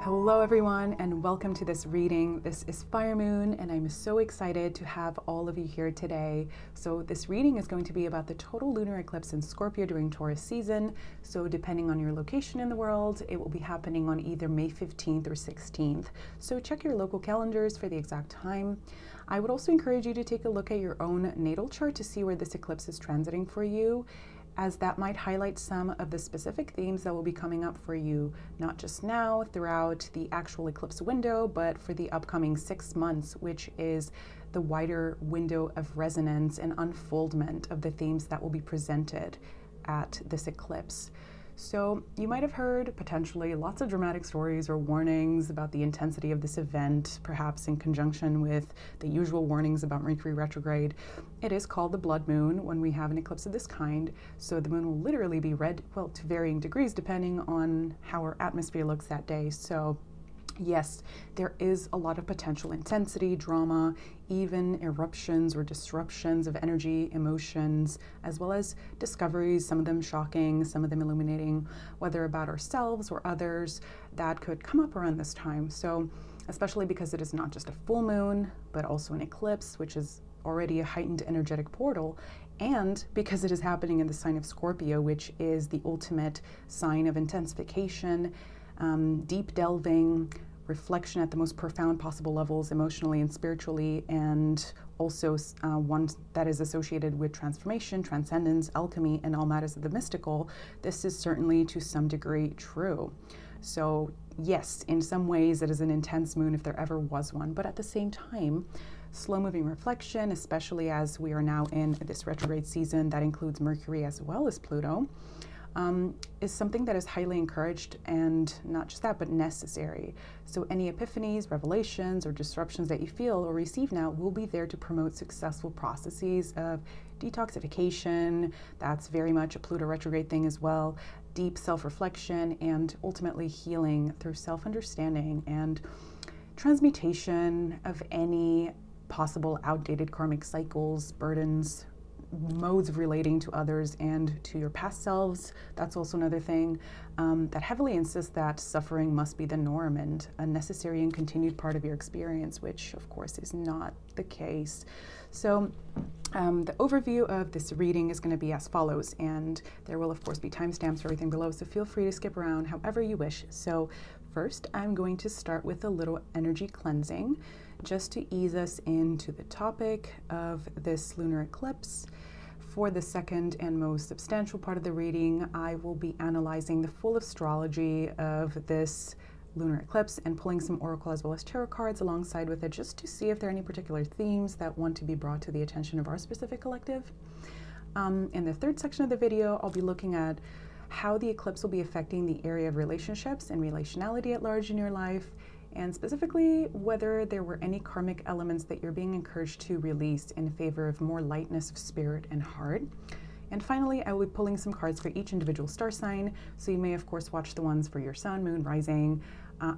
Hello everyone and welcome to this reading. This is Fire Moon and I'm so excited to have all of you here today. So this reading is going to be about the total lunar eclipse in Scorpio during Taurus season. So depending on your location in the world, it will be happening on either May 15th or 16th. So check your local calendars for the exact time. I would also encourage you to take a look at your own natal chart to see where this eclipse is transiting for you, as that might highlight some of the specific themes that will be coming up for you, not just now throughout the actual eclipse window, but for the upcoming 6 months, which is the wider window of resonance and unfoldment of the themes that will be presented at this eclipse. So you might have heard potentially lots of dramatic stories or warnings about the intensity of this event, perhaps in conjunction with the usual warnings about Mercury retrograde. It is called the blood moon when we have an eclipse of this kind. So the moon will literally be red, well, to varying degrees depending on how our atmosphere looks that day. So yes, there is a lot of potential intensity, drama, even eruptions or disruptions of energy, emotions, as well as discoveries, some of them shocking, some of them illuminating, whether about ourselves or others, that could come up around this time. So especially because it is not just a full moon, but also an eclipse, which is already a heightened energetic portal, and because it is happening in the sign of Scorpio, which is the ultimate sign of intensification, deep delving, reflection at the most profound possible levels, emotionally and spiritually, and also one that is associated with transformation, transcendence, alchemy, and all matters of the mystical. This is certainly to some degree true. So yes, in some ways it is an intense moon if there ever was one, but at the same time, slow-moving reflection, especially as we are now in this retrograde season that includes Mercury as well as Pluto, is something that is highly encouraged, and not just that, but necessary. So any epiphanies, revelations, or disruptions that you feel or receive now will be there to promote successful processes of detoxification. That's very much a Pluto retrograde thing as well. Deep self-reflection and ultimately healing through self-understanding and transmutation of any possible outdated karmic cycles, burdens, modes of relating to others and to your past selves. That's also another thing that heavily insists that suffering must be the norm and a necessary and continued part of your experience, which of course is not the case. So the overview of this reading is going to be as follows, and there will of course be timestamps for everything below, so feel free to skip around however you wish. So first, I'm going to start with a little energy cleansing just to ease us into the topic of this lunar eclipse. For the second and most substantial part of the reading, I will be analyzing the full astrology of this lunar eclipse and pulling some oracle as well as tarot cards alongside with it, just to see if there are any particular themes that want to be brought to the attention of our specific collective. In the third section of the video, I'll be looking at how the eclipse will be affecting the area of relationships and relationality at large in your life, and specifically whether there were any karmic elements that you're being encouraged to release in favor of more lightness of spirit and heart. And finally, I will be pulling some cards for each individual star sign, so you may of course watch the ones for your sun, moon, rising,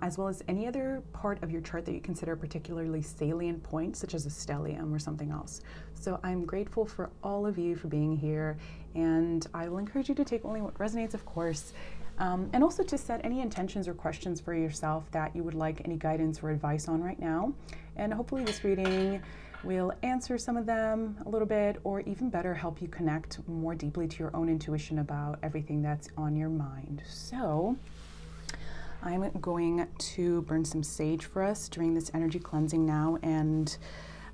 as well as any other part of your chart that you consider a particularly salient point, such as a stellium or something else. So I'm grateful for all of you for being here, and I will encourage you to take only what resonates, of course, and also to set any intentions or questions for yourself that you would like any guidance or advice on right now. And hopefully this reading will answer some of them a little bit, or even better, help you connect more deeply to your own intuition about everything that's on your mind. So I'm going to burn some sage for us during this energy cleansing now, and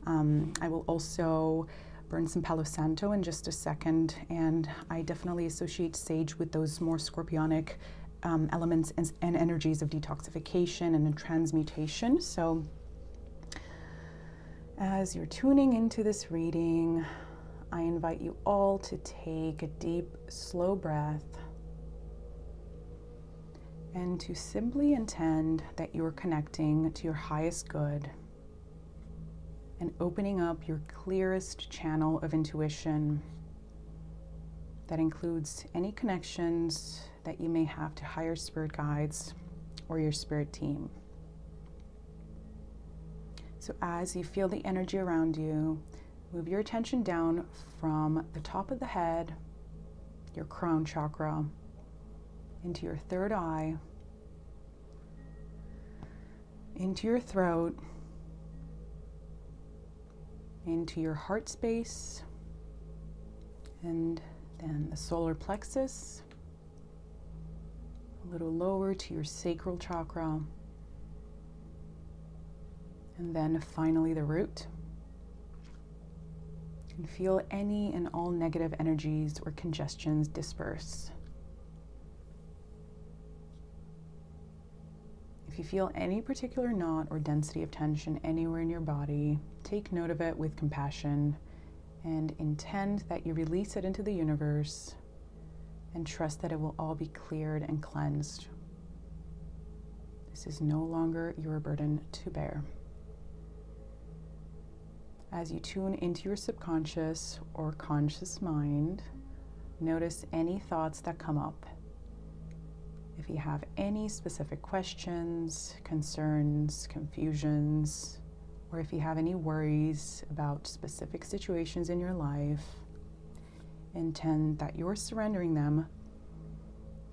I will also burn some Palo Santo in just a second, and I definitely associate sage with those more scorpionic elements and energies of detoxification and transmutation. So as you're tuning into this reading, I invite you all to take a deep, slow breath and to simply intend that you're connecting to your highest good and opening up your clearest channel of intuition that includes any connections that you may have to higher spirit guides or your spirit team. So as you feel the energy around you, move your attention down from the top of the head, your crown chakra, into your third eye, into your throat, into your heart space, and then the solar plexus, a little lower to your sacral chakra, and then finally the root. And feel any and all negative energies or congestions disperse. If you feel any particular knot or density of tension anywhere in your body, take note of it with compassion and intend that you release it into the universe and trust that it will all be cleared and cleansed. This is no longer your burden to bear. As you tune into your subconscious or conscious mind, notice any thoughts that come up. If you have any specific questions, concerns, confusions, or if you have any worries about specific situations in your life, intend that you're surrendering them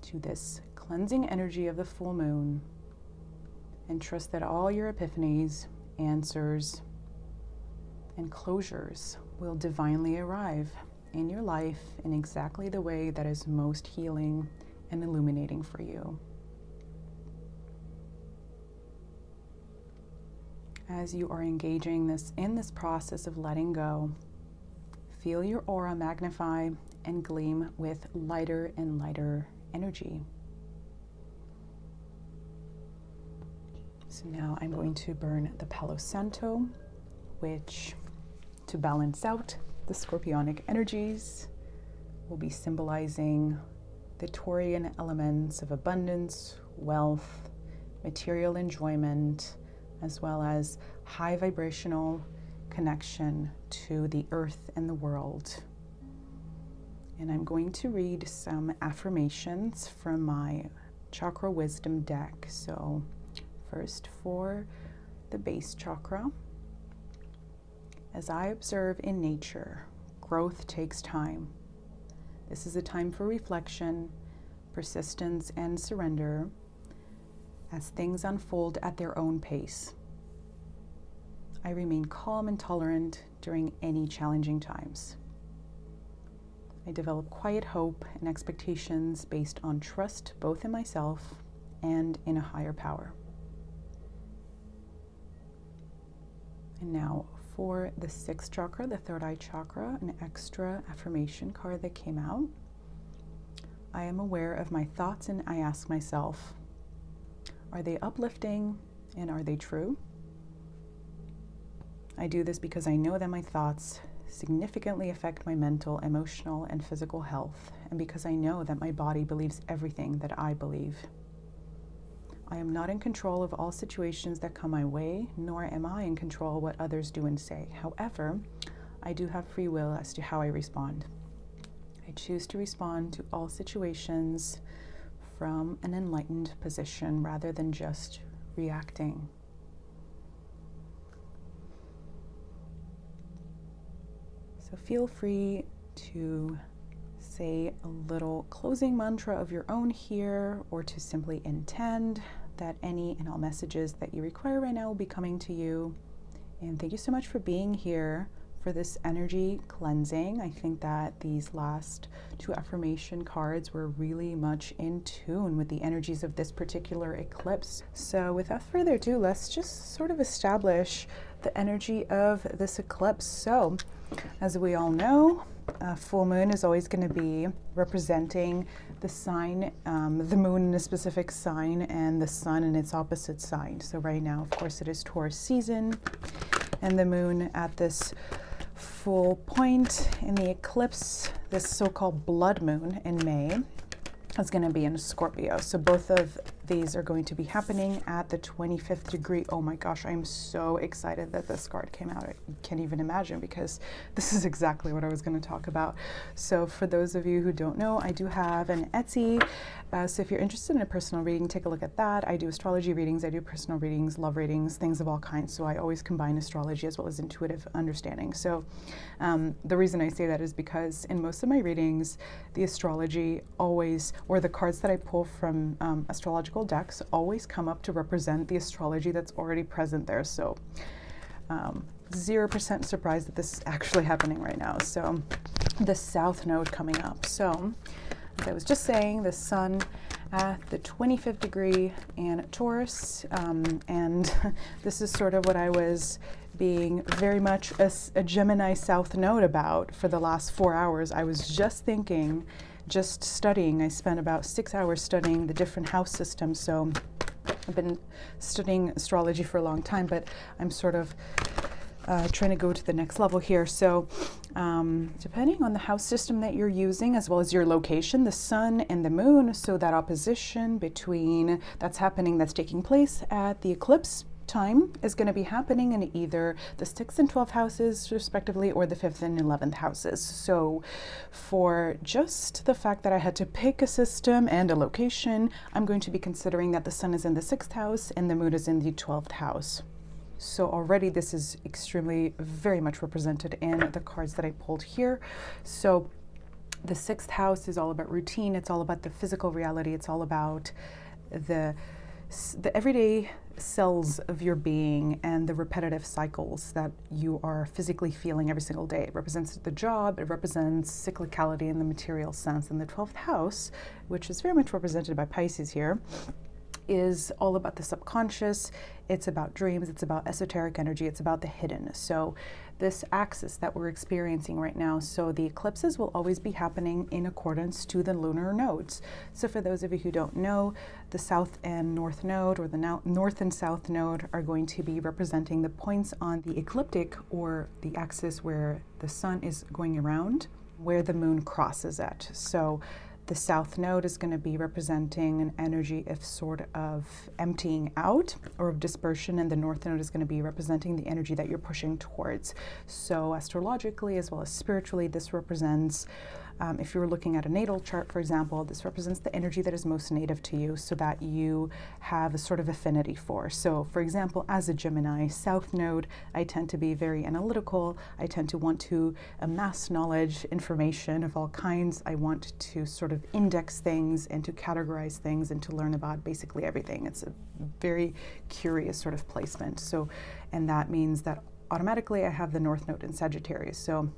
to this cleansing energy of the full moon, and trust that all your epiphanies, answers, and closures will divinely arrive in your life in exactly the way that is most healing and illuminating for you. As you are engaging in this process of letting go, feel your aura magnify and gleam with lighter and lighter energy. So now I'm going to burn the Palo Santo, which, to balance out the scorpionic energies, will be symbolizing the Taurian elements of abundance, wealth, material enjoyment, as well as high vibrational connection to the earth and the world. And I'm going to read some affirmations from my Chakra Wisdom deck. So first, for the base chakra: as I observe in nature, growth takes time. This is a time for reflection, persistence, and surrender as things unfold at their own pace. I remain calm and tolerant during any challenging times. I develop quiet hope and expectations based on trust both in myself and in a higher power. And now for the sixth chakra, the third eye chakra, an extra affirmation card that came out. I am aware of my thoughts and I ask myself, are they uplifting and are they true? I do this because I know that my thoughts significantly affect my mental, emotional, and physical health, and because I know that my body believes everything that I believe. I am not in control of all situations that come my way, nor am I in control of what others do and say. However, I do have free will as to how I respond. I choose to respond to all situations from an enlightened position rather than just reacting. So feel free to say a little closing mantra of your own here, or to simply intend that any and all messages that you require right now will be coming to you. And thank you so much for being here for this energy cleansing. I think that these last two affirmation cards were really much in tune with the energies of this particular eclipse. So without further ado, let's just sort of establish the energy of this eclipse. So as we all know, full moon is always going to be representing the sign, the moon in a specific sign and the sun in its opposite sign. So right now, of course, it is Taurus season, and the moon at this full point in the eclipse, this so-called blood moon in May, is going to be in Scorpio. So both of these are going to be happening at the 25th degree. Oh my gosh, I'm so excited that this card came out. I can't even imagine, because this is exactly what I was going to talk about. So for those of you who don't know, I do have an Etsy. So if you're interested in a personal reading, take a look at that. I do astrology readings, I do personal readings, love readings, things of all kinds. So I always combine astrology as well as intuitive understanding. So the reason I say that is because in most of my readings, the astrology always, or the cards that I pull from astrological astrological decks always come up to represent the astrology that's already present there. So 0% surprised that this is actually happening right now. So the South Node coming up. So as I was just saying, the Sun at the 25th degree in Taurus, and this is sort of what I was being very much a Gemini South Node about for the last 4 hours. I was just thinking, just studying. I spent about 6 hours studying the different house systems. So I've been studying astrology for a long time, but I'm sort of trying to go to the next level here. So depending on the house system that you're using, as well as your location, the sun and the moon, so that opposition between that's taking place at the eclipse time is going to be happening in either the 6th and 12th houses respectively, or the 5th and 11th houses. So for just the fact that I had to pick a system and a location, I'm going to be considering that the sun is in the 6th house and the moon is in the 12th house. So already this is extremely, very much represented in the cards that I pulled here. So the 6th house is all about routine. It's all about the physical reality. It's all about the everyday cells of your being and the repetitive cycles that you are physically feeling every single day. It represents the job. It represents cyclicality in the material sense. And the 12th house, which is very much represented by Pisces here, is all about the subconscious. It's about dreams. It's about esoteric energy. It's about the hidden. So this axis that we're experiencing right now, so the eclipses will always be happening in accordance to the lunar nodes. So for those of you who don't know, the south and north node, or the north and south node, are going to be representing the points on the ecliptic, or the axis where the sun is going around, where the moon crosses it. So the south node is going to be representing an energy of sort of emptying out or of dispersion, and the north node is going to be representing the energy that you're pushing towards. So astrologically as well as spiritually, this represents, if you were looking at a natal chart, for example, this represents the energy that is most native to you, so that you have a sort of affinity for. So for example, as a Gemini South Node, I tend to be very analytical. I tend to want to amass knowledge, information of all kinds. I want to sort of index things and to categorize things and to learn about basically everything. It's a very curious sort of placement. So, and that means that automatically I have the North Node in Sagittarius. So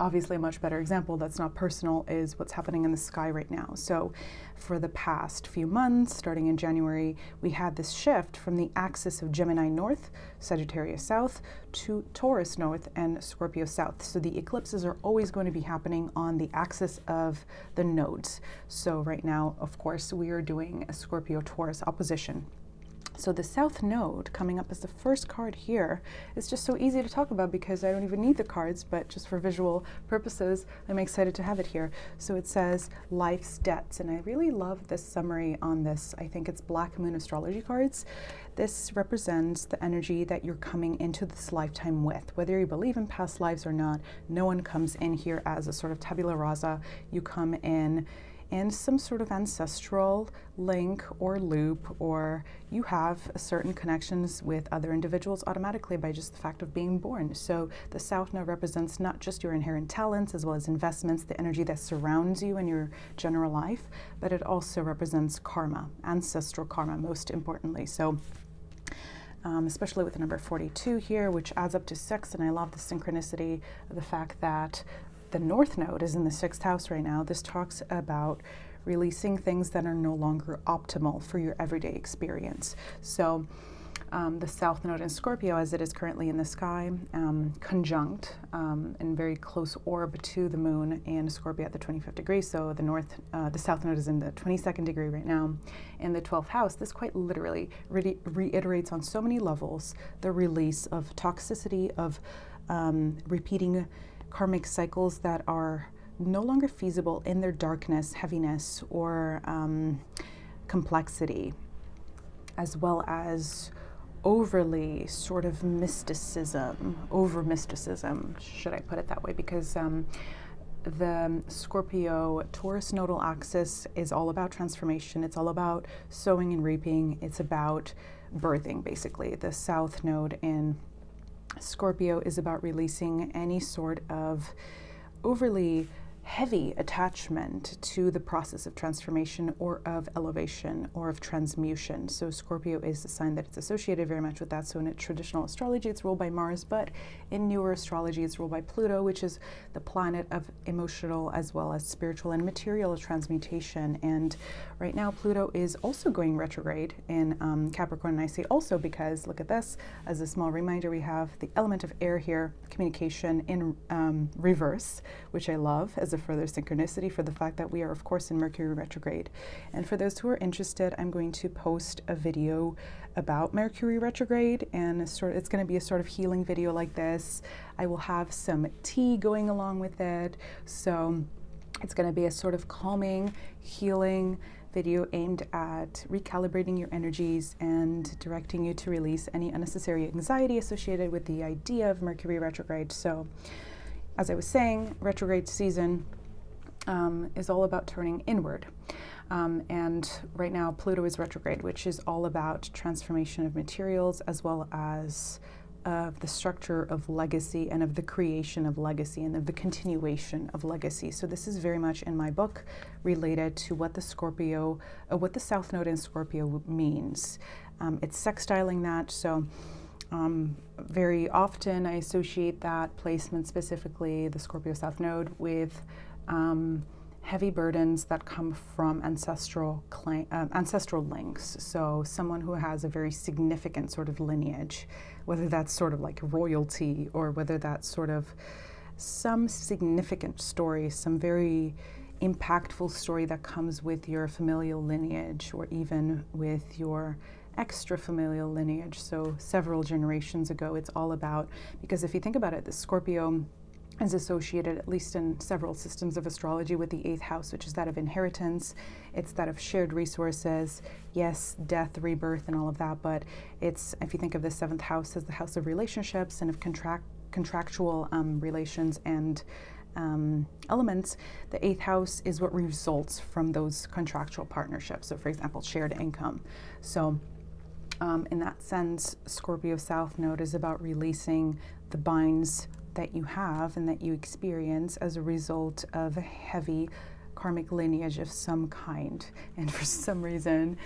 obviously a much better example that's not personal is what's happening in the sky right now. So for the past few months, starting in January, we had this shift from the axis of Gemini North, Sagittarius South, to Taurus North and Scorpio South. So the eclipses are always going to be happening on the axis of the nodes. So right now, of course, we are doing a Scorpio-Taurus opposition. So the South Node coming up as the first card here is just so easy to talk about because I don't even need the cards, but just for visual purposes, I'm excited to have it here. So it says life's debts, and I really love this summary on this. I think it's Black Moon astrology cards. This represents the energy that you're coming into this lifetime with. Whether you believe in past lives or not, no one comes in here as a sort of tabula rasa. You come in and some sort of ancestral link or loop, or you have certain connections with other individuals automatically by just the fact of being born. So the South Node represents not just your inherent talents as well as investments, the energy that surrounds you in your general life, but it also represents karma, ancestral karma, most importantly. So especially with the number 42 here, which adds up to 6, and I love the synchronicity of the fact that the North Node is in the 6th house right now. This talks about releasing things that are no longer optimal for your everyday experience. So the South Node in Scorpio, as it is currently in the sky, conjunct in very close orb to the moon in Scorpio at the 25th degree. So the South Node is in the 22nd degree right now. In the 12th house, this quite literally reiterates on so many levels the release of toxicity, of repeating karmic cycles that are no longer feasible in their darkness, heaviness, or complexity, as well as overly sort of over mysticism, should I put it that way, because the Scorpio-Taurus nodal axis is all about transformation. It's all about sowing and reaping. It's about birthing, basically. The South Node in Scorpio is about releasing any sort of overly heavy attachment to the process of transformation or of elevation or of transmutation. So Scorpio is the sign that it's associated very much with that. So in traditional astrology, it's ruled by Mars, but in newer astrology, it's ruled by Pluto, which is the planet of emotional as well as spiritual and material transmutation. And right now, Pluto is also going retrograde in Capricorn. And I say also because, look at this, as a small reminder, we have the element of air here, communication in reverse, which I love as a further synchronicity for the fact that we are, of course, in Mercury retrograde. And for those who are interested, I'm going to post a video about Mercury retrograde, and it's going to be a sort of healing video like this. I will have some tea going along with it. So it's going to be a sort of calming, healing video aimed at recalibrating your energies and directing you to release any unnecessary anxiety associated with the idea of Mercury retrograde. So as I was saying, retrograde season is all about turning inward. And right now, Pluto is retrograde, which is all about transformation of materials as well as of the structure of legacy and of the creation of legacy and of the continuation of legacy. So this is very much in my book related to what the Scorpio, what the South Node in Scorpio means. It's sextiling that. So very often I associate that placement, specifically the Scorpio South Node, with heavy burdens that come from ancestral links. So someone who has a very significant sort of lineage, whether that's sort of like royalty or whether that's sort of some significant story, some very impactful story that comes with your familial lineage or even with your extra familial lineage. So several generations ago, it's all about, because if you think about it, the Scorpio is associated, at least in several systems of astrology, with the 8th house, which is that of inheritance. It's that of shared resources, yes, death, rebirth, and all of that. But it's, if you think of the 7th house as the house of relationships and of contractual relations and elements, the 8th house is what results from those contractual partnerships. So, for example, shared income. So, in that sense, Scorpio South Node is about releasing the binds that you have and that you experience as a result of a heavy karmic lineage of some kind. And for some reason,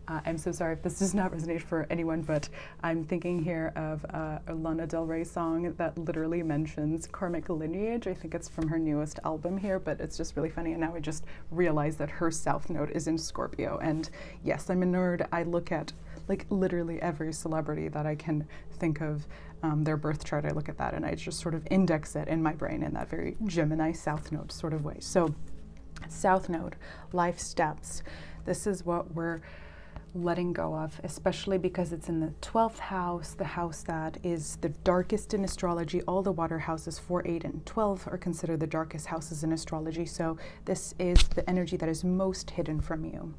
I'm so sorry if this does not resonate for anyone, but I'm thinking here of a Lana Del Rey song that literally mentions karmic lineage. I think it's from her newest album here, but it's just really funny. And now I just realized that her South Node is in Scorpio. And yes, I'm a nerd. I look at like literally every celebrity that I can think of, their birth chart. I look at that and I just sort of index it in my brain in that very Gemini South Node sort of way. So South Node, life steps. This is what we're letting go of, especially because it's in the 12th house, the house that is the darkest in astrology. All the water houses 4, 8, and 12 are considered the darkest houses in astrology. So this is the energy that is most hidden from you.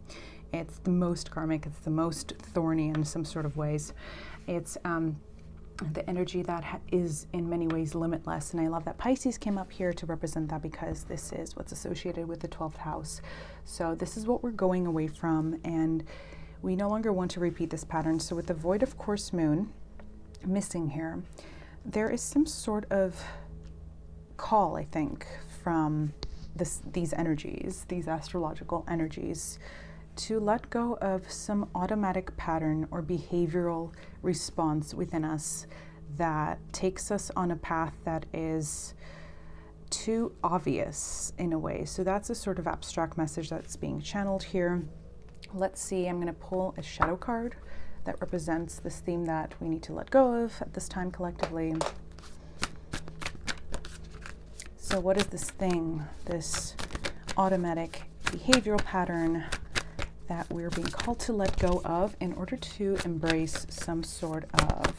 It's the most karmic, it's the most thorny in some sort of ways. It's the energy that is in many ways limitless. And I love that Pisces came up here to represent that, because this is what's associated with the 12th house. So this is what we're going away from, and we no longer want to repeat this pattern. So with the void of course moon missing here, there is some sort of call, I think, from these energies, these astrological energies, to let go of some automatic pattern or behavioral response within us that takes us on a path that is too obvious in a way. So that's a sort of abstract message that's being channeled here. Let's see, I'm going to pull a shadow card that represents this theme that we need to let go of at this time collectively. So what is this thing, this automatic behavioral pattern that we're being called to let go of in order to embrace some sort of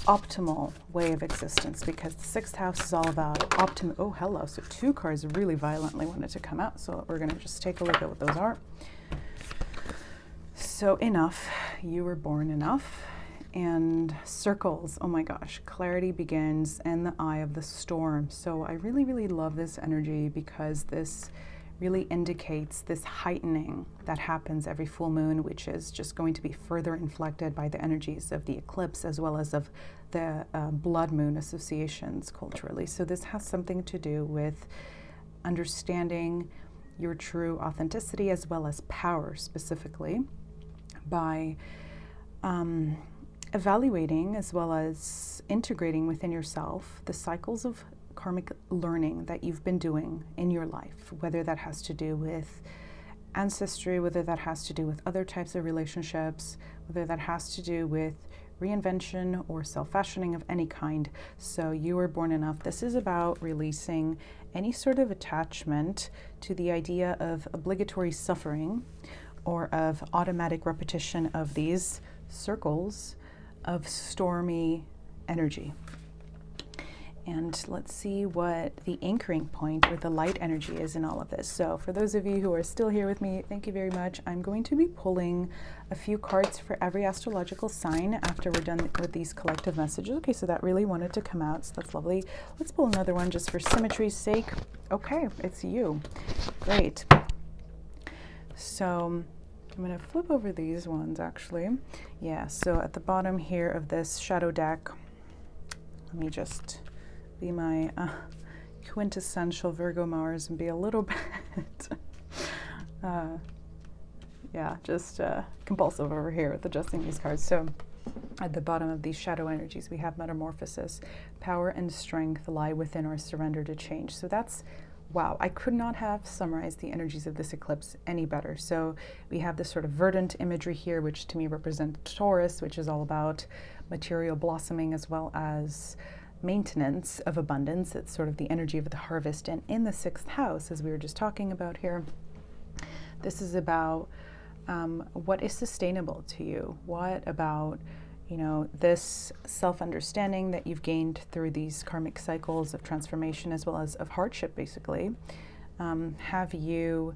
optimal way of existence? Because the 6th house is all about optimal. Oh, hello. So 2 cards really violently wanted to come out. So we're going to just take a look at what those are. So enough. You were born enough. And circles. Oh my gosh. Clarity begins in the eye of the storm. So I really, really love this energy, because this really indicates this heightening that happens every full moon, which is just going to be further inflected by the energies of the eclipse as well as of the blood moon associations culturally. So this has something to do with understanding your true authenticity as well as power, specifically by evaluating as well as integrating within yourself the cycles of karmic learning that you've been doing in your life, whether that has to do with ancestry, whether that has to do with other types of relationships, whether that has to do with reinvention or self-fashioning of any kind. So you were born enough. This is about releasing any sort of attachment to the idea of obligatory suffering or of automatic repetition of these circles of stormy energy. And let's see what the anchoring point or the light energy is in all of this. So for those of you who are still here with me, thank you very much. I'm going to be pulling a few cards for every astrological sign after we're done with these collective messages. Okay, so that really wanted to come out, so that's lovely. Let's pull another one just for symmetry's sake. Okay, it's you. Great. So I'm going to flip over these ones, actually. Yeah, so at the bottom here of this shadow deck, let me just be my quintessential Virgo Mars and be a little bit, just compulsive over here with adjusting these cards. So at the bottom of these shadow energies, we have metamorphosis. Power and strength lie within our surrender to change. So that's, wow, I could not have summarized the energies of this eclipse any better. So we have this sort of verdant imagery here, which to me represents Taurus, which is all about material blossoming as well as maintenance of abundance. It's sort of the energy of the harvest. And in the 6th house, as we were just talking about here, this is about what is sustainable to you. What about, you know, this self-understanding that you've gained through these karmic cycles of transformation as well as of hardship, basically. Have you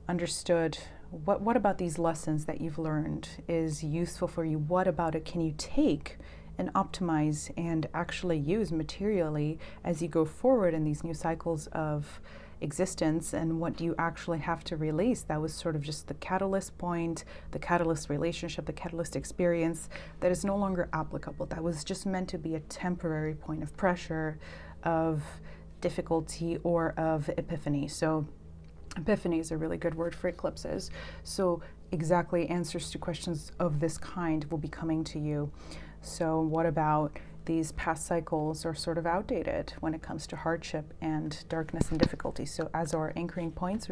understood what about these lessons that you've learned is useful for you? What about it can you take and optimize and actually use materially as you go forward in these new cycles of existence? And what do you actually have to release? That was sort of just the catalyst point, the catalyst relationship, the catalyst experience that is no longer applicable. That was just meant to be a temporary point of pressure, of difficulty, or of epiphany. So epiphany is a really good word for eclipses. So exactly answers to questions of this kind will be coming to you. So what about these past cycles are sort of outdated when it comes to hardship and darkness and difficulty. So as our anchoring points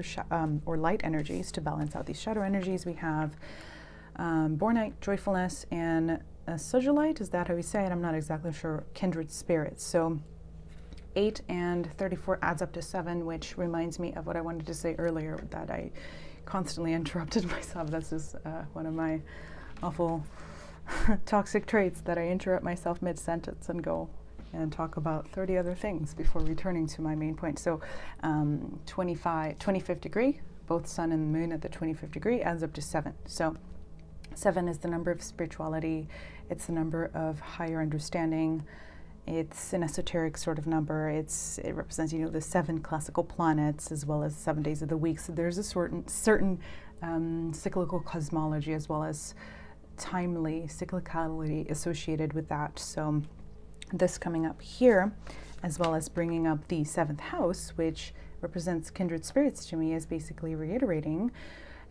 or light energies to balance out these shadow energies, we have Bornite, joyfulness, and Sugilite, is that how we say it? I'm not exactly sure. Kindred spirits. So 8 and 34 adds up to 7, which reminds me of what I wanted to say earlier, that I constantly interrupted myself. That's just one of my awful toxic traits, that I interrupt myself mid-sentence and go and talk about 30 other things before returning to my main point. So 25th degree, both sun and moon at the 25th degree adds up to 7. So 7 is the number of spirituality. It's the number of higher understanding. It's an esoteric sort of number. It represents, you know, the 7 classical planets as well as 7 days of the week. So there's a certain cyclical cosmology as well as timely cyclicality associated with that. So this coming up here, as well as bringing up the 7th house, which represents kindred spirits to me, is basically reiterating,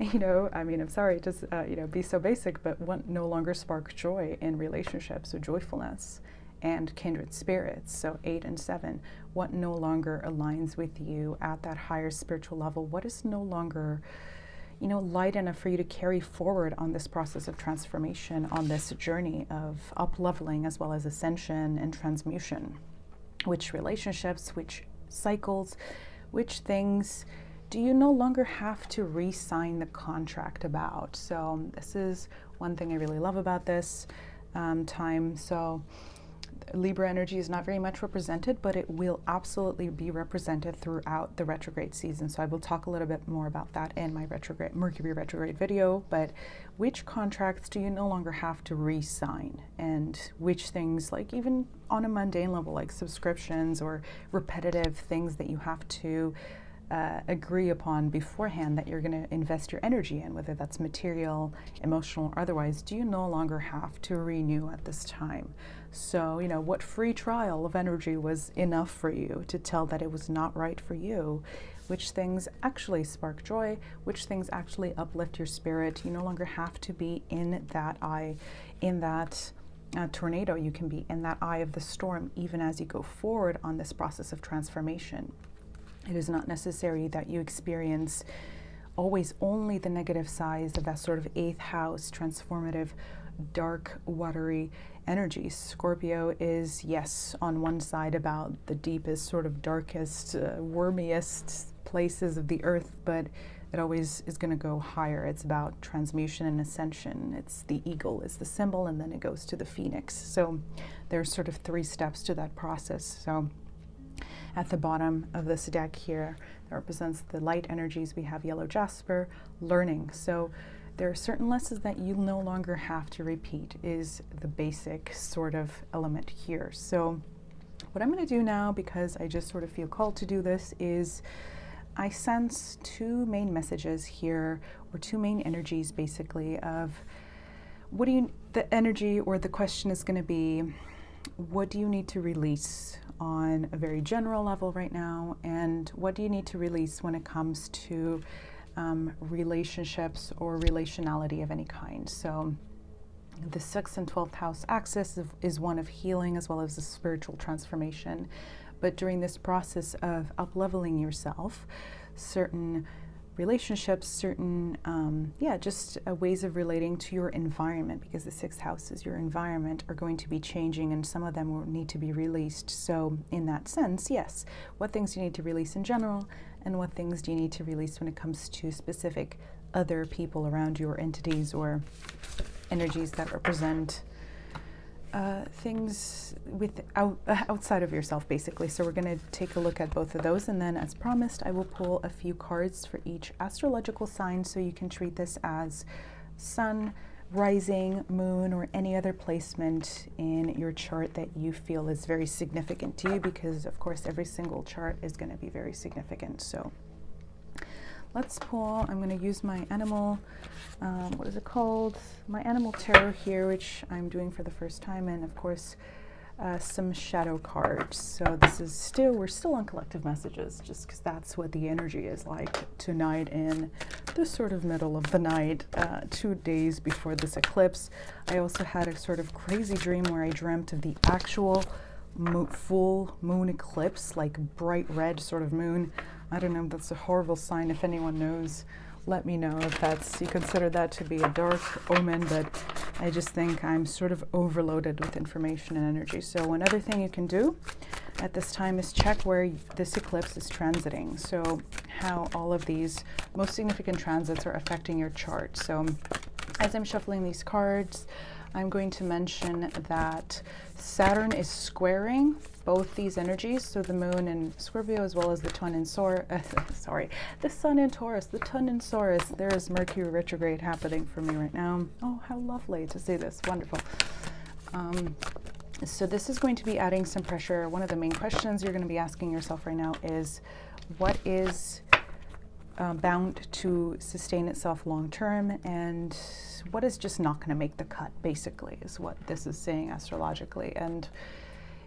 you know, I mean, I'm sorry to, be so basic, but what no longer spark joy in relationships, so joyfulness and kindred spirits. So 8 and 7, what no longer aligns with you at that higher spiritual level? What is no longer, you know, light enough for you to carry forward on this process of transformation, on this journey of up-leveling as well as ascension and transmutation? Which relationships, which cycles, which things do you no longer have to re-sign the contract about? So this is one thing I really love about this time. So Libra energy is not very much represented, but it will absolutely be represented throughout the retrograde season. So I will talk a little bit more about that in my Mercury retrograde video. But which contracts do you no longer have to re-sign? And which things, like even on a mundane level, like subscriptions or repetitive things that you have to agree upon beforehand that you're going to invest your energy in, whether that's material, emotional, or otherwise, do you no longer have to renew at this time? So, you know, what free trial of energy was enough for you to tell that it was not right for you? Which things actually spark joy? Which things actually uplift your spirit? You no longer have to be in that eye, in that tornado. You can be in that eye of the storm even as you go forward on this process of transformation. It is not necessary that you experience always only the negative sides of that sort of 8th house, transformative, dark, watery energy. Scorpio is, yes, on one side about the deepest, sort of darkest, wormiest places of the earth, but it always is going to go higher. It's about transmutation and ascension. It's the eagle is the symbol, and then it goes to the phoenix. So there's sort of 3 steps to that process. So at the bottom of this deck here, that represents the light energies. We have yellow jasper, learning. So there are certain lessons that you no longer have to repeat is the basic sort of element here. So what I'm going to do now, because I just sort of feel called to do this, is I sense 2 main messages here, or 2 main energies basically of the energy or the question is going to be, what do you need to release on a very general level right now, and what do you need to release when it comes to relationships or relationality of any kind? So the 6th and 12th house axis is one of healing as well as a spiritual transformation. But during this process of up-leveling yourself, certain relationships, certain, just ways of relating to your environment, because the 6th house is your environment, are going to be changing, and some of them will need to be released. So in that sense, yes, what things do you need to release in general, and what things do you need to release when it comes to specific other people around you, or entities, or energies that represent things outside of yourself, basically. So we're going to take a look at both of those, and then, as promised, I will pull a few cards for each astrological sign, so you can treat this as sun, rising, moon, or any other placement in your chart that you feel is very significant to you, because of course every single chart is going to be very significant. So let's pull. I'm going to use my animal, what is it called? My animal tarot here, which I'm doing for the first time, and of course some shadow cards. So this is we're still on collective messages, just because that's what the energy is like tonight in the sort of middle of the night, 2 days before this eclipse. I also had a sort of crazy dream where I dreamt of the actual full moon eclipse, like bright red sort of moon. I don't know if that's a horrible sign. If anyone knows, let me know if you consider that to be a dark omen, but I just think I'm sort of overloaded with information and energy. So another thing you can do at this time is check where this eclipse is transiting. So how all of these most significant transits are affecting your chart. So as I'm shuffling these cards, I'm going to mention that Saturn is squaring both these energies, so the moon in Scorpio as well as the sun in the sun in Taurus, the sun in Taurus. There is Mercury retrograde happening for me right now. Oh, how lovely to see this. Wonderful. So this is going to be adding some pressure. One of the main questions you're going to be asking yourself right now is, what is bound to sustain itself long term, and what is just not going to make the cut, basically, is what this is saying astrologically. And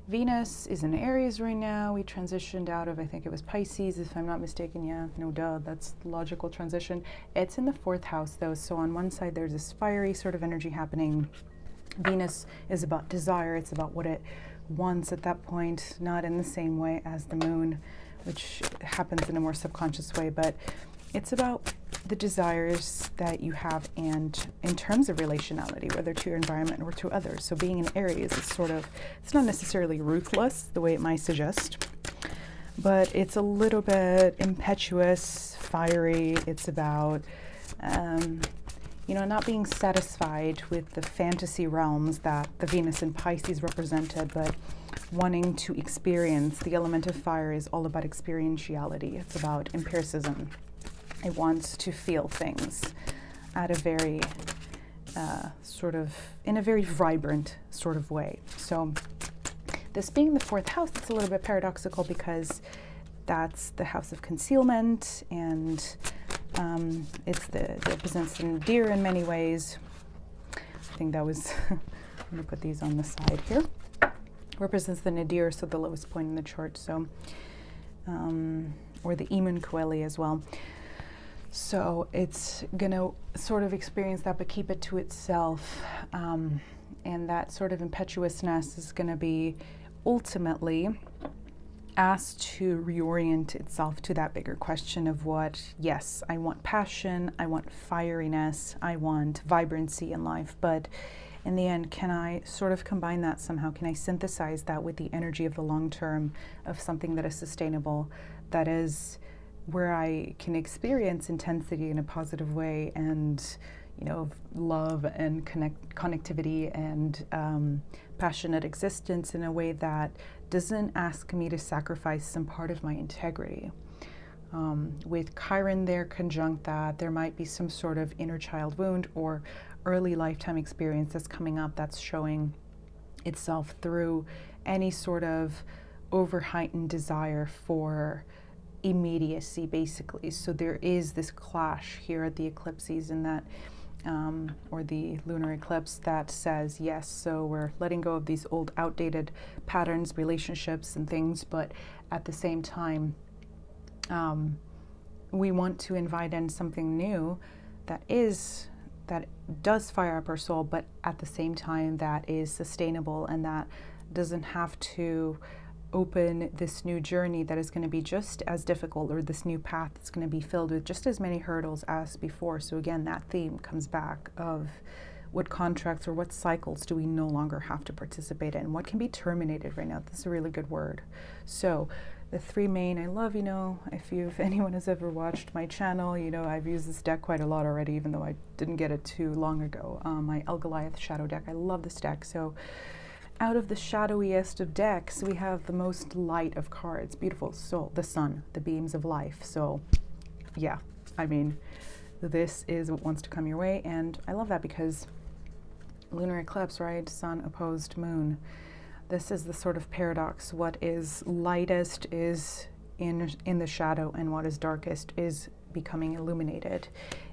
Venus is in Aries right now. We transitioned out of, I think it was Pisces, if I'm not mistaken. Yeah, no duh, that's logical transition. It's in the 4th house, though, so on one side there's this fiery sort of energy happening. Venus is about desire. It's about what it wants at that point, not in the same way as the moon, which happens in a more subconscious way, but it's about the desires that you have, and in terms of relationality, whether to your environment or to others. So being in Aries is it's not necessarily ruthless the way it might suggest, but it's a little bit impetuous, fiery. It's about not being satisfied with the fantasy realms that the Venus in Pisces represented, but wanting to experience. The element of fire is all about experientiality. It's about empiricism. It wants to feel things at a very in a very vibrant sort of way. So this being the 4th house, it's a little bit paradoxical, because That's the house of concealment, and it represents the nadir in many ways. I think that was, I'm going to put these on the side here. Represents the nadir, so the lowest point in the chart, so, or the Iman Coeli as well. So it's going to sort of experience that, but keep it to itself. And that sort of impetuousness is going to be ultimately asked to reorient itself to that bigger question of what, yes, I want passion, I want fieriness, I want vibrancy in life, but in the end, can I sort of combine that somehow? Can I synthesize that with the energy of the long term, of something that is sustainable, that is where I can experience intensity in a positive way, and love and connectivity and passionate existence in a way that doesn't ask me to sacrifice some part of my integrity. With Chiron there conjunct that, there might be some sort of inner child wound or early lifetime experience that's coming up, that's showing itself through any sort of over-heightened desire for immediacy, basically. So there is this clash here at the eclipse season that or the lunar eclipse that says, yes, so we're letting go of these old outdated patterns, relationships and things, but at the same time, we want to invite in something new that does fire up our soul, but at the same time that is sustainable and that doesn't have to open this new journey that is going to be just as difficult, or this new path that's going to be filled with just as many hurdles as before. So again, that theme comes back of what contracts or what cycles do we no longer have to participate in, what can be terminated right now. This is a really good word. So the three main, I love, if anyone has ever watched my channel, I've used this deck quite a lot already, even though I didn't get it too long ago. My El Goliath Shadow deck, I love this deck. So out of the shadowiest of decks, we have the most light of cards. Beautiful. So the sun, the beams of life. So yeah, I mean, this is what wants to come your way. And I love that because lunar eclipse, right? Sun opposed moon. This is the sort of paradox. What is lightest is in the shadow, and what is darkest is becoming illuminated.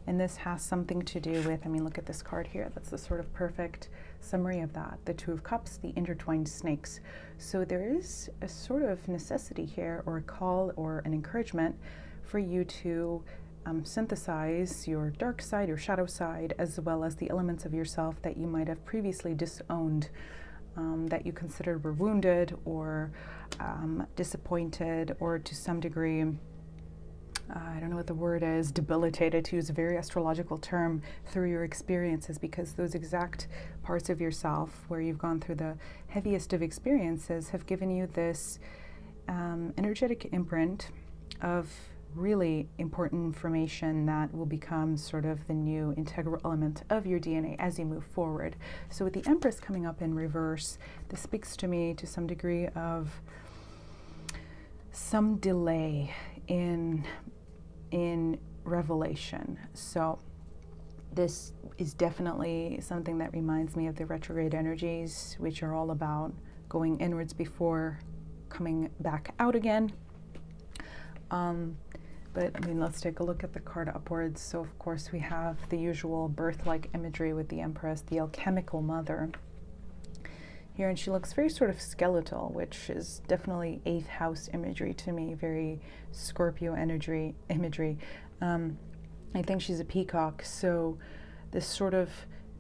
And this has something to do with, look at this card here. That's the sort of perfect summary of that. The Two of Cups, the intertwined snakes. So there is a sort of necessity here, or a call or an encouragement for you to synthesize your dark side, your shadow side, as well as the elements of yourself that you might have previously disowned, that you considered were wounded or disappointed, or to some degree, I don't know what the word is, debilitated, to use a very astrological term, through your experiences, because those exact parts of yourself where you've gone through the heaviest of experiences have given you this energetic imprint of really important information that will become sort of the new integral element of your DNA as you move forward. So with the Empress coming up in reverse, this speaks to me to some degree of some delay in revelation. So this is definitely something that reminds me of the retrograde energies, which are all about going inwards before coming back out again. But let's take a look at the card upwards. So of course we have the usual birth-like imagery with the Empress, the alchemical mother here, and she looks very sort of skeletal, which is definitely 8th house imagery to me, very Scorpio imagery. I think she's a peacock, so this sort of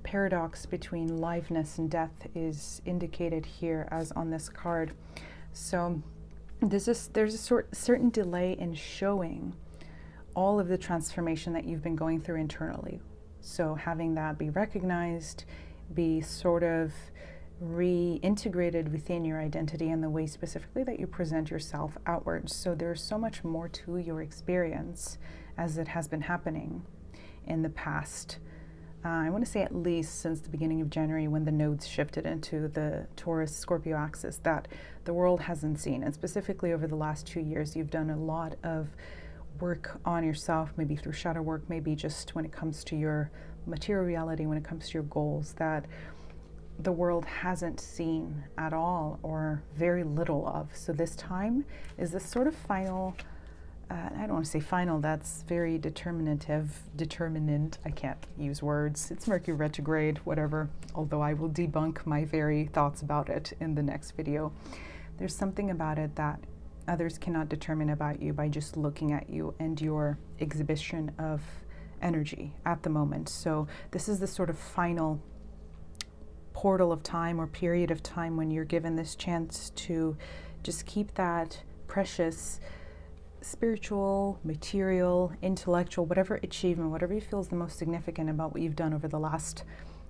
paradox between liveness and death is indicated here as on this card. So there's a certain delay in showing all of the transformation that you've been going through internally. So having that be recognized, be sort of reintegrated within your identity and the way specifically that you present yourself outwards. So there's so much more to your experience as it has been happening in the past. I want to say at least since the beginning of January, when the nodes shifted into the Taurus Scorpio axis, that the world hasn't seen. And specifically over the last 2 years, you've done a lot of work on yourself, maybe through shadow work, maybe just when it comes to your material reality, when it comes to your goals, that the world hasn't seen at all or very little of. So this time is this sort of final, I don't want to say final, that's very determinant. I can't use words. It's Mercury retrograde, whatever, although I will debunk my very thoughts about it in the next video. There's something about it that others cannot determine about you by just looking at you and your exhibition of energy at the moment. So this is the sort of final portal of time or period of time when you're given this chance to just keep that precious spiritual, material, intellectual, whatever achievement, whatever you feel is the most significant about what you've done over the last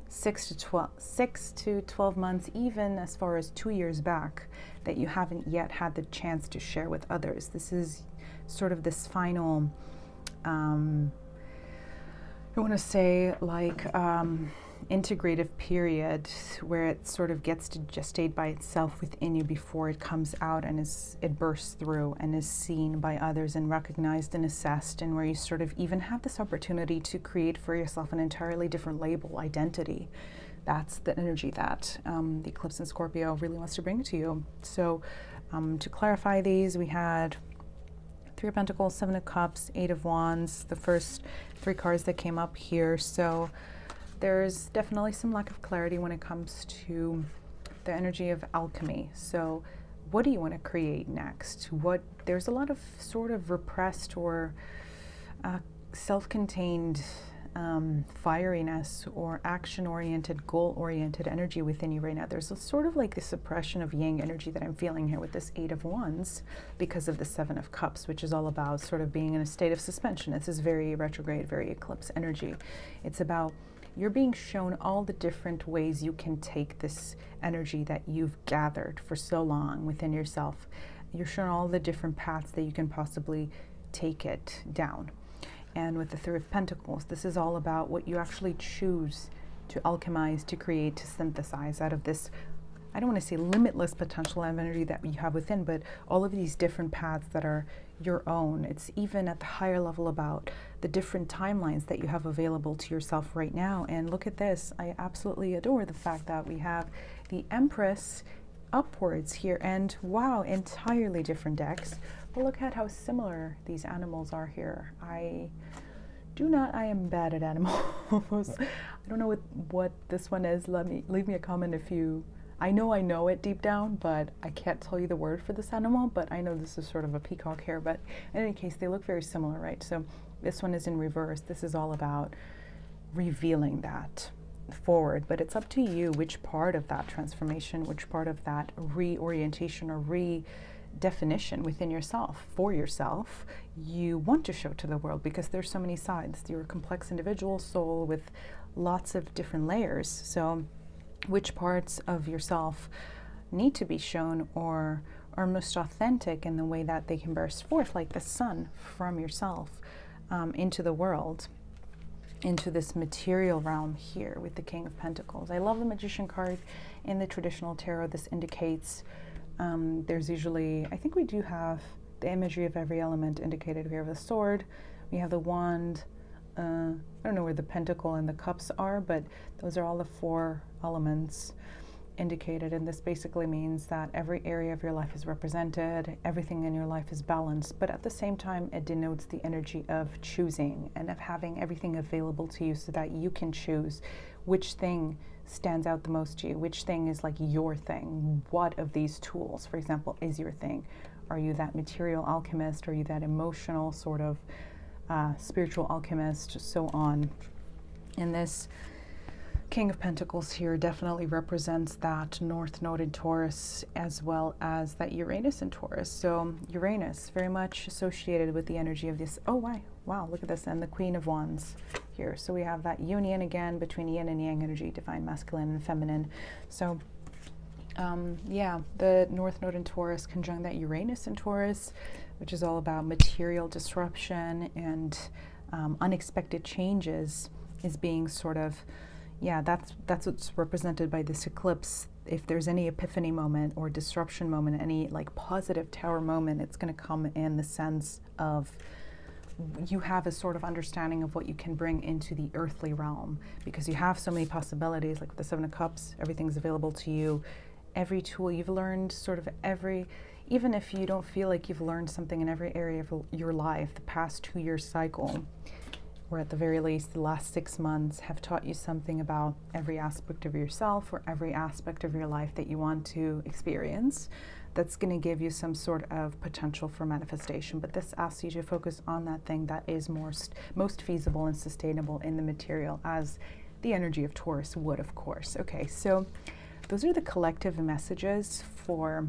6 to 12 months, even as far as 2 years back, that you haven't yet had the chance to share with others. This is sort of this final, I want to say like integrative period where it sort of gets to gestate by itself within you before it comes out and it bursts through and is seen by others and recognized and assessed, and where you sort of even have this opportunity to create for yourself an entirely different label, identity. That's the energy that the eclipse in Scorpio really wants to bring to you. So to clarify these, we had 3 of Pentacles, 7 of Cups, 8 of Wands, the first 3 cards that came up here. So there's definitely some lack of clarity when it comes to the energy of alchemy. So what do you want to create next? There's a lot of sort of repressed or self-contained fieriness or action-oriented, goal-oriented energy within you right now. There's a sort of like a suppression of yang energy that I'm feeling here with this 8 of Wands because of the 7 of Cups, which is all about sort of being in a state of suspension. This is very retrograde, very eclipse energy. It's about you're being shown all the different ways you can take this energy that you've gathered for so long within yourself. You're shown all the different paths that you can possibly take it down. And with the 3 of Pentacles, this is all about what you actually choose to alchemize, to create, to synthesize out of this, I don't want to say limitless potential of energy that you have within, but all of these different paths that are your own. It's even at the higher level about the different timelines that you have available to yourself right now. And look at this. I absolutely adore the fact that we have the Empress upwards here, and wow, entirely different decks. But look at how similar these animals are here. I am bad at animals. I don't know what this one is. Leave me a comment if you, I know it deep down, but I can't tell you the word for this animal, but I know this is sort of a peacock here. But in any case, they look very similar, right? So this one is in reverse. This is all about revealing that forward, but it's up to you which part of that transformation, which part of that reorientation or redefinition within yourself, for yourself, you want to show to the world, because there's so many sides. You're a complex individual soul with lots of different layers. So which parts of yourself need to be shown or are most authentic in the way that they can burst forth like the sun from yourself into the world, into this material realm here with the King of Pentacles. I love the Magician card in the traditional tarot. This indicates there's usually, I think we do have the imagery of every element indicated. We have the sword, we have the wand, I don't know where the pentacle and the cups are, but those are all the 4 elements indicated, and this basically means that every area of your life is represented, everything in your life is balanced, but at the same time it denotes the energy of choosing and of having everything available to you so that you can choose which thing stands out the most to you, which thing is like your thing. What of these tools, for example, is your thing? Are you that material alchemist? Are you that emotional sort of spiritual alchemist? So on. And this King of Pentacles here definitely represents that North Node in Taurus, as well as that Uranus in Taurus. So Uranus very much associated with the energy of this, oh wow, look at this, and the Queen of Wands here. So we have that union again between yin and yang energy, divine masculine and feminine. So yeah, the North Node in Taurus conjunct that Uranus in Taurus, which is all about material disruption and unexpected changes, is being sort of, yeah, that's what's represented by this eclipse. If there's any epiphany moment or disruption moment, any like positive tower moment, it's going to come in the sense of you have a sort of understanding of what you can bring into the earthly realm, because you have so many possibilities. Like the Seven of Cups, everything's available to you. Every tool you've learned, sort of even if you don't feel like you've learned something in every area of your life, the past 2-year cycle, or at the very least the last 6 months, have taught you something about every aspect of yourself or every aspect of your life that you want to experience. That's going to give you some sort of potential for manifestation. But this asks you to focus on that thing that is most feasible and sustainable in the material, as the energy of Taurus would, of course. Okay, so those are the collective messages for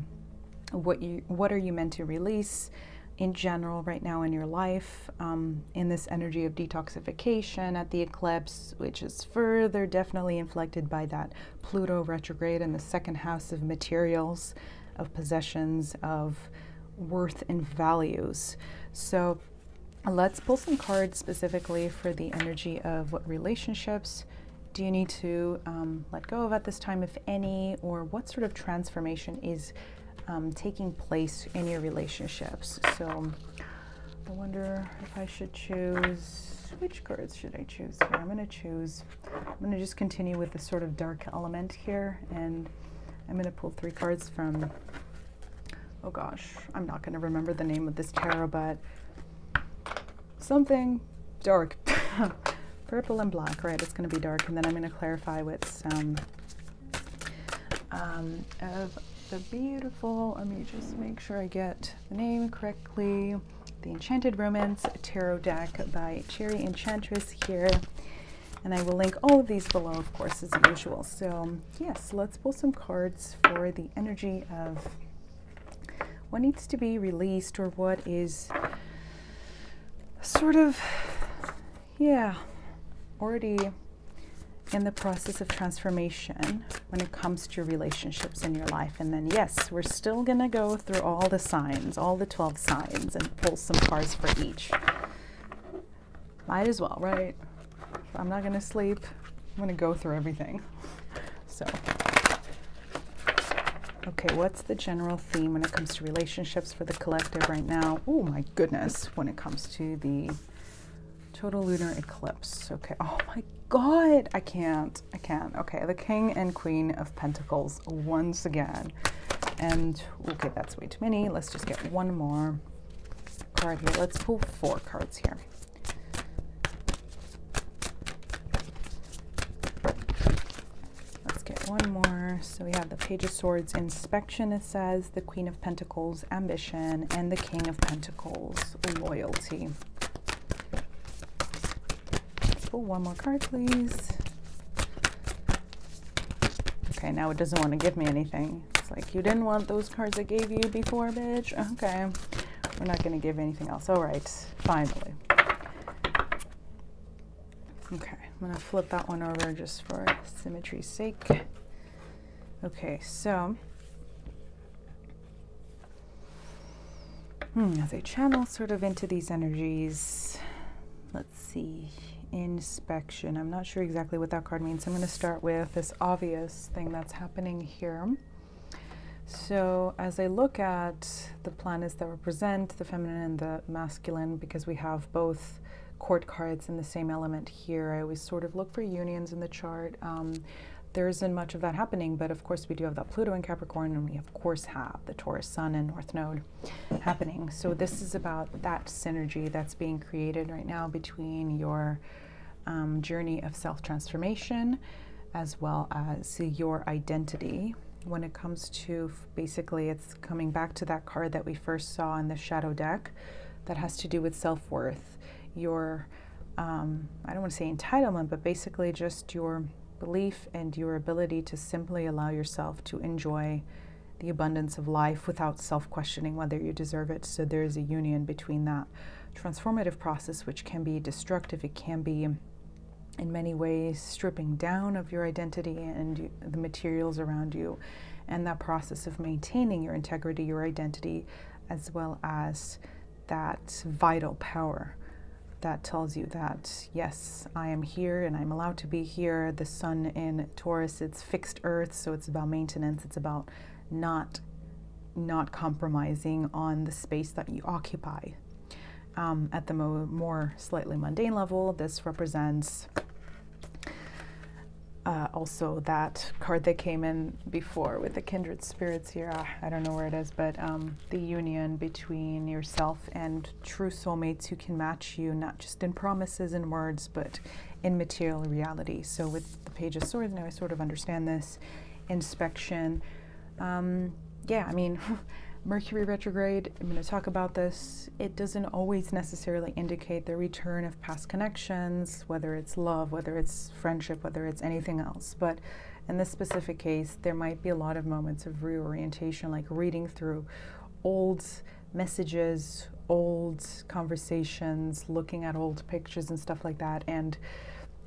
what are you meant to release in general right now in your life, in this energy of detoxification at the eclipse, which is further definitely inflected by that Pluto retrograde in the second house of materials, of possessions, of worth and values. So let's pull some cards specifically for the energy of what relationships do you need to let go of at this time, if any, or what sort of transformation is taking place in your relationships. So I wonder if I should choose, which cards should I choose here? I'm going to just continue with the sort of dark element here, and I'm going to pull 3 cards from, oh gosh, I'm not going to remember the name of this tarot, but something dark. Purple and black, right? It's going to be dark, and then I'm going to clarify with some of the beautiful, let me just make sure I get the name correctly, the Enchanted Romance Tarot deck by Cherry Enchantress here, and I will link all of these below, of course, as usual. So yes, let's pull some cards for the energy of what needs to be released, or what is sort of, already in the process of transformation when it comes to relationships in your life. And then yes, we're still gonna go through all the signs, all the 12 signs, and pull some cards for each. Might as well, right? If I'm not gonna sleep, I'm gonna go through everything. So okay, what's the general theme when it comes to relationships for the collective right now? Oh my goodness, when it comes to the total lunar eclipse. Okay, oh my God, I can't. Okay, the King and Queen of Pentacles once again. And okay, that's way too many. Let's just get one more card here. Let's pull 4 cards here. Let's get one more. So we have the Page of Swords, inspection, it says, the Queen of Pentacles, ambition, and the King of Pentacles, loyalty. Pull one more card, please. Okay, now it doesn't want to give me anything. It's like, you didn't want those cards I gave you before, bitch. Okay, we're not going to give anything else. All right, finally. Okay, I'm going to flip that one over just for symmetry's sake. Okay, so as I channel sort of into these energies, let's see. Inspection. I'm not sure exactly what that card means. I'm going to start with this obvious thing that's happening here. So as I look at the planets that represent the feminine and the masculine, because we have both court cards in the same element here, I always sort of look for unions in the chart. There isn't much of that happening, but of course we do have that Pluto in Capricorn, and we of course have the Taurus Sun and North Node happening. So this is about that synergy that's being created right now between your journey of self-transformation as well as your identity. When it comes to, basically, it's coming back to that card that we first saw in the shadow deck that has to do with self-worth, your, I don't want to say entitlement, but basically just your belief and your ability to simply allow yourself to enjoy the abundance of life without self-questioning whether you deserve it. So there's a union between that transformative process, which can be destructive. It can be in many ways stripping down of your identity and the materials around you, and that process of maintaining your integrity, your identity, as well as that vital power that tells you that, yes, I am here and I'm allowed to be here. The sun in Taurus, it's fixed earth, so it's about maintenance. It's about not compromising on the space that you occupy. at the more slightly mundane level, this represents also that card that came in before with the kindred spirits here. I don't know where it is, but the union between yourself and true soulmates who can match you, not just in promises and words, but in material reality. So with the Page of Swords, now I sort of understand this inspection. Yeah, I mean, Mercury retrograde, I'm going to talk about this. It doesn't always necessarily indicate the return of past connections, whether it's love, whether it's friendship, whether it's anything else. But in this specific case, there might be a lot of moments of reorientation, like reading through old messages, old conversations, looking at old pictures and stuff like that. And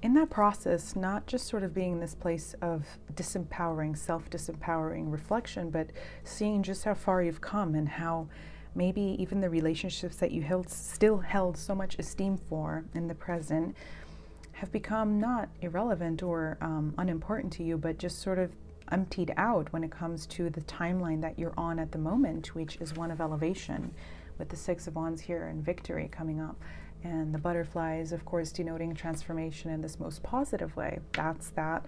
in that process, not just sort of being in this place of disempowering, self-disempowering reflection, but seeing just how far you've come and how maybe even the relationships that you still held so much esteem for in the present have become not irrelevant or unimportant to you, but just sort of emptied out when it comes to the timeline that you're on at the moment, which is one of elevation, with the Six of Wands here and victory coming up. And the butterflies, of course, denoting transformation in this most positive way. That's that,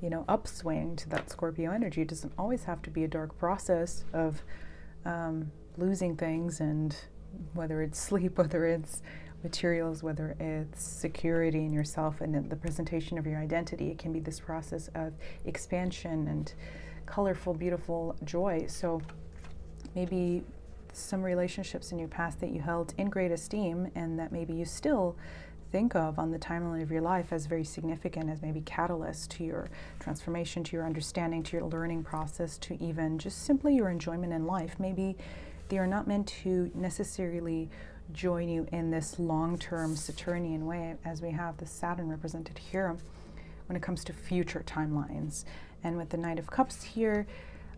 you know, upswing to that Scorpio energy. It doesn't always have to be a dark process of losing things, and whether it's sleep, whether it's materials, whether it's security in yourself and the presentation of your identity. It can be this process of expansion and colorful, beautiful joy. So maybe some relationships in your past that you held in great esteem and that maybe you still think of on the timeline of your life as very significant, as maybe catalyst to your transformation, to your understanding, to your learning process, to even just simply your enjoyment in life. Maybe they are not meant to necessarily join you in this long-term Saturnian way, as we have the Saturn represented here when it comes to future timelines. And with the Knight of Cups here,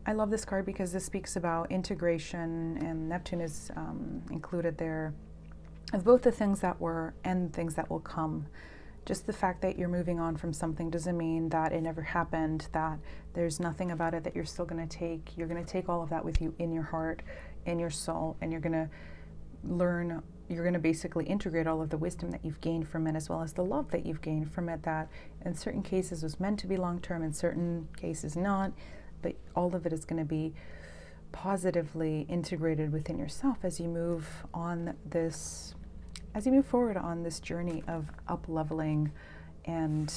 I love this card because this speaks about integration, and Neptune is included there, of both the things that were and things that will come. Just the fact that you're moving on from something doesn't mean that it never happened, that there's nothing about it that you're still going to take. You're going to take all of that with you in your heart, in your soul, and you're going to learn, you're going to basically integrate all of the wisdom that you've gained from it, as well as the love that you've gained from it, that in certain cases was meant to be long-term, in certain cases not. But all of it is going to be positively integrated within yourself as you move on this, as you move forward on this journey of up-leveling and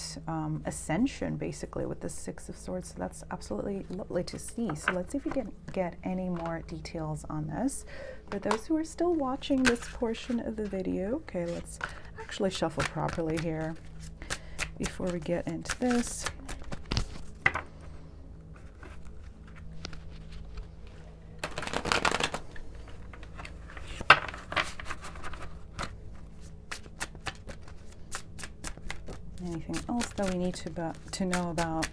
ascension, basically, with the Six of Swords. So that's absolutely lovely to see. So let's see if we can get any more details on this. For those who are still watching this portion of the video, okay, let's actually shuffle properly here before we get into this. Anything else that we need to know about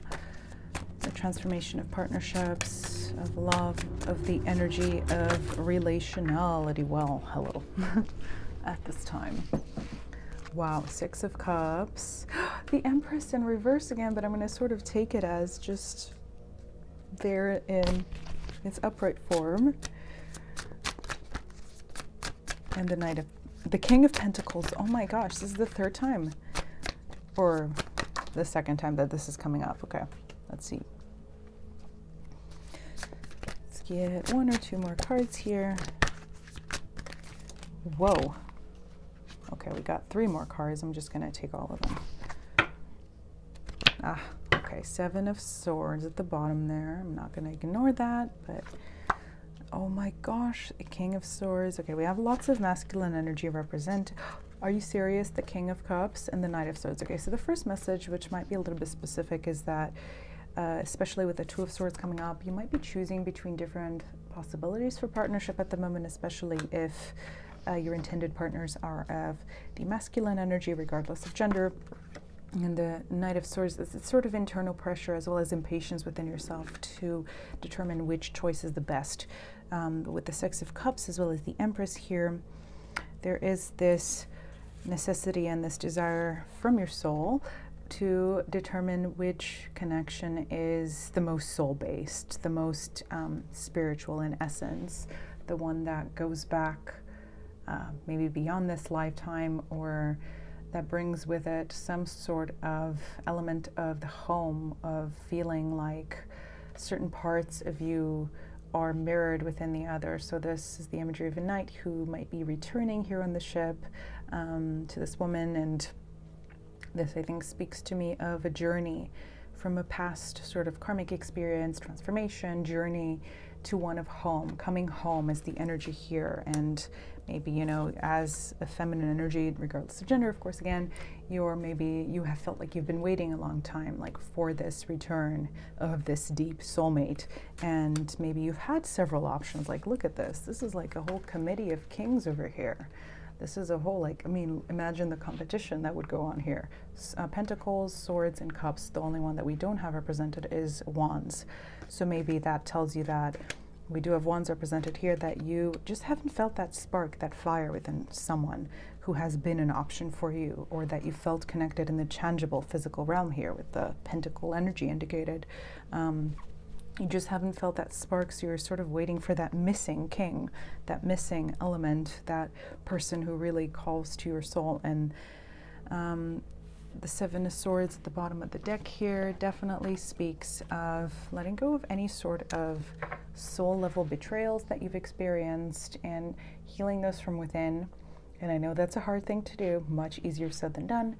the transformation of partnerships, of love, of the energy of relationality? Well, hello, at this time. Wow, Six of Cups. The Empress in reverse again, but I'm going to sort of take it as just there in its upright form. And the King of Pentacles. Oh my gosh, this is the third time. Or the second time that this is coming up. Okay, let's see. Let's get one or two more cards here. Whoa. Okay, we got three more cards. I'm just going to take all of them. Okay, Seven of Swords at the bottom there. I'm not going to ignore that, but oh my gosh, the King of Swords. Okay, we have lots of masculine energy represented. Are you serious? The King of Cups and the Knight of Swords. Okay, so the first message, which might be a little bit specific, is that especially with the Two of Swords coming up, you might be choosing between different possibilities for partnership at the moment, especially if your intended partners are of the masculine energy, regardless of gender. And the Knight of Swords is sort of internal pressure as well as impatience within yourself to determine which choice is the best. With the Six of Cups as well as the Empress here, there is this necessity and this desire from your soul to determine which connection is the most soul-based, the most spiritual in essence, the one that goes back maybe beyond this lifetime, or that brings with it some sort of element of the home, of feeling like certain parts of you are mirrored within the other. So this is the imagery of a knight who might be returning here on the ship to this woman, and this, I think, speaks to me of a journey from a past sort of karmic experience, transformation, journey to one of home. Coming home is the energy here, and maybe, you know, as a feminine energy, regardless of gender, of course, again, maybe you have felt like you've been waiting a long time, like for this return of this deep soulmate, and maybe you've had several options, like, look at this is like a whole committee of kings over here. This is a whole, like, I mean, imagine the competition that would go on here. Pentacles, swords, and cups. The only one that we don't have represented is wands. So maybe that tells you that we do have wands represented here, that you just haven't felt that spark, that fire within someone who has been an option for you, or that you felt connected in the tangible physical realm here with the pentacle energy indicated. You just haven't felt that spark, so you're sort of waiting for that missing king, that missing element, that person who really calls to your soul. And the Seven of Swords at the bottom of the deck here definitely speaks of letting go of any sort of soul level betrayals that you've experienced and healing those from within. And I know that's a hard thing to do, much easier said than done,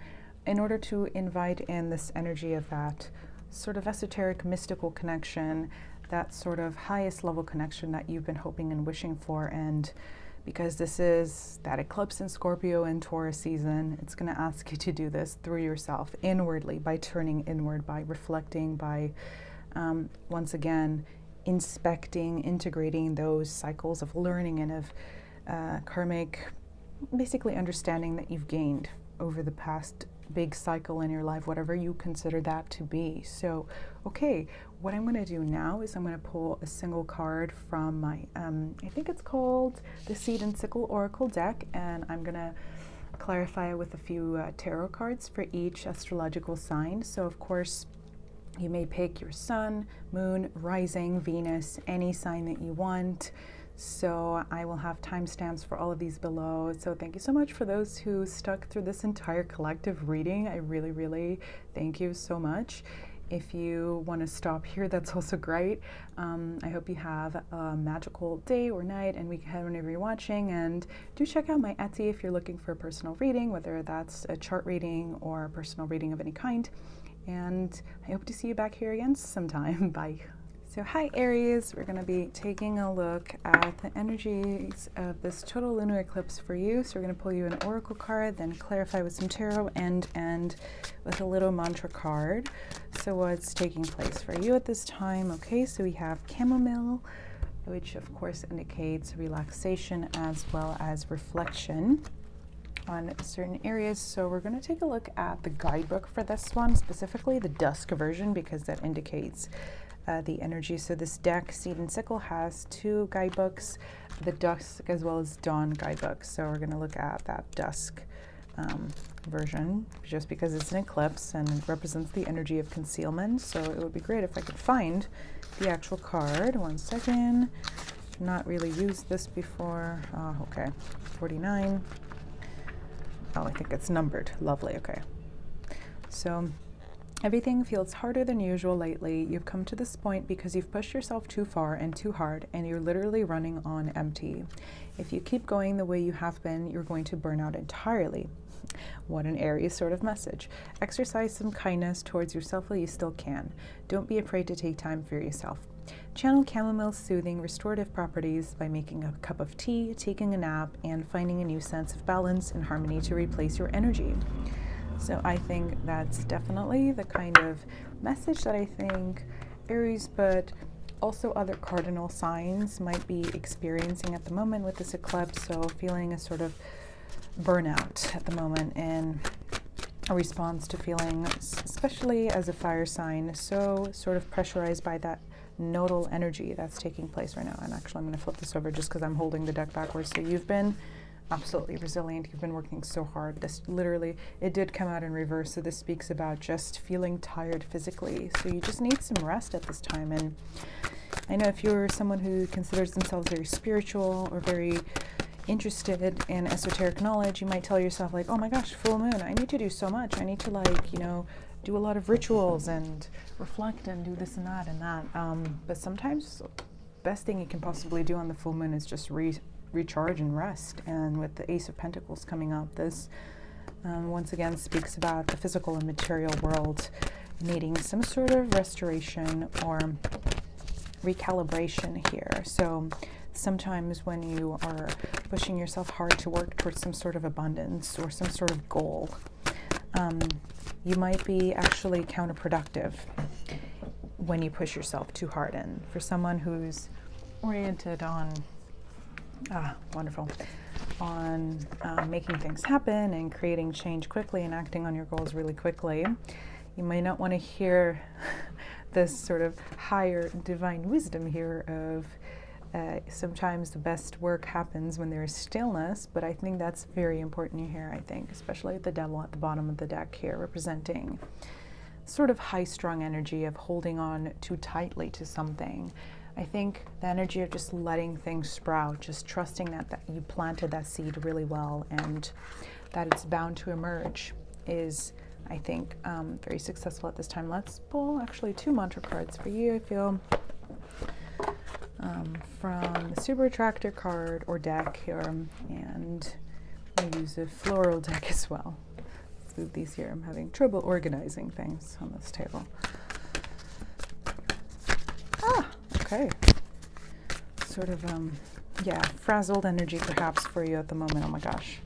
in order to invite in this energy of that sort of esoteric, mystical connection, that sort of highest level connection that you've been hoping and wishing for. And because this is that eclipse in Scorpio and Taurus season, it's going to ask you to do this through yourself, inwardly, by turning inward, by reflecting, by once again inspecting, integrating those cycles of learning and of karmic, basically understanding that you've gained over the past big cycle in your life, whatever you consider that to be. So, okay, what I'm going to do now is I'm going to pull a single card from my, I think it's called the Seed and Sickle Oracle deck, and I'm going to clarify it with a few tarot cards for each astrological sign. So, of course, you may pick your sun, moon, rising, Venus, any sign that you want. So I will have timestamps for all of these below. So thank you so much for those who stuck through this entire collective reading. I really, really thank you so much. If you want to stop here, that's also great. I hope you have a magical day or night and weekend whenever you're watching. And do check out my Etsy if you're looking for a personal reading, whether that's a chart reading or a personal reading of any kind. And I hope to see you back here again sometime. Bye. So hi Aries, we're going to be taking a look at the energies of this total lunar eclipse for you. So we're going to pull you an oracle card, then clarify with some tarot, and end with a little mantra card. So what's taking place for you at this time? Okay, so we have chamomile, which of course indicates relaxation as well as reflection on certain areas. So we're going to take a look at the guidebook for this one, specifically the dusk version, because that indicates the energy. So this deck, Seed and Sickle, has two guidebooks, the dusk as well as dawn guidebook. So we're going to look at that dusk version, just because it's an eclipse and it represents the energy of concealment. So it would be great if I could find the actual card. One second. Not really used this before. Oh, okay. 49. Oh, I think it's numbered. Lovely. Okay. So everything feels harder than usual lately. You've come to this point because you've pushed yourself too far and too hard, and you're literally running on empty. If you keep going the way you have been, you're going to burn out entirely. What an Aries sort of message. Exercise some kindness towards yourself while you still can. Don't be afraid to take time for yourself. Channel chamomile's soothing, restorative properties by making a cup of tea, taking a nap, and finding a new sense of balance and harmony to replace your energy. So I think that's definitely the kind of message that I think Aries, but also other cardinal signs might be experiencing at the moment with this eclipse. So feeling a sort of burnout at the moment in a response to feeling, especially as a fire sign, so sort of pressurized by that nodal energy that's taking place right now. And actually I'm going to flip this over just because I'm holding the deck backwards. So you've been absolutely resilient. You've been working so hard. This literally, it did come out in reverse. So this speaks about just feeling tired physically. So you just need some rest at this time. And I know if you're someone who considers themselves very spiritual or very interested in esoteric knowledge, you might tell yourself like, oh my gosh, full moon, I need to do so much. I need to like, you know, do a lot of rituals and reflect and do this and that and that. But sometimes best thing you can possibly do on the full moon is just recharge and rest. And with the Ace of Pentacles coming up, this once again speaks about the physical and material world needing some sort of restoration or recalibration here. So sometimes when you are pushing yourself hard to work towards some sort of abundance or some sort of goal, you might be actually counterproductive when you push yourself too hard in. For someone who's oriented on on making things happen and creating change quickly and acting on your goals really quickly, you might not want to hear this sort of higher divine wisdom here of sometimes the best work happens when there is stillness, but I think that's very important here, I think, especially with the devil at the bottom of the deck here, representing sort of high-strung energy of holding on too tightly to something. I think the energy of just letting things sprout, just trusting that you planted that seed really well and that it's bound to emerge is, I think, very successful at this time. Let's pull actually 2 mantra cards for you, I feel, from the Super Attractor card or deck here, and we'll use a floral deck as well. Let's move these here. I'm having trouble organizing things on this table. Okay. Sort of, yeah, frazzled energy perhaps for you at the moment. Oh my gosh.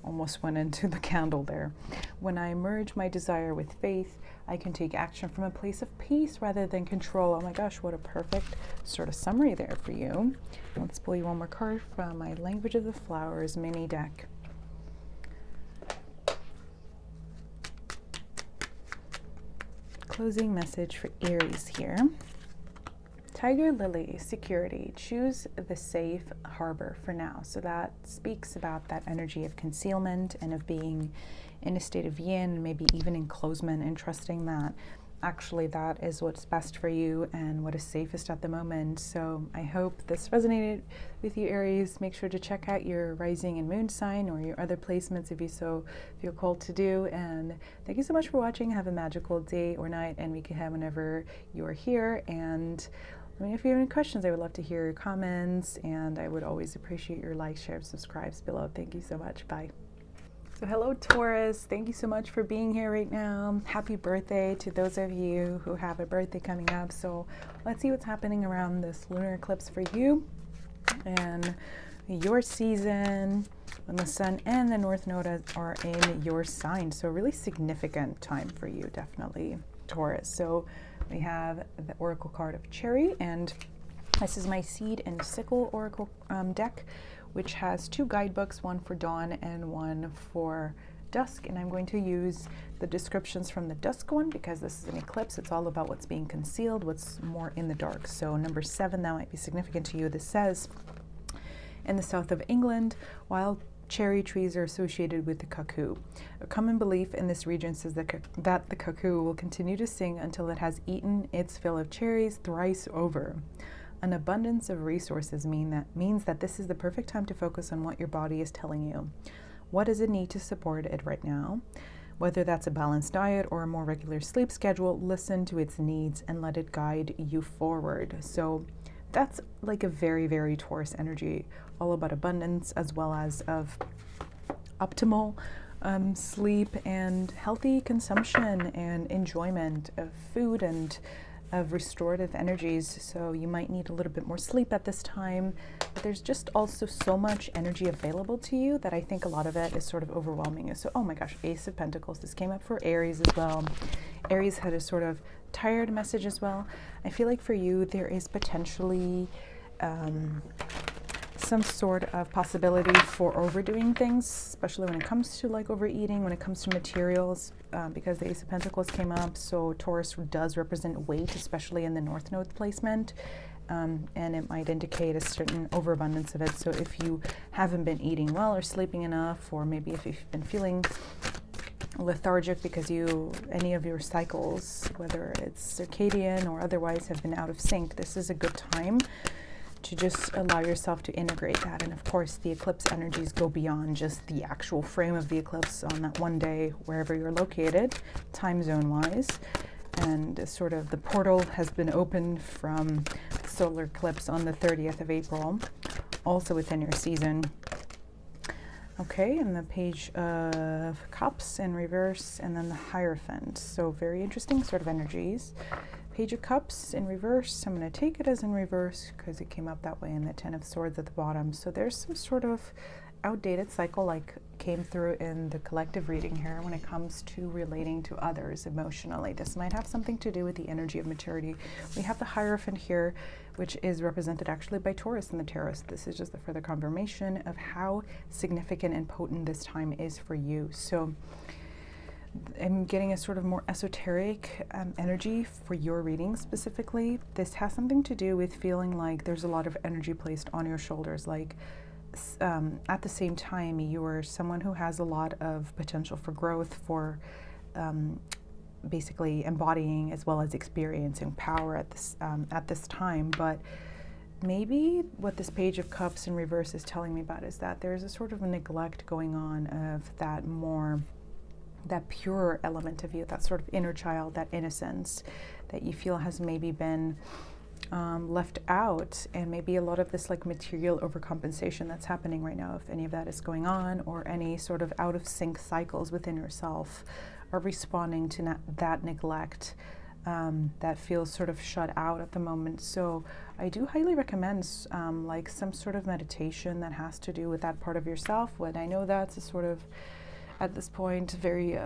Almost went into the candle there. When I merge my desire with faith, I can take action from a place of peace rather than control. Oh my gosh, what a perfect sort of summary there for you. Let's pull you one more card from my Language of the Flowers mini deck. Closing message for Aries here. Tiger Lily, security. Choose the safe harbor for now. So that speaks about that energy of concealment and of being in a state of yin, maybe even enclosement, and trusting that actually that is what's best for you and what is safest at the moment. So I hope this resonated with you, Aries. Make sure to check out your rising and moon sign or your other placements if you so feel called to do. And thank you so much for watching. Have a magical day or night and week ahead whenever you're here. And I mean, if you have any questions, I would love to hear your comments, and I would always appreciate your likes, shares, subscribes below. Thank you so much. Bye. So hello, Taurus. Thank you so much for being here right now. Happy birthday to those of you who have a birthday coming up. So let's see what's happening around this lunar eclipse for you and your season when the sun and the North Node are in your sign. So a really significant time for you, definitely, Taurus. So we have the Oracle card of Cherry, and this is my Seed and Sickle Oracle deck, which has 2 guidebooks, one for dawn and one for dusk. And I'm going to use the descriptions from the dusk one because this is an eclipse. It's all about what's being concealed, what's more in the dark. So number 7, that might be significant to you. This says, in the south of England, wild cherry trees are associated with the cuckoo. A common belief in this region says that the cuckoo will continue to sing until it has eaten its fill of cherries thrice over. An abundance of resources means that this is the perfect time to focus on what your body is telling you. What does it need to support it right now? Whether that's a balanced diet or a more regular sleep schedule, listen to its needs and let it guide you forward. So that's like a very, very Taurus energy, all about abundance as well as of optimal sleep and healthy consumption and enjoyment of food and of restorative energies. So you might need a little bit more sleep at this time, but there's just also so much energy available to you that I think a lot of it is sort of overwhelming you. So, oh my gosh, Ace of Pentacles. This came up for Aries as well. Aries had a sort of tired message as well. I feel like for you, there is potentially some sort of possibility for overdoing things, especially when it comes to like overeating, when it comes to materials, because the Ace of Pentacles came up. So Taurus does represent weight, especially in the North Node placement, and it might indicate a certain overabundance of it. So if you haven't been eating well or sleeping enough, or maybe if you've been feeling lethargic because any of your cycles, whether it's circadian or otherwise, have been out of sync, this is a good time to just allow yourself to integrate that. And of course, the eclipse energies go beyond just the actual frame of the eclipse on that one day, wherever you're located, time zone wise. And sort of the portal has been opened from the solar eclipse on the 30th of April, also within your season. Okay, and the Page of Cups in reverse, and then the Hierophant. So very interesting sort of energies. Page of Cups in reverse. I'm going to take it as in reverse because it came up that way, and the Ten of Swords at the bottom. So there's some sort of outdated cycle like came through in the collective reading here when it comes to relating to others emotionally. This might have something to do with the energy of maturity. We have the Hierophant here, which is represented actually by Taurus in the tarot. This is just a further confirmation of how significant and potent this time is for you. So I'm getting a sort of more esoteric energy for your reading specifically. This has something to do with feeling like there's a lot of energy placed on your shoulders, like at the same time you're someone who has a lot of potential for growth, for basically embodying as well as experiencing power at this time. But maybe what this Page of Cups in reverse is telling me about is that there's a sort of a neglect going on of that pure element of you, that sort of inner child, that innocence that you feel has maybe been left out, and maybe a lot of this like material overcompensation that's happening right now, if any of that is going on, or any sort of out of sync cycles within yourself are responding to that neglect that feels sort of shut out at the moment. So I do highly recommend like some sort of meditation that has to do with that part of yourself. When I know that's a sort of, at this point, very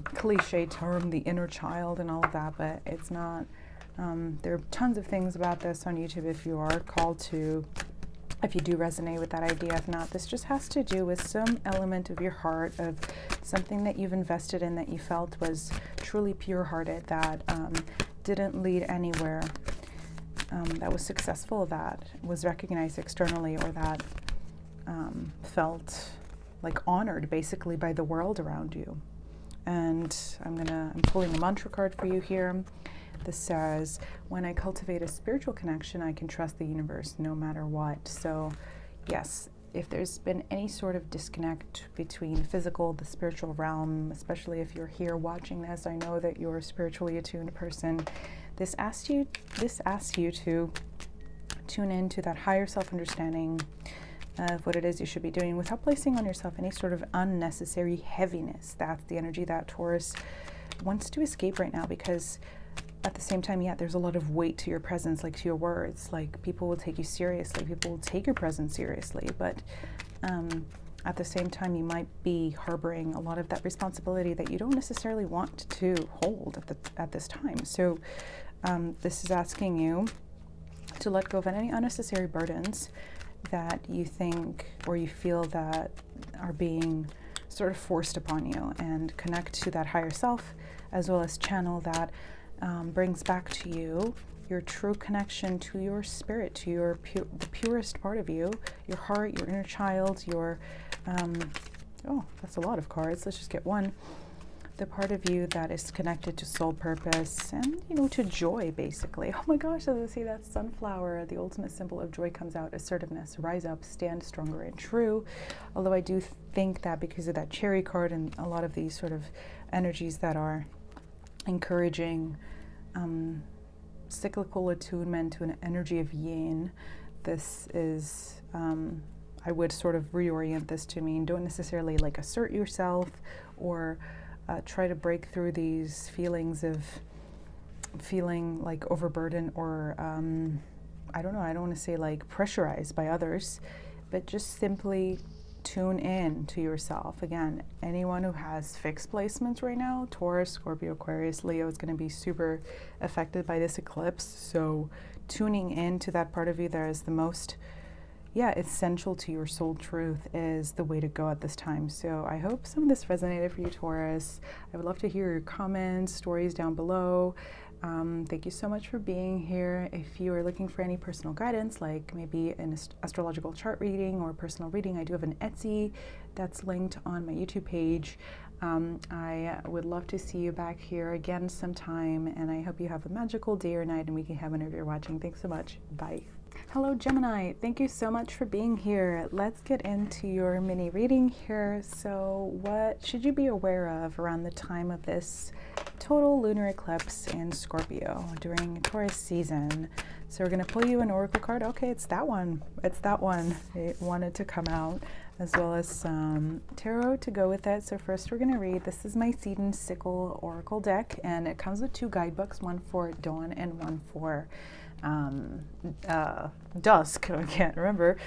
cliche term, the inner child and all of that, but it's not. There are tons of things about this on YouTube if you are called to, if you do resonate with that idea. If not, this just has to do with some element of your heart, of something that you've invested in that you felt was truly pure-hearted, that didn't lead anywhere, that was successful, that was recognized externally, or that felt like honored basically by the world around you. And I'm pulling the mantra card for you here. This says, when I cultivate a spiritual connection, I can trust the universe no matter what. So yes, if there's been any sort of disconnect between physical, the spiritual realm, especially if you're here watching this, I know that you're a spiritually attuned person. This asks you to tune into that higher self-understanding of what it is you should be doing without placing on yourself any sort of unnecessary heaviness. That's the energy that Taurus wants to escape right now, because at the same time, yeah, there's a lot of weight to your presence, like to your words. Like, people will take you seriously, people will take your presence seriously, but at the same time, you might be harboring a lot of that responsibility that you don't necessarily want to hold at this time. So this is asking you to let go of any unnecessary burdens that you think or you feel that are being sort of forced upon you, and connect to that higher self, as well as channel that brings back to you your true connection to your spirit, to the purest part of you, your heart, your inner child, your oh, that's a lot of cards. Let's just get one. The part of you that is connected to soul purpose and, to joy, basically. Oh my gosh, as I see that sunflower, the ultimate symbol of joy comes out: assertiveness, rise up, stand stronger and true. Although I do think that because of that cherry card and a lot of these sort of energies that are encouraging cyclical attunement to an energy of yin, this is, I would sort of reorient this to mean don't necessarily like assert yourself or try to break through these feelings of feeling like overburdened or I don't want to say like pressurized by others, but just simply tune in to yourself. Again, anyone who has fixed placements right now, Taurus, Scorpio, Aquarius, Leo, is going to be super affected by this eclipse. So tuning in to that part of you that is the most essential to your soul truth is the way to go at this time. So I hope some of this resonated for you, Taurus. I would love to hear your comments, stories down below. Thank you so much for being here. If you are looking for any personal guidance, like maybe an astrological chart reading or personal reading, I do have an Etsy that's linked on my YouTube page. I would love to see you back here again sometime, and I hope you have a magical day or night, and we can have whenever you're watching. Thanks so much. Bye. Hello Gemini, thank you so much for being here. Let's get into your mini reading here. So what should you be aware of around the time of this total lunar eclipse in Scorpio during Taurus season? So we're going to pull you an oracle card. Okay, it's that one. It's that one. It wanted to come out, as well as some tarot to go with it. So first we're going to read, this is my Seed and Sickle Oracle deck, and it comes with two guidebooks, one for dawn and one for dusk. I can't remember.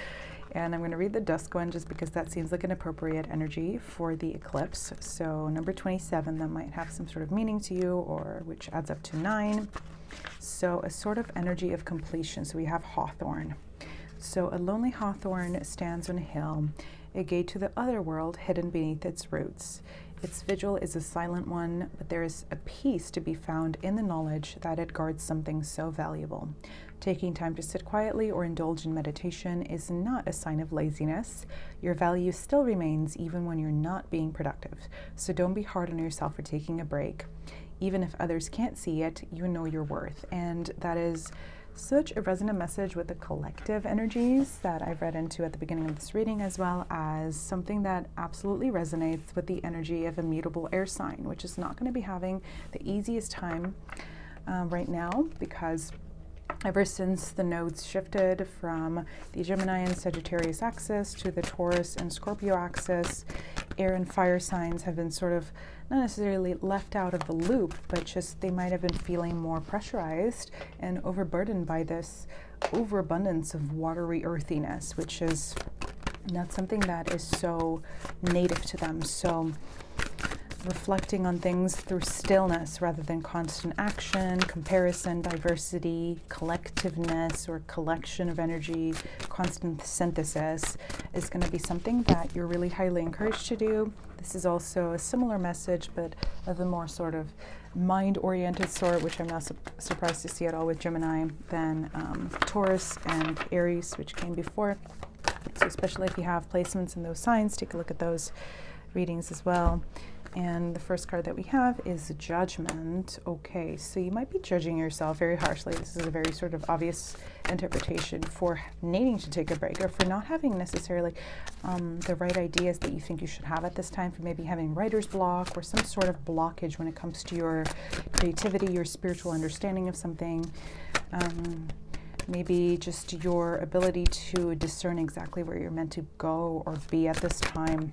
And I'm going to read the dusk one just because that seems like an appropriate energy for the eclipse. So number 27, that might have some sort of meaning to you, or which adds up to 9. So a sort of energy of completion. So we have hawthorn. So a lonely hawthorn stands on a hill, a gate to the other world hidden beneath its roots. Its vigil is a silent one, but there is a peace to be found in the knowledge that it guards something so valuable. Taking time to sit quietly or indulge in meditation is not a sign of laziness. Your value still remains even when you're not being productive. So don't be hard on yourself for taking a break. Even if others can't see it, you know your worth. And that is such a resonant message with the collective energies that I've read into at the beginning of this reading, as well as something that absolutely resonates with the energy of a mutable air sign, which is not going to be having the easiest time right now, because ever since the nodes shifted from the Gemini and Sagittarius axis to the Taurus and Scorpio axis, air and fire signs have been sort of not necessarily left out of the loop, but just they might have been feeling more pressurized and overburdened by this overabundance of watery earthiness, which is not something that is so native to them. So reflecting on things through stillness rather than constant action, comparison, diversity, collectiveness or collection of energy, constant synthesis is going to be something that you're really highly encouraged to do. This is also a similar message, but of a more sort of mind-oriented sort, which I'm not surprised to see at all with Gemini, than Taurus and Aries, which came before. So especially if you have placements in those signs, take a look at those readings as well. And the first card that we have is Judgment. Okay, so you might be judging yourself very harshly. This is a very sort of obvious interpretation for needing to take a break, or for not having necessarily the right ideas that you think you should have at this time, for maybe having writer's block or some sort of blockage when it comes to your creativity, your spiritual understanding of something. Maybe just your ability to discern exactly where you're meant to go or be at this time.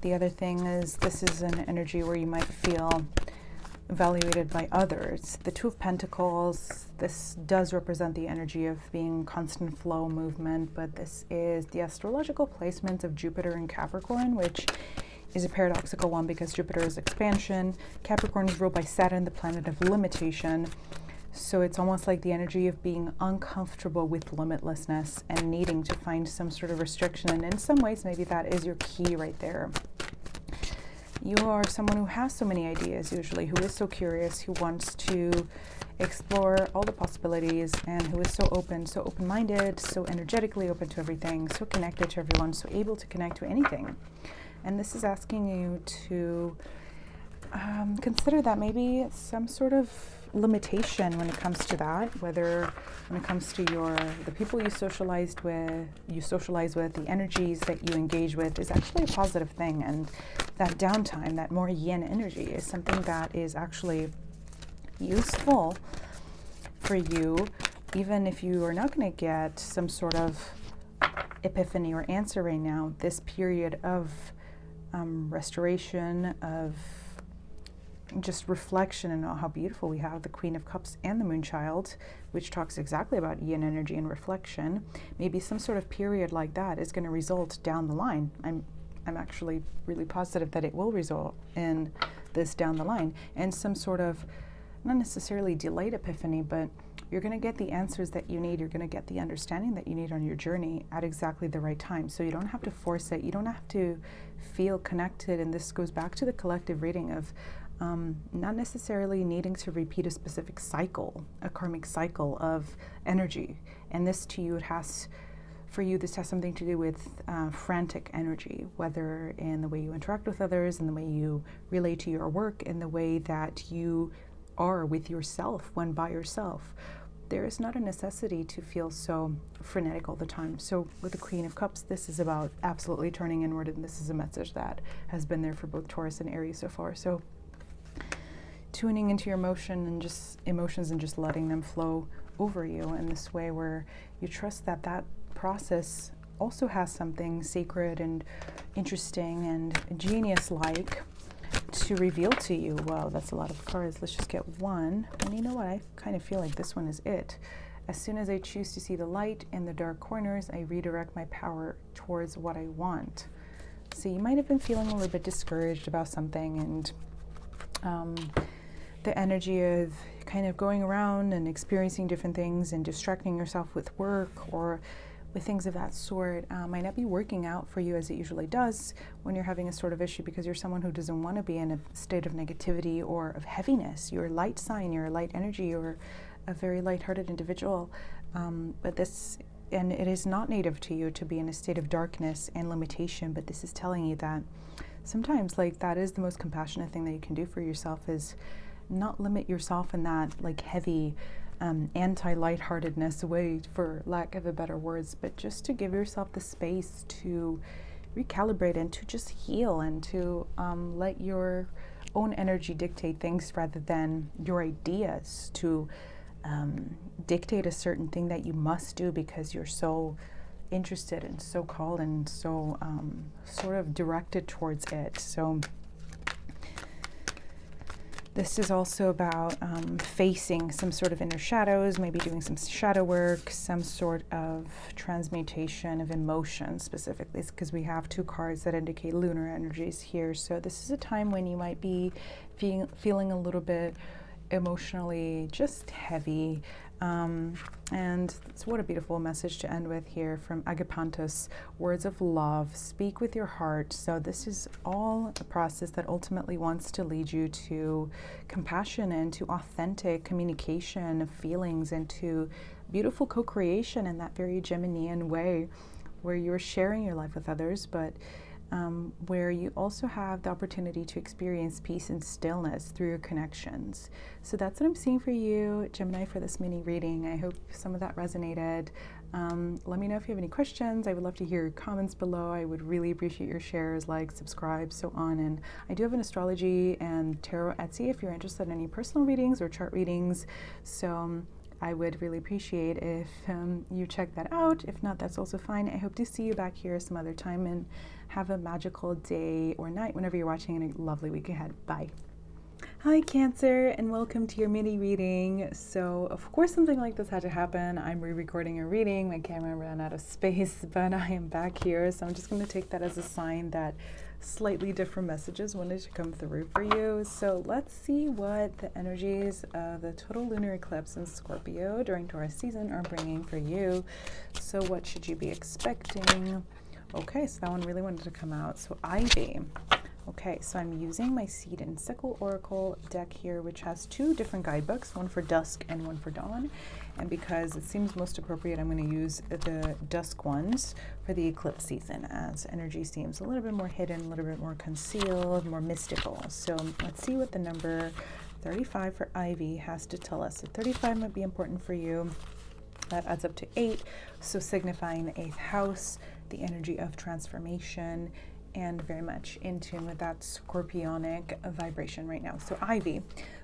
The other thing is, this is an energy where you might feel evaluated by others. The Two of Pentacles, this does represent the energy of being constant flow movement, but this is the astrological placement of Jupiter in Capricorn, which is a paradoxical one because Jupiter is expansion. Capricorn is ruled by Saturn, the planet of limitation. So it's almost like the energy of being uncomfortable with limitlessness and needing to find some sort of restriction. And in some ways, maybe that is your key right there. You are someone who has so many ideas, usually, who is so curious, who wants to explore all the possibilities, and who is so open, so open-minded, so energetically open to everything, so connected to everyone, so able to connect to anything. And this is asking you to consider that maybe some sort of limitation when it comes to that, whether when it comes to the people you socialize with, the energies that you engage with, is actually a positive thing. And that downtime, that more yin energy, is something that is actually useful for you, even if you are not going to get some sort of epiphany or answer right now. This period of restoration, of just reflection, and how beautiful we have the Queen of Cups and the Moonchild, which talks exactly about yin energy and reflection. Maybe some sort of period like that is going to result down the line. I'm actually really positive that it will result in this down the line, and some sort of, not necessarily delayed epiphany, but you're going to get the answers that you need. You're going to get the understanding that you need on your journey at exactly the right time. So you don't have to force it. You don't have to feel connected. And this goes back to the collective reading of not necessarily needing to repeat a specific cycle, a karmic cycle of energy. And this to you, this has something to do with frantic energy, whether in the way you interact with others, in the way you relate to your work, in the way that you are with yourself when by yourself. there is not a necessity to feel so frenetic all the time. So with the Queen of Cups, this is about absolutely turning inward, and this is a message that has been there for both Taurus and Aries so far. So tuning into your emotions and just letting them flow over you in this way where you trust that that process also has something sacred and interesting and genius-like to reveal to you. Wow, that's a lot of cards. Let's just get one. And you know what? I kind of feel like this one is it. As soon as I choose to see the light in the dark corners, I redirect my power towards what I want. So you might have been feeling a little bit discouraged about something, and the energy of kind of going around and experiencing different things and distracting yourself with work or with things of that sort might not be working out for you as it usually does when you're having a sort of issue, because you're someone who doesn't want to be in a state of negativity or of heaviness. You're a light sign, you're a light energy, you're a very lighthearted individual. But it is not native to you to be in a state of darkness and limitation, but this is telling you that sometimes like that is the most compassionate thing that you can do for yourself, is not limit yourself in that like heavy anti-lightheartedness way, for lack of a better words, but just to give yourself the space to recalibrate and to just heal and to let your own energy dictate things rather than your ideas to dictate a certain thing that you must do because you're so interested and so called and so sort of directed towards it. So this is also about facing some sort of inner shadows, maybe doing some shadow work, some sort of transmutation of emotion specifically, because we have two cards that indicate lunar energies here. So this is a time when you might be feeling a little bit emotionally just heavy. And what a beautiful message to end with here from Agapantos, words of love, speak with your heart. So this is all a process that ultimately wants to lead you to compassion and to authentic communication of feelings and to beautiful co-creation in that very Geminian way where you're sharing your life with others, but where you also have the opportunity to experience peace and stillness through your connections. So that's what I'm seeing for you, Gemini, for this mini reading. I hope some of that resonated. Let me know if you have any questions. I would love to hear your comments below. I would really appreciate your shares, like, subscribe, so on. And I do have an astrology and tarot Etsy if you're interested in any personal readings or chart readings. So I would really appreciate if you check that out. If not, that's also fine. I hope to see you back here some other time, and have a magical day or night whenever you're watching, and a lovely week ahead. Bye. Hi Cancer, and welcome to your mini reading. So of course something like this had to happen. I'm re-recording a reading. My camera ran out of space, but I am back here. So I'm just going to take that as a sign that slightly different messages wanted to come through for you. So let's see what the energies of the total lunar eclipse in Scorpio during Taurus season are bringing for you. So what should you be expecting? Okay, so that one really wanted to come out. So Ivy. Okay, so I'm using my Seed and Sickle Oracle deck here, which has two different guidebooks, one for dusk and one for dawn. And because it seems most appropriate, I'm going to use the dusk ones for the eclipse season, as energy seems a little bit more hidden, a little bit more concealed, more mystical. So let's see what the number 35 for Ivy has to tell us. So 35 might be important for you. That adds up to 8, so signifying the 8th house, the energy of transformation, and very much in tune with that scorpionic vibration right now. So Ivy,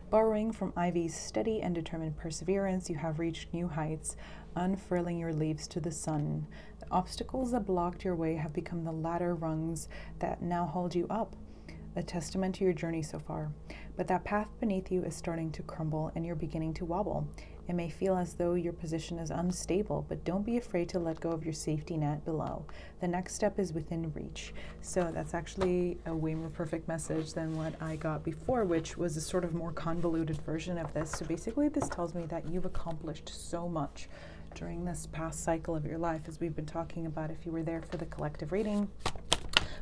borrowing from Ivy's steady and determined perseverance, you have reached new heights, unfurling your leaves to the sun. The obstacles that blocked your way have become the ladder rungs that now hold you up, a testament to your journey so far. But that path beneath you is starting to crumble, and you're beginning to wobble. It may feel as though your position is unstable, but don't be afraid to let go of your safety net below. The next step is within reach. So that's actually a way more perfect message than what I got before, which was a sort of more convoluted version of this. So basically this tells me that you've accomplished so much during this past cycle of your life, as we've been talking about if you were there for the collective reading.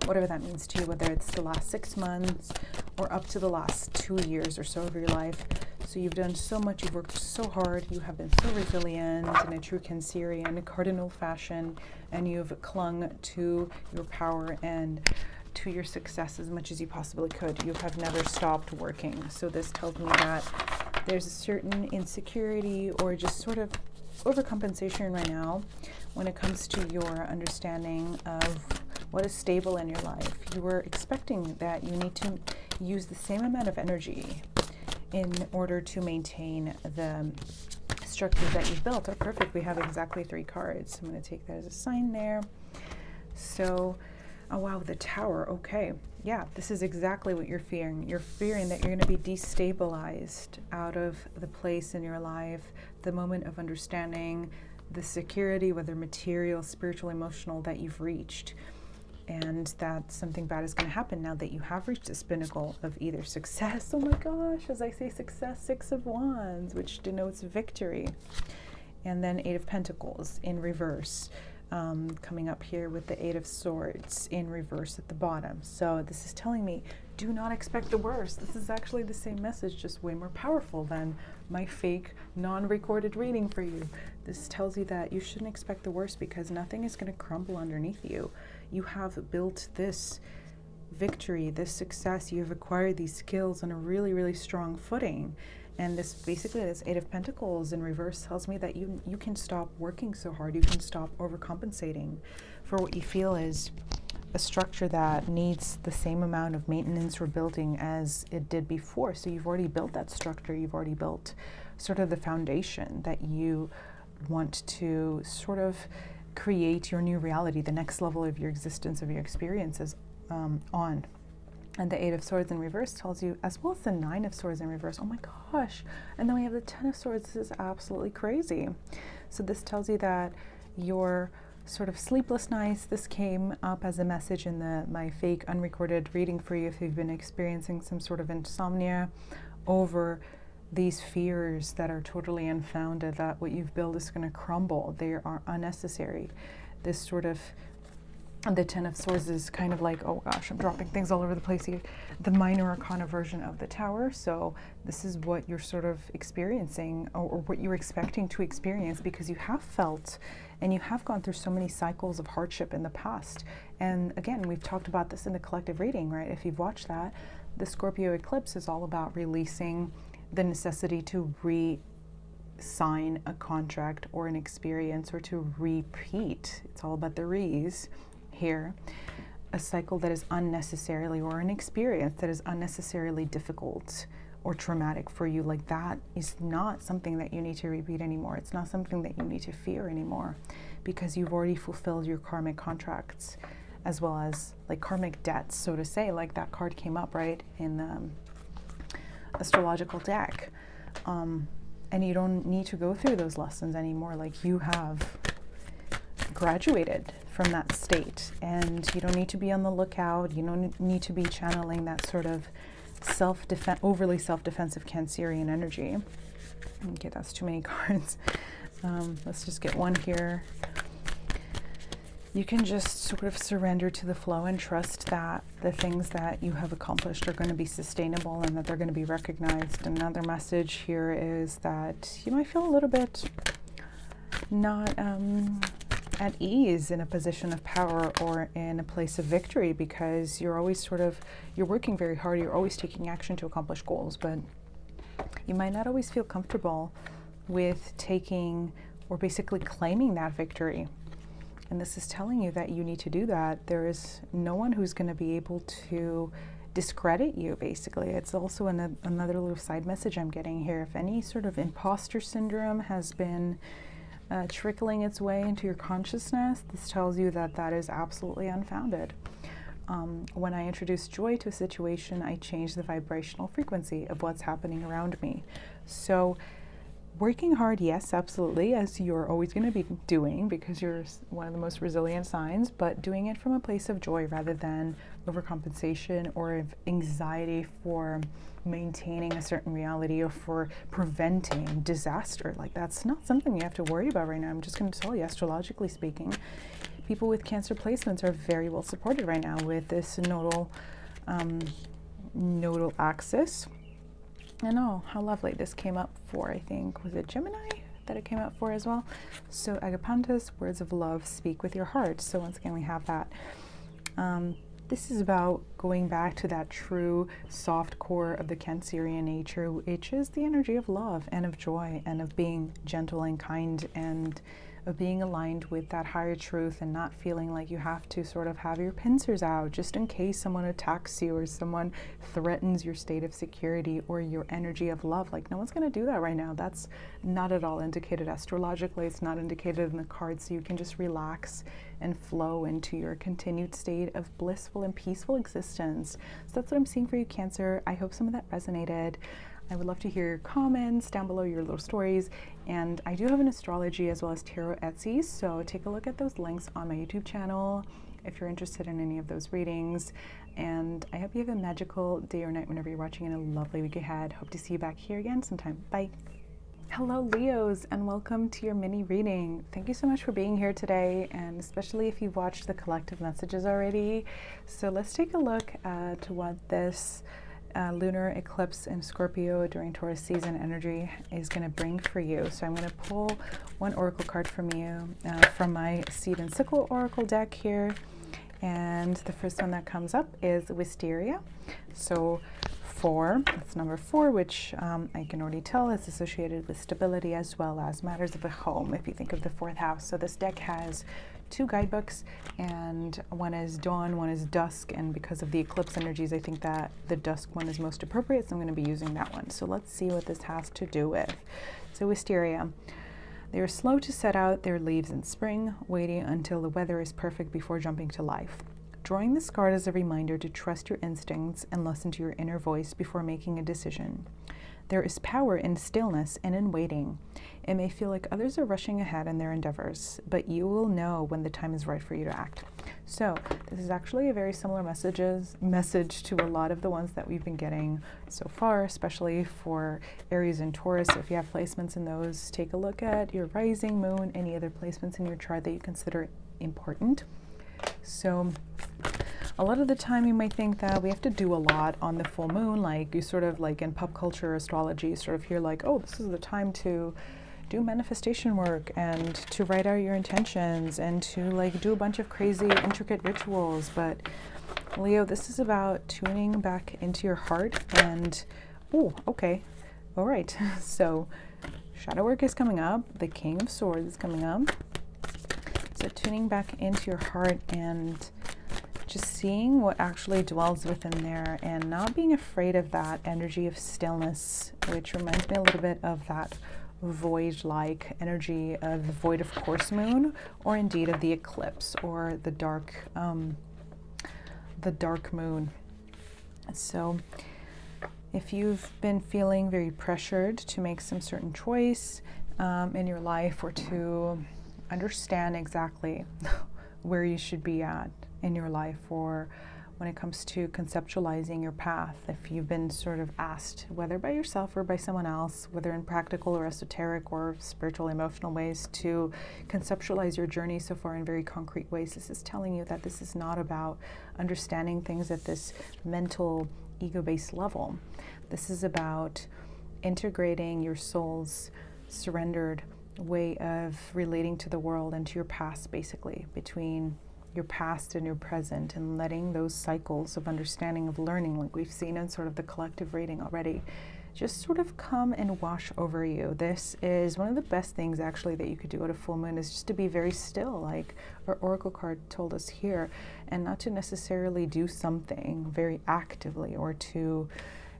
Whatever that means to you, whether it's the last 6 months or up to the last 2 years or so of your life. So you've done so much, you've worked so hard, you have been so resilient in a true Cancerian cardinal fashion, and you've clung to your power and to your success as much as you possibly could. You have never stopped working. So this tells me that there's a certain insecurity or just sort of overcompensation right now when it comes to your understanding of what is stable in your life. You were expecting that you need to use the same amount of energy in order to maintain the structure that you've built. Oh, perfect. We have exactly 3 cards. I'm going to take that as a sign there. So, oh wow, the Tower. Okay. Yeah, this is exactly what you're fearing. You're fearing that you're going to be destabilized out of the place in your life, the moment of understanding the security, whether material, spiritual, emotional, that you've reached. And that something bad is going to happen now that you have reached this pinnacle of either success. Oh my gosh, as I say success, 6 of Wands, which denotes victory. And then 8 of Pentacles in reverse. Coming up here with the 8 of Swords in reverse at the bottom. So this is telling me, do not expect the worst. This is actually the same message, just way more powerful than my fake non-recorded reading for you. This tells you that you shouldn't expect the worst because nothing is going to crumble underneath you. You have built this victory, this success. You've acquired these skills on a really, really strong footing. And this basically, this 8 of Pentacles in reverse tells me that you can stop working so hard. You can stop overcompensating for what you feel is a structure that needs the same amount of maintenance or building as it did before. So you've already built that structure. You've already built sort of the foundation that you want to sort of create your new reality, the next level of your existence, of your experiences on. And the 8 of Swords in reverse tells you, as well as the 9 of Swords in reverse. Oh my gosh. And then we have the 10 of Swords. This is absolutely crazy. So this tells you that your sort of sleepless nights, this came up as a message in my fake unrecorded reading for you if you've been experiencing some sort of insomnia over these fears that are totally unfounded, that what you've built is going to crumble. They are unnecessary. This sort of, the 10 of Swords is kind of like, oh gosh, I'm dropping things all over the place here. The minor arcana version of the Tower. So this is what you're sort of experiencing, or what you're expecting to experience, because you have felt and you have gone through so many cycles of hardship in the past. And again, we've talked about this in the collective reading, right? If you've watched that, the Scorpio eclipse is all about releasing the necessity to re-sign a contract or an experience, or to repeat. It's all about the re's here. A cycle that is unnecessarily, or an experience that is unnecessarily difficult or traumatic for you. Like, that is not something that you need to repeat anymore. It's not something that you need to fear anymore, because you've already fulfilled your karmic contracts, as well as like karmic debts, so to say. Like that card came up right in the astrological deck, and you don't need to go through those lessons anymore. Like, you have graduated from that state, and you don't need to be on the lookout. You don't need to be channeling that sort of overly self-defensive Cancerian energy. Okay, that's too many cards. Let's just get one here. You can just sort of surrender to the flow and trust that the things that you have accomplished are going to be sustainable and that they're going to be recognized. Another message here is that you might feel a little bit not at ease in a position of power or in a place of victory, because you're always you're working very hard, you're always taking action to accomplish goals, but you might not always feel comfortable with taking or basically claiming that victory. And this is telling you that you need to do that. There is no one who's going to be able to discredit you, basically. It's also another little side message I'm getting here. If any sort of imposter syndrome has been trickling its way into your consciousness, this tells you that that is absolutely unfounded. When I introduce joy to a situation, I change the vibrational frequency of what's happening around me. So working hard, yes, absolutely, as you're always going to be doing, because you're one of the most resilient signs, but doing it from a place of joy rather than overcompensation or of anxiety for maintaining a certain reality or for preventing disaster. Like, that's not something you have to worry about right now. I'm just going to tell you, astrologically speaking, people with Cancer placements are very well supported right now with this nodal axis. And oh, how lovely. This came up for, I think, was it Gemini that it came up for as well? So Agapantis, words of love, speak with your heart. So once again, we have that. This is about going back to that true soft core of the Cancerian nature, which is the energy of love and of joy and of being gentle and kind and of being aligned with that higher truth and not feeling like you have to sort of have your pincers out just in case someone attacks you or someone threatens your state of security or your energy of love. Like, no one's going to do that right now. That's not at all indicated astrologically. It's not indicated in the cards. So you can just relax and flow into your continued state of blissful and peaceful existence. So that's what I'm seeing for you, Cancer. I hope some of that resonated. I would love to hear your comments down below, your little stories. And I do have an astrology as well as tarot Etsy, so take a look at those links on my YouTube channel if you're interested in any of those readings. And I hope you have a magical day or night whenever you're watching, and a lovely week ahead. Hope to see you back here again sometime. Bye. Hello, Leos, and welcome to your mini reading. Thank you so much for being here today, and especially if you've watched the collective messages already. So let's take a look at what this lunar eclipse in Scorpio during Taurus season energy is going to bring for you. So I'm going to pull one oracle card from you from my Seed and Sickle oracle deck here, and the first one that comes up is Wisteria. So 4, that's number 4, which I can already tell is associated with stability as well as matters of the home if you think of the 4th house. So this deck has 2 guidebooks, and one is dawn, one is dusk, and because of the eclipse energies, I think that the dusk one is most appropriate, so I'm going to be using that one. So let's see what this has to do with. So Wisteria. They are slow to set out their leaves in spring, waiting until the weather is perfect before jumping to life. Drawing this card as a reminder to trust your instincts and listen to your inner voice before making a decision. There is power in stillness and in waiting. It may feel like others are rushing ahead in their endeavors, but you will know when the time is right for you to act. So this is actually a very similar message to a lot of the ones that we've been getting so far, especially for Aries and Taurus. If you have placements in those, take a look at your rising, moon, any other placements in your chart that you consider important. So a lot of the time you might think that we have to do a lot on the full moon, like you sort of like in pop culture astrology, you sort of hear like, oh, this is the time to do manifestation work and to write out your intentions and to like do a bunch of crazy intricate rituals. But Leo, this is about tuning back into your heart and, oh, okay, all right. So shadow work is coming up, the King of Swords is coming up. So tuning back into your heart and just seeing what actually dwells within there and not being afraid of that energy of stillness, which reminds me a little bit of that void-like energy of the void of course moon, or indeed of the eclipse or the dark moon. So if you've been feeling very pressured to make some certain choice in your life, or to understand exactly where you should be at in your life, or when it comes to conceptualizing your path, if you've been sort of asked, whether by yourself or by someone else, whether in practical or esoteric or spiritual, emotional ways, to conceptualize your journey so far in very concrete ways, this is telling you that this is not about understanding things at this mental, ego-based level. This is about integrating your soul's surrendered way of relating to the world and to your past, basically, between your past and your present, and letting those cycles of understanding, of learning, like we've seen in sort of the collective reading already, just sort of come and wash over you. This is one of the best things actually that you could do at a full moon, is just to be very still, like our oracle card told us here, and not to necessarily do something very actively or to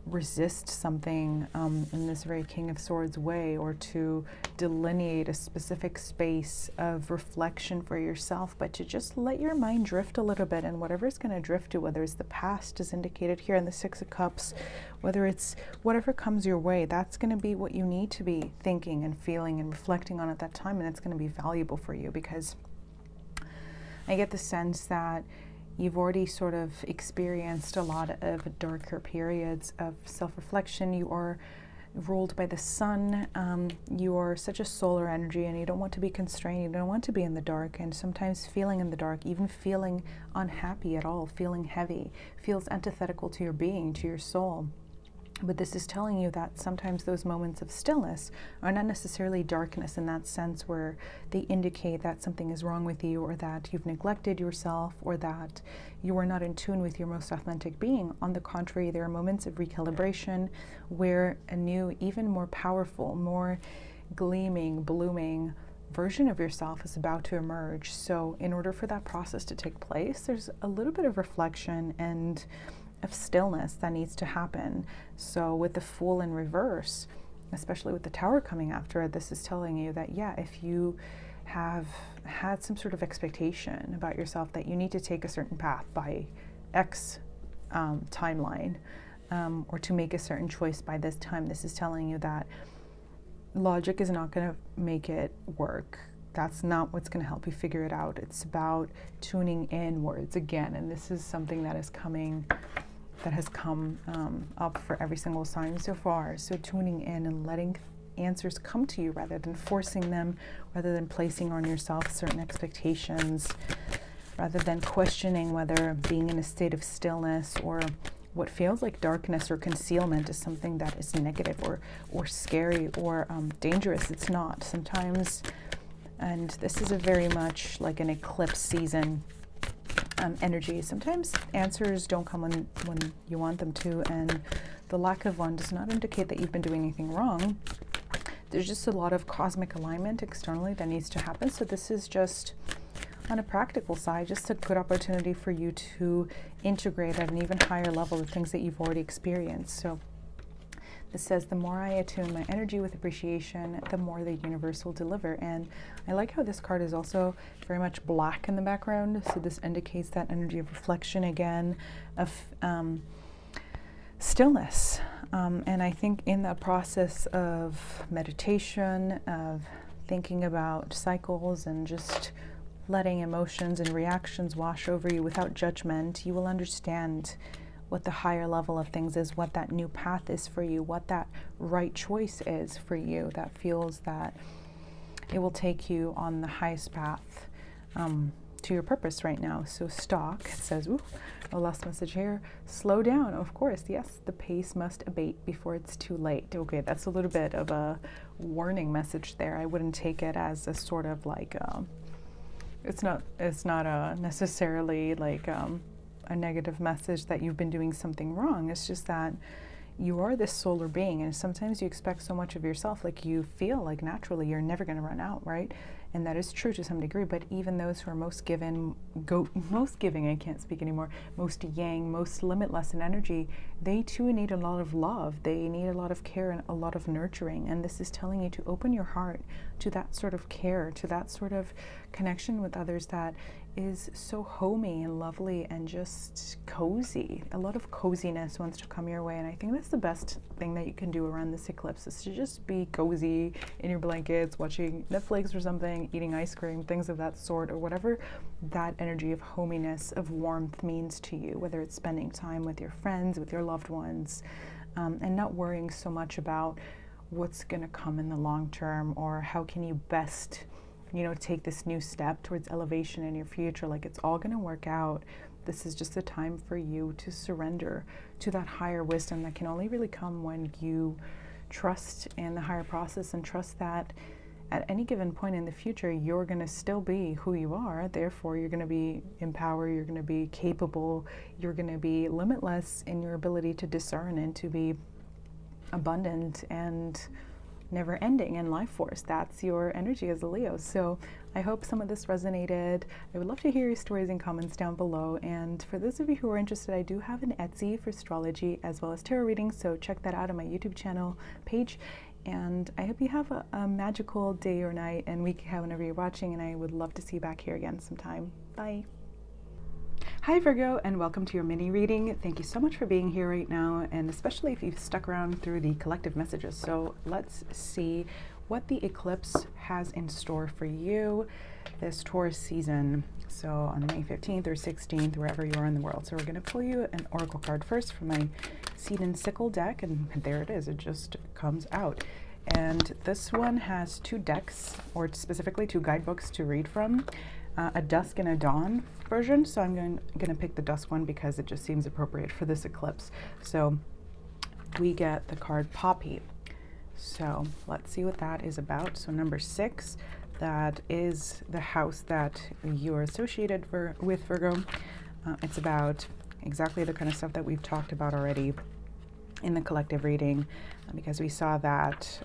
resist something in this very King of Swords way, or to delineate a specific space of reflection for yourself, but to just let your mind drift a little bit, and whatever's going to drift to, whether it's the past as indicated here in the 6 of Cups, whether it's whatever comes your way, that's going to be what you need to be thinking and feeling and reflecting on at that time, and it's going to be valuable for you, because I get the sense that you've already sort of experienced a lot of darker periods of self-reflection. You are ruled by the sun. You are such a solar energy, and you don't want to be constrained. You don't want to be in the dark, and sometimes feeling in the dark, even feeling unhappy at all, feeling heavy, feels antithetical to your being, to your soul. But this is telling you that sometimes those moments of stillness are not necessarily darkness in that sense where they indicate that something is wrong with you, or that you've neglected yourself, or that you are not in tune with your most authentic being. On the contrary, there are moments of recalibration where a new, even more powerful, more gleaming, blooming version of yourself is about to emerge. So in order for that process to take place, there's a little bit of reflection and of stillness that needs to happen. So with the Fool in reverse, especially with the Tower coming after it, this is telling you that, yeah, if you have had some sort of expectation about yourself that you need to take a certain path by X timeline, or to make a certain choice by this time, this is telling you that logic is not going to make it work. That's not what's going to help you figure it out. It's about tuning inwards again. And this is something that is coming, that has come up for every single sign so far. So tuning in and letting answers come to you rather than forcing them, rather than placing on yourself certain expectations, rather than questioning whether being in a state of stillness or what feels like darkness or concealment is something that is negative or scary or dangerous. It's not. Sometimes, and this is a very much like an eclipse season energy. Sometimes answers don't come when you want them to, and the lack of one does not indicate that you've been doing anything wrong. There's just a lot of cosmic alignment externally that needs to happen. So this is just, on a practical side, just a good opportunity for you to integrate at an even higher level the things that you've already experienced. So this says, the more I attune my energy with appreciation, the more the universe will deliver. And I like how this card is also very much black in the background. So this indicates that energy of reflection again, of stillness. And I think in that process of meditation, of thinking about cycles and just letting emotions and reactions wash over you without judgment, you will understand what the higher level of things is, what that new path is for you, what that right choice is for you that feels that it will take you on the highest path to your purpose right now. So stock, it says, ooh, a last message here, slow down. Of course, yes, the pace must abate before it's too late. Okay, that's a little bit of a warning message there. I wouldn't take it as a sort of like, it's not necessarily like a negative message that you've been doing something wrong. It's just that you are this solar being, and sometimes you expect so much of yourself, like you feel like naturally you're never going to run out, right? And that is true to some degree, but even those who are most giving, I can't speak anymore, most yang, most limitless in energy, they too need a lot of love. They need a lot of care and a lot of nurturing. And this is telling you to open your heart to that sort of care, to that sort of connection with others that is so homey and lovely and just cozy. A lot of coziness wants to come your way, and I think that's the best thing that you can do around this eclipse, is to just be cozy in your blankets, watching Netflix or something, eating ice cream, things of that sort, or whatever that energy of hominess, of warmth means to you, whether it's spending time with your friends, with your loved ones, and not worrying so much about what's going to come in the long term, or how can you best take this new step towards elevation in your future. Like, it's all going to work out. This is just a time for you to surrender to that higher wisdom that can only really come when you trust in the higher process and trust that at any given point in the future, you're going to still be who you are. Therefore, you're going to be empowered, you're going to be capable, you're going to be limitless in your ability to discern and to be abundant and never ending in life force. That's your energy as a Leo. So I hope some of this resonated. I would love to hear your stories and comments down below. And for those of you who are interested, I do have an Etsy for astrology as well as tarot readings. So check that out on my YouTube channel page. And I hope you have a magical day or night and week whenever you're watching. And I would love to see you back here again sometime. Bye. Hi Virgo, and welcome to your mini reading. Thank you so much for being here right now, and especially if you've stuck around through the collective messages. So let's see what the eclipse has in store for you this Taurus season. So on May 15th or 16th, wherever you are in the world. So we're going to pull you an oracle card first from my Seed and Sickle deck, and there it is. It just comes out. And this one has two decks, or specifically two guidebooks to read from. A dusk and a dawn version, so I'm going to pick the dusk one because it just seems appropriate for this eclipse. So we get the card Poppy. So let's see what that is about. So number 6, that is the house that you're associated with Virgo. It's about exactly the kind of stuff that we've talked about already in the collective reading, because we saw that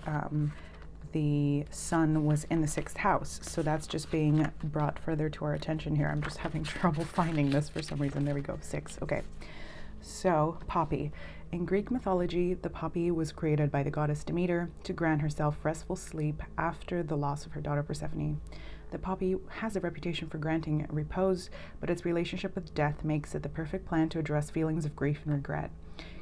the sun was in the 6th house. So that's just being brought further to our attention here. I'm just having trouble finding this for some reason. There we go, 6. Okay. So Poppy. In Greek mythology, the poppy was created by the goddess Demeter to grant herself restful sleep after the loss of her daughter Persephone. The poppy has a reputation for granting repose, but its relationship with death makes it the perfect plant to address feelings of grief and regret.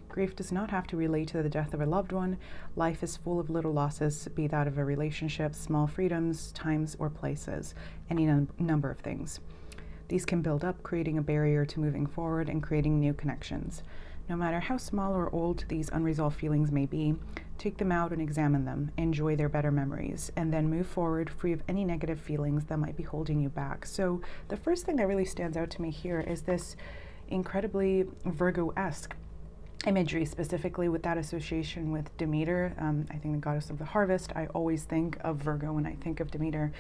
Grief does not have to relate to the death of a loved one. Life is full of little losses, be that of a relationship, small freedoms, times, or places, any number of things. These can build up, creating a barrier to moving forward and creating new connections. No matter how small or old these unresolved feelings may be, take them out and examine them, enjoy their better memories, and then move forward free of any negative feelings that might be holding you back. So the first thing that really stands out to me here is this incredibly Virgo-esque imagery, specifically with that association with Demeter. I think the goddess of the harvest. I always think of Virgo when I think of Demeter.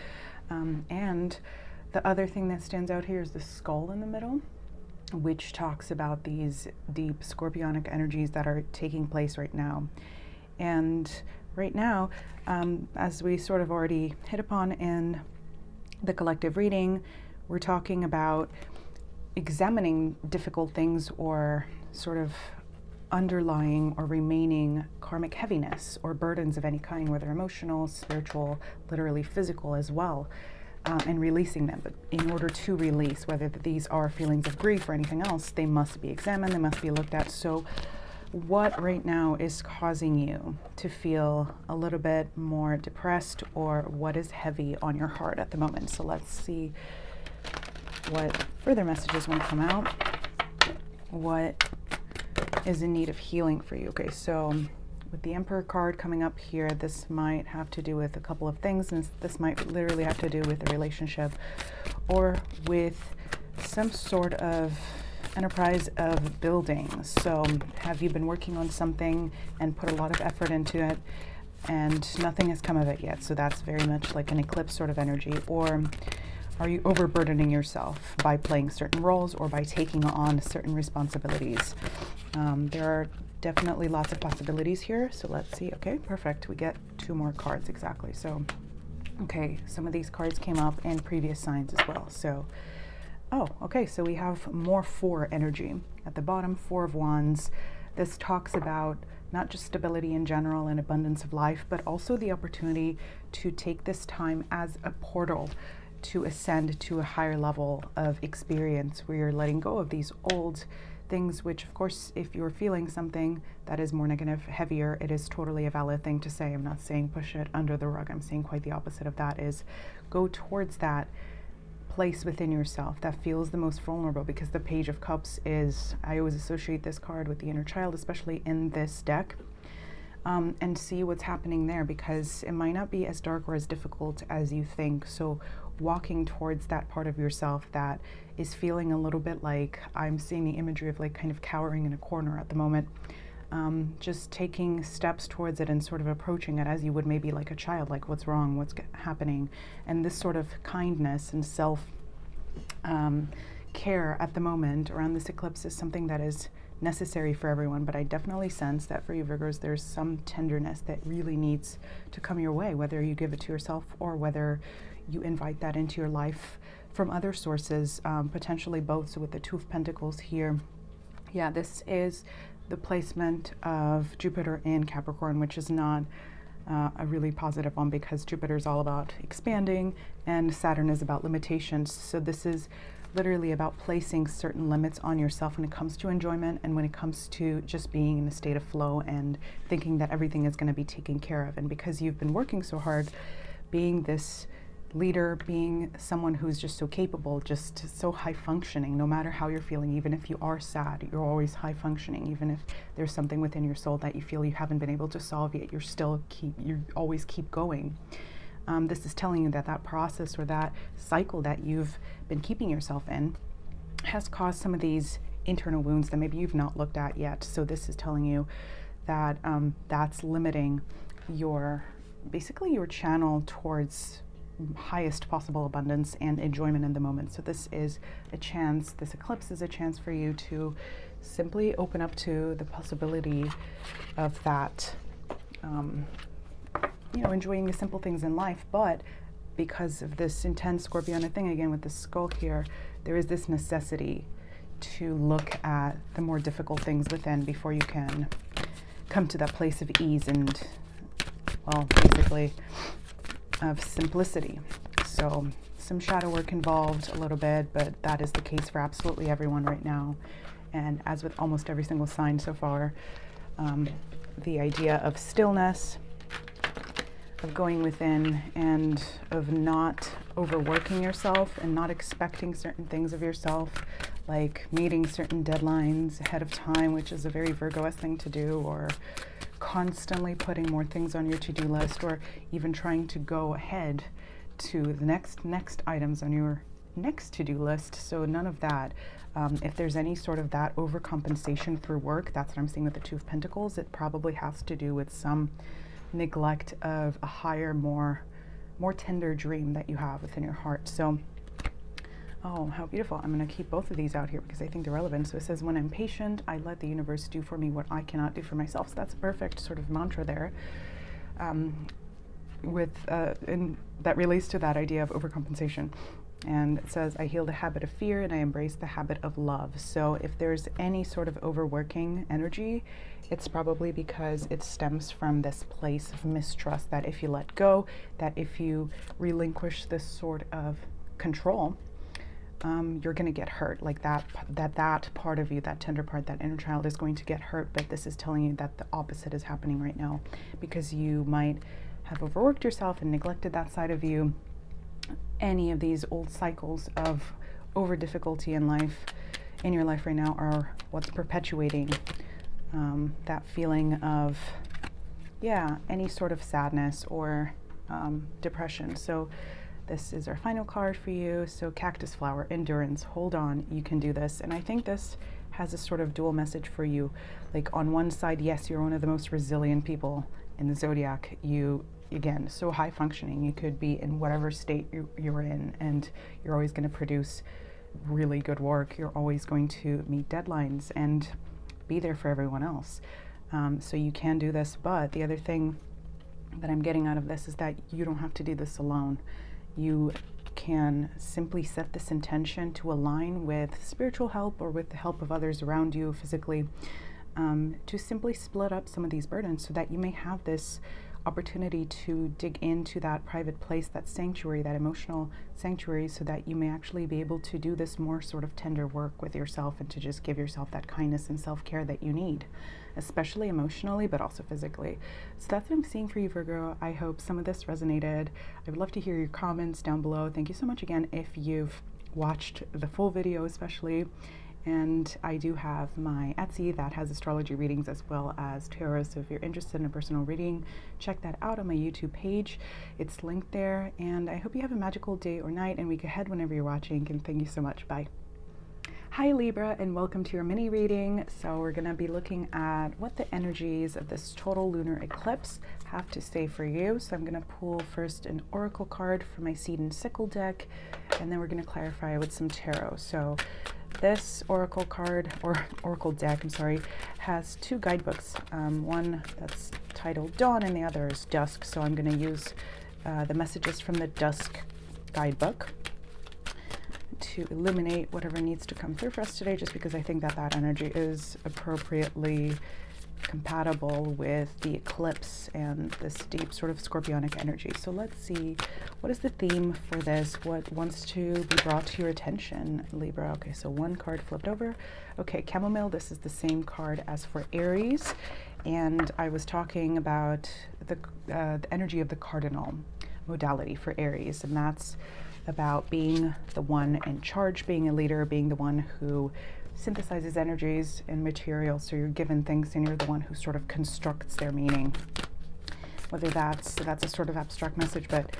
And the other thing that stands out here is the skull in the middle, which talks about these deep scorpionic energies that are taking place right now. And right now, as we sort of already hit upon in the collective reading, we're talking about examining difficult things or sort of underlying or remaining karmic heaviness or burdens of any kind, whether emotional, spiritual, literally physical as well. And releasing them. But in order to release, whether these are feelings of grief or anything else, they must be examined, they must be looked at. So what right now is causing you to feel a little bit more depressed, or what is heavy on your heart at the moment? So let's see what further messages want to come out. What is in need of healing for you? Okay, so with the Emperor card coming up here, this might have to do with a couple of things, and this might literally have to do with a relationship or with some sort of enterprise of building. So have you been working on something and put a lot of effort into it and nothing has come of it yet? So that's very much like an eclipse sort of energy. Or are you overburdening yourself by playing certain roles or by taking on certain responsibilities? There are definitely lots of possibilities here. So let's see. Okay, perfect. We get 2 more cards exactly. So, okay, some of these cards came up in previous signs as well. So, oh, okay, so we have more 4 energy. At the bottom, 4 of Wands. This talks about not just stability in general and abundance of life, but also the opportunity to take this time as a portal to ascend to a higher level of experience where you're letting go of these old things, which of course, if you're feeling something that is more negative, heavier, it is totally a valid thing to say. I'm not saying push it under the rug. I'm saying quite the opposite of that, is go towards that place within yourself that feels the most vulnerable, because the Page of Cups is, I always associate this card with the inner child, especially in this deck, and see what's happening there, because it might not be as dark or as difficult as you think. So walking towards that part of yourself that is feeling a little bit like, I'm seeing the imagery of like kind of cowering in a corner at the moment, just taking steps towards it and sort of approaching it as you would maybe like a child, like what's wrong, what's happening. And this sort of kindness and self care at the moment around this eclipse is something that is necessary for everyone. But I definitely sense that for you Virgos, there's some tenderness that really needs to come your way, whether you give it to yourself or whether you invite that into your life from other sources, potentially both. So with the Two of Pentacles here, yeah, this is the placement of Jupiter in Capricorn, which is not a really positive one, because Jupiter is all about expanding and Saturn is about limitations. So this is literally about placing certain limits on yourself when it comes to enjoyment and when it comes to just being in a state of flow and thinking that everything is going to be taken care of. And because you've been working so hard, being this leader, being someone who's just so capable, just so high functioning, no matter how you're feeling, even if you are sad, you're always high functioning. Even if there's something within your soul that you feel you haven't been able to solve yet, you always keep going. This is telling you that that process or that cycle that you've been keeping yourself in has caused some of these internal wounds that maybe you've not looked at yet. So this is telling you that that's limiting basically your channel towards highest possible abundance and enjoyment in the moment. So this is a chance, this eclipse is a chance for you to simply open up to the possibility of that, enjoying the simple things in life. But because of this intense Scorpionic thing, again with the skull here, there is this necessity to look at the more difficult things within before you can come to that place of ease and, well, basically of simplicity. So some shadow work involved a little bit, but that is the case for absolutely everyone right now. And as with almost every single sign so far, the idea of stillness, of going within, and of not overworking yourself and not expecting certain things of yourself, like meeting certain deadlines ahead of time, which is a very Virgo-esque thing to do, or constantly putting more things on your to-do list, or even trying to go ahead to the next items on your next to-do list. So none of that. If there's any sort of that overcompensation through work, that's what I'm seeing with the Two of Pentacles. It probably has to do with some neglect of a higher, more tender dream that you have within your heart. So, oh, how beautiful. I'm going to keep both of these out here because I think they're relevant. So it says, when I'm patient, I let the universe do for me what I cannot do for myself. So that's a perfect sort of mantra there. And that relates to that idea of overcompensation. And it says, I heal the habit of fear and I embrace the habit of love. So if there's any sort of overworking energy, it's probably because it stems from this place of mistrust, that if you let go, that if you relinquish this sort of control, you're going to get hurt. Like that part of you, that tender part, that inner child is going to get hurt. But this is telling you that the opposite is happening right now, because you might have overworked yourself and neglected that side of you. Any of these old cycles of over difficulty in your life right now, are what's perpetuating that feeling of, any sort of sadness or depression. So this is our final card for you. So cactus flower, endurance, hold on, you can do this. And I think this has a sort of dual message for you. Like on one side, yes, you're one of the most resilient people in the zodiac. You, again, so high functioning. You could be in whatever state you're in, and you're always going to produce really good work. You're always going to meet deadlines and be there for everyone else. So you can do this. But the other thing that I'm getting out of this is that you don't have to do this alone. You can simply set this intention to align with spiritual help or with the help of others around you physically, to simply split up some of these burdens so that you may have this opportunity to dig into that private place, that sanctuary, that emotional sanctuary, so that you may actually be able to do this more sort of tender work with yourself and to just give yourself that kindness and self-care that you need, especially emotionally, but also physically. So that's what I'm seeing for you, Virgo. I hope some of this resonated. I would love to hear your comments down below. Thank you so much again if you've watched the full video, especially. And I do have my Etsy that has astrology readings as well as tarot. So if you're interested in a personal reading, check that out on my YouTube page. It's linked there. And I hope you have a magical day or night and week ahead whenever you're watching. And thank you so much. Bye. Hi Libra, and welcome to your mini reading. So we're going to be looking at what the energies of this total lunar eclipse have to say for you. So I'm going to pull first an oracle card for my seed and sickle deck, and then we're going to clarify with some tarot. So this oracle card, or oracle deck, I'm sorry, has two guidebooks. One that's titled Dawn and the other is Dusk. So I'm going to use the messages from the Dusk guidebook to illuminate whatever needs to come through for us today, just because I think that that energy is appropriately compatible with the eclipse and this deep sort of scorpionic energy. So let's see, what is the theme for this? What wants to be brought to your attention, Libra? Okay, so one card flipped over. Okay, chamomile, this is the same card as for Aries. And I was talking about the energy of the cardinal modality for Aries, and that's about being the one in charge, being a leader, being the one who synthesizes energies and materials. So you're given things and you're the one who sort of constructs their meaning. Whether that's a sort of abstract message, but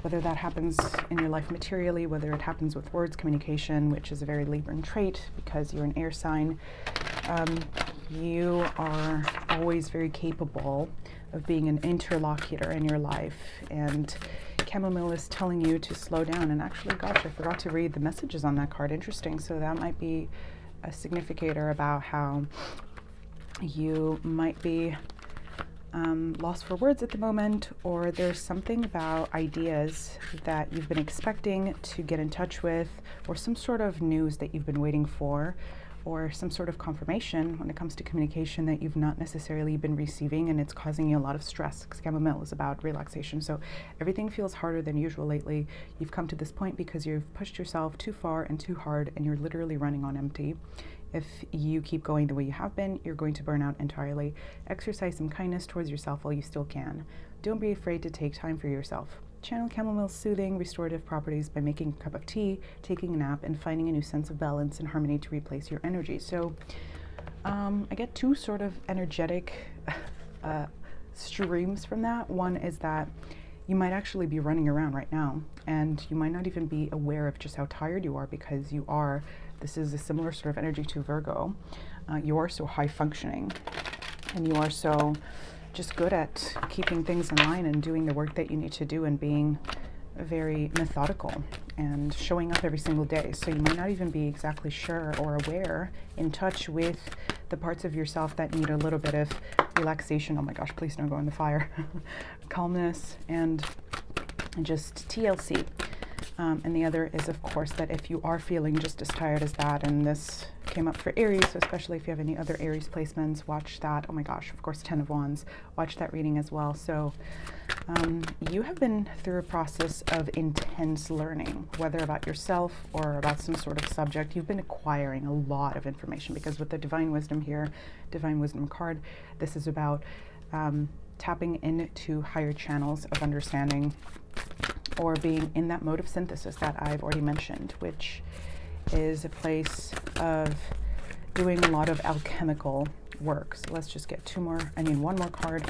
whether that happens in your life materially, whether it happens with words, communication, which is a very Libran trait because you're an air sign, you are always very capable of being an interlocutor in your life. And chamomile is telling you to slow down. And actually, gosh, I forgot to read the messages on that card. Interesting. So that might be a significator about how you might be lost for words at the moment, or there's something about ideas that you've been expecting to get in touch with, or some sort of news that you've been waiting for, or some sort of confirmation when it comes to communication that you've not necessarily been receiving, and it's causing you a lot of stress, because chamomile is about relaxation. So everything feels harder than usual lately. You've come to this point because you've pushed yourself too far and too hard, and you're literally running on empty. If you keep going the way you have been, you're going to burn out entirely. Exercise some kindness towards yourself while you still can. Don't be afraid to take time for yourself. Channel chamomile's soothing, restorative properties by making a cup of tea, taking a nap, and finding a new sense of balance and harmony to replace your energy. So I get two sort of energetic streams from that. One is that you might actually be running around right now, and you might not even be aware of just how tired you are, because you are. This is a similar sort of energy to Virgo. You are so high functioning, and you are so just good at keeping things in line and doing the work that you need to do, and being very methodical and showing up every single day. So you might not even be exactly sure or aware, in touch with the parts of yourself that need a little bit of relaxation. Oh my gosh, please don't go in the fire. Calmness and just TLC. And the other is, of course, that if you are feeling just as tired as that, and this came up for Aries, so especially if you have any other Aries placements, watch that. Oh my gosh, of course, 10 of Wands, watch that reading as well. So you have been through a process of intense learning, whether about yourself or about some sort of subject. You've been acquiring a lot of information, because with the Divine Wisdom here, Divine Wisdom card, this is about tapping into higher channels of understanding, or being in that mode of synthesis that I've already mentioned, which is a place of doing a lot of alchemical work. So let's just get one more card.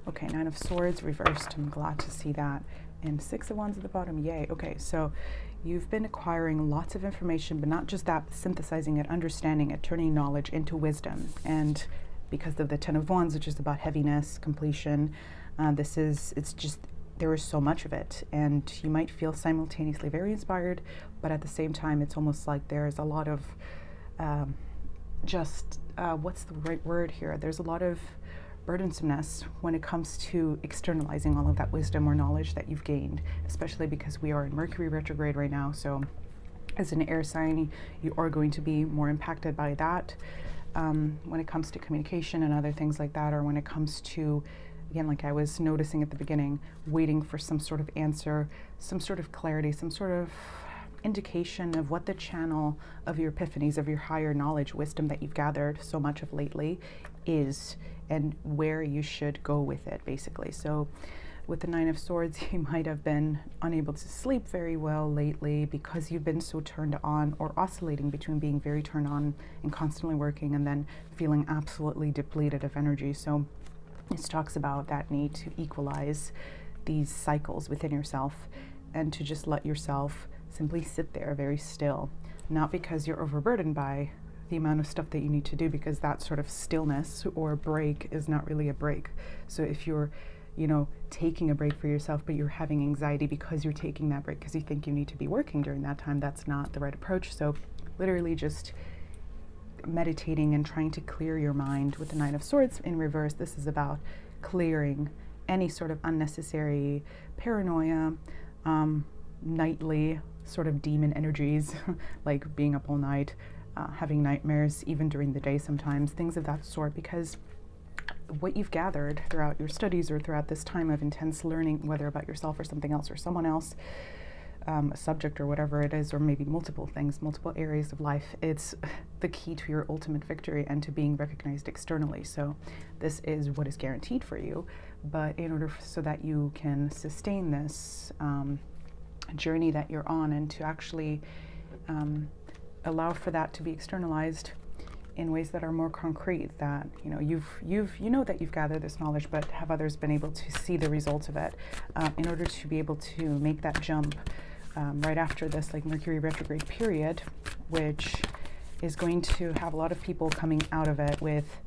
Okay, 9 of Swords reversed. I'm glad to see that. And 6 of Wands at the bottom. Yay. Okay, so you've been acquiring lots of information, but not just that, synthesizing it, understanding it, turning knowledge into wisdom. And because of the 10 of Wands, which is about heaviness, completion, there is so much of it, and you might feel simultaneously very inspired, but at the same time, it's almost like there's a lot of what's the right word here? There's a lot of burdensomeness when it comes to externalizing all of that wisdom or knowledge that you've gained, especially because we are in Mercury retrograde right now. So as an air sign, you are going to be more impacted by that when it comes to communication and other things like that, or when it comes to, again, like I was noticing at the beginning, waiting for some sort of answer, some sort of clarity, some sort of indication of what the channel of your epiphanies, of your higher knowledge, wisdom that you've gathered so much of lately is, and where you should go with it, basically. So with the 9 of Swords, you might have been unable to sleep very well lately because you've been so turned on, or oscillating between being very turned on and constantly working, and then feeling absolutely depleted of energy. So this talks about that need to equalize these cycles within yourself, and to just let yourself simply sit there very still, not because you're overburdened by the amount of stuff that you need to do, because that sort of stillness or break is not really a break. So if you're, taking a break for yourself, but you're having anxiety because you're taking that break because you think you need to be working during that time, that's not the right approach. So literally just meditating and trying to clear your mind with the 9 of Swords in reverse. This is about clearing any sort of unnecessary paranoia, nightly sort of demon energies, like being up all night, having nightmares even during the day sometimes, things of that sort, because what you've gathered throughout your studies or throughout this time of intense learning, whether about yourself or something else or someone else, a subject or whatever it is, or maybe multiple things, multiple areas of life, it's the key to your ultimate victory and to being recognized externally. So this is what is guaranteed for you, but in order so that you can sustain this journey that you're on, and to actually allow for that to be externalized in ways that are more concrete, that that you've gathered this knowledge, but have others been able to see the results of it, in order to be able to make that jump right after this Mercury retrograde period, which is going to have a lot of people coming out of it with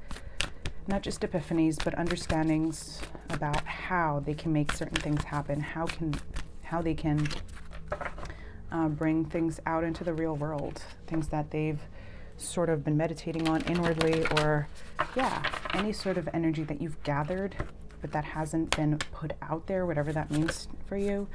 not just epiphanies, but understandings about how they can make certain things happen, how they can bring things out into the real world, things that they've sort of been meditating on inwardly, or any sort of energy that you've gathered but that hasn't been put out there, whatever that means for you.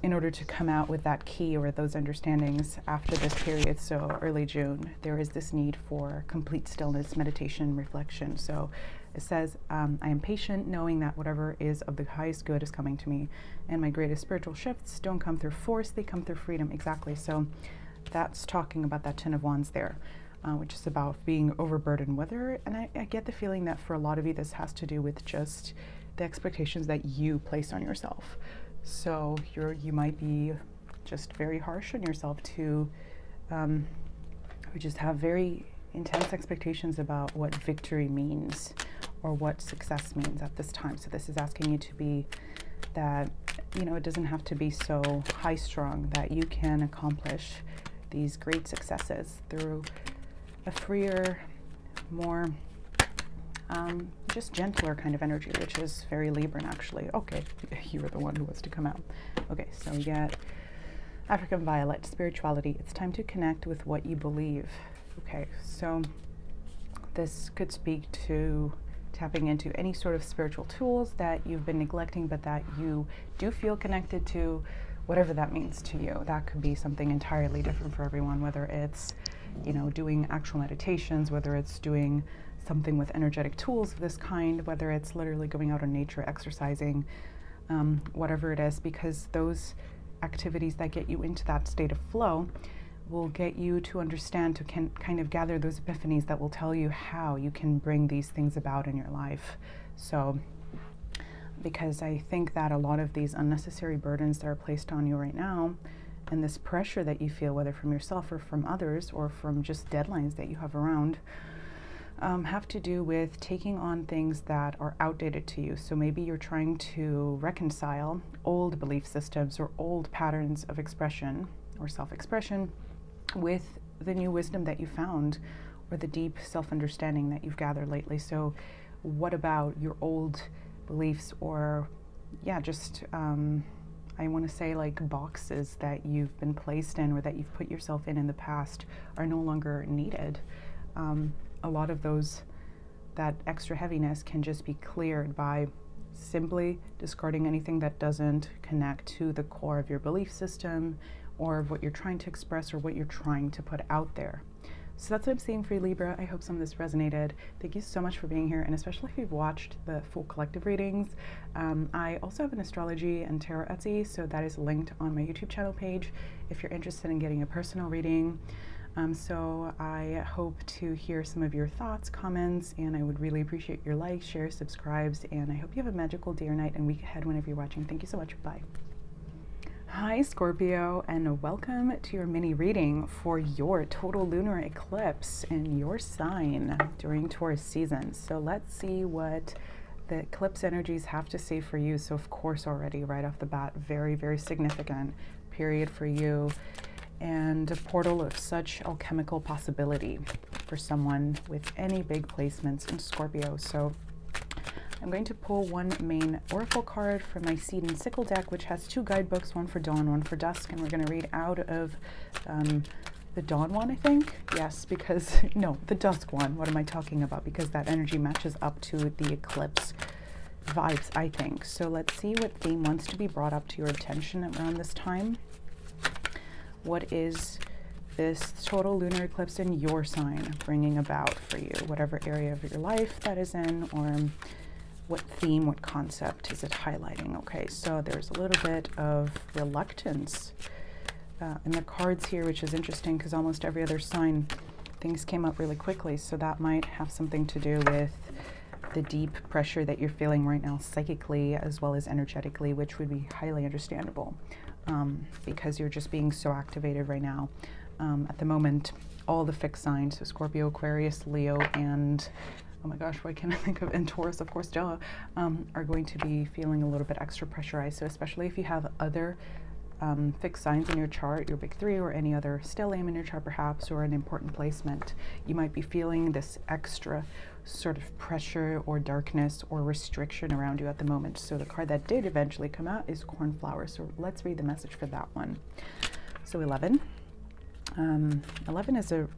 In order to come out with that key or those understandings after this period, so early June, there is this need for complete stillness, meditation, reflection. So it says, I am patient, knowing that whatever is of the highest good is coming to me, and my greatest spiritual shifts don't come through force, they come through freedom. Exactly. So that's talking about that Ten of Wands there, which is about being overburdened. And I get the feeling that for a lot of you, this has to do with just the expectations that you place on yourself. So you might be just very harsh on yourself to, or just have very intense expectations about what victory means or what success means at this time. So this is asking you to be that, it doesn't have to be so high strung, that you can accomplish these great successes through a freer, more just gentler kind of energy, which is very Libran actually. Okay, you were the one who was to come out. Okay, so we get African Violet, spirituality. It's time to connect with what you believe. Okay, so this could speak to tapping into any sort of spiritual tools that you've been neglecting, but that you do feel connected to, whatever that means to you. That could be something entirely different for everyone, whether it's, doing actual meditations, whether it's doing something with energetic tools of this kind, whether it's literally going out in nature, exercising, whatever it is, because those activities that get you into that state of flow will get you to understand, to kind of gather those epiphanies that will tell you how you can bring these things about in your life. So, because I think that a lot of these unnecessary burdens that are placed on you right now, and this pressure that you feel, whether from yourself or from others, or from just deadlines that you have around, have to do with taking on things that are outdated to you. So maybe you're trying to reconcile old belief systems or old patterns of expression or self-expression with the new wisdom that you found, or the deep self-understanding that you've gathered lately. So what about your old beliefs, or just I want to say like boxes that you've been placed in, or that you've put yourself in the past, are no longer needed. A lot of that extra heaviness can just be cleared by simply discarding anything that doesn't connect to the core of your belief system, or of what you're trying to express, or what you're trying to put out there. So that's what I'm seeing for you, Libra. I hope some of this resonated. Thank you so much for being here, and especially if you've watched the full collective readings. I also have an astrology and tarot Etsy, so that is linked on my YouTube channel page if you're interested in getting a personal reading. So I hope to hear some of your thoughts, comments, and I would really appreciate your likes, shares, subscribes, and I hope you have a magical day or night and week ahead whenever you're watching. Thank you so much. Bye. Hi Scorpio, and welcome to your mini reading for your total lunar eclipse in your sign during Taurus season. So let's see what the eclipse energies have to say for you. So of course already right off the bat, very, very significant period for you, and a portal of such alchemical possibility for someone with any big placements in Scorpio. So I'm going to pull one main oracle card from my Seed and Sickle deck, which has two guidebooks, one for dawn, one for dusk, and we're going to read out of the dawn one, I think. Yes, because, no, the dusk one. What am I talking about? Because that energy matches up to the eclipse vibes, I think. So let's see what theme wants to be brought up to your attention around this time. What is this total lunar eclipse in your sign bringing about for you? Whatever area of your life that is in, or what theme, what concept is it highlighting? Okay, so there's a little bit of reluctance in the cards here, which is interesting because almost every other sign, things came up really quickly. So that might have something to do with the deep pressure that you're feeling right now psychically as well as energetically, which would be highly understandable because you're just being so activated right now. At the moment, all the fixed signs, so Scorpio, Aquarius, Leo, and oh my gosh, why can't I think of, and Taurus, of course, duh, are going to be feeling a little bit extra pressurized. So especially if you have other fixed signs in your chart, your big three, or any other stellium in your chart perhaps, or an important placement, you might be feeling this extra sort of pressure or darkness or restriction around you at the moment. So the card that did eventually come out is Cornflower. So let's read the message for that one. So 11. 11 is a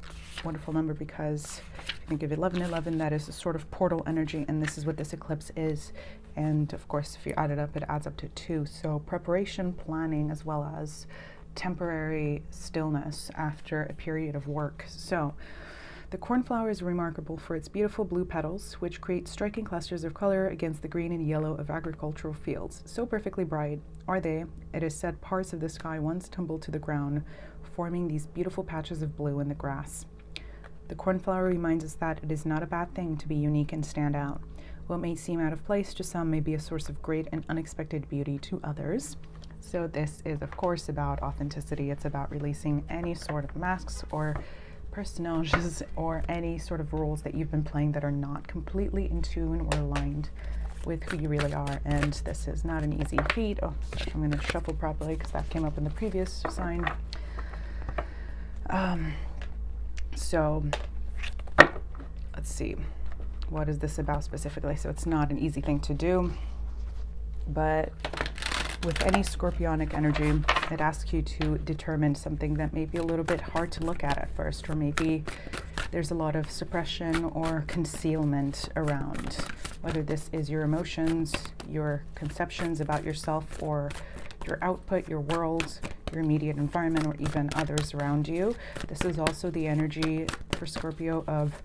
wonderful number because if you think of 1111, that is a sort of portal energy, and this is what this eclipse is. And of course, if you add it up, it adds up to 2. So preparation, planning, as well as temporary stillness after a period of work. So the cornflower is remarkable for its beautiful blue petals, which create striking clusters of color against the green and yellow of agricultural fields. So perfectly bright are they, it is said parts of the sky once tumbled to the ground, forming these beautiful patches of blue in the grass. The cornflower reminds us that it is not a bad thing to be unique and stand out. What may seem out of place to some may be a source of great and unexpected beauty to others. So this is, of course, about authenticity. It's about releasing any sort of masks or personages or any sort of roles that you've been playing that are not completely in tune or aligned with who you really are. And this is not an easy feat. Oh gosh, I'm going to shuffle properly because that came up in the previous sign. So let's see, what is this about specifically? So it's not an easy thing to do, but with any scorpionic energy, it asks you to determine something that may be a little bit hard to look at first, or maybe there's a lot of suppression or concealment around, whether this is your emotions, your conceptions about yourself, or your output, your world, your immediate environment, or even others around you. This is also the energy for Scorpio of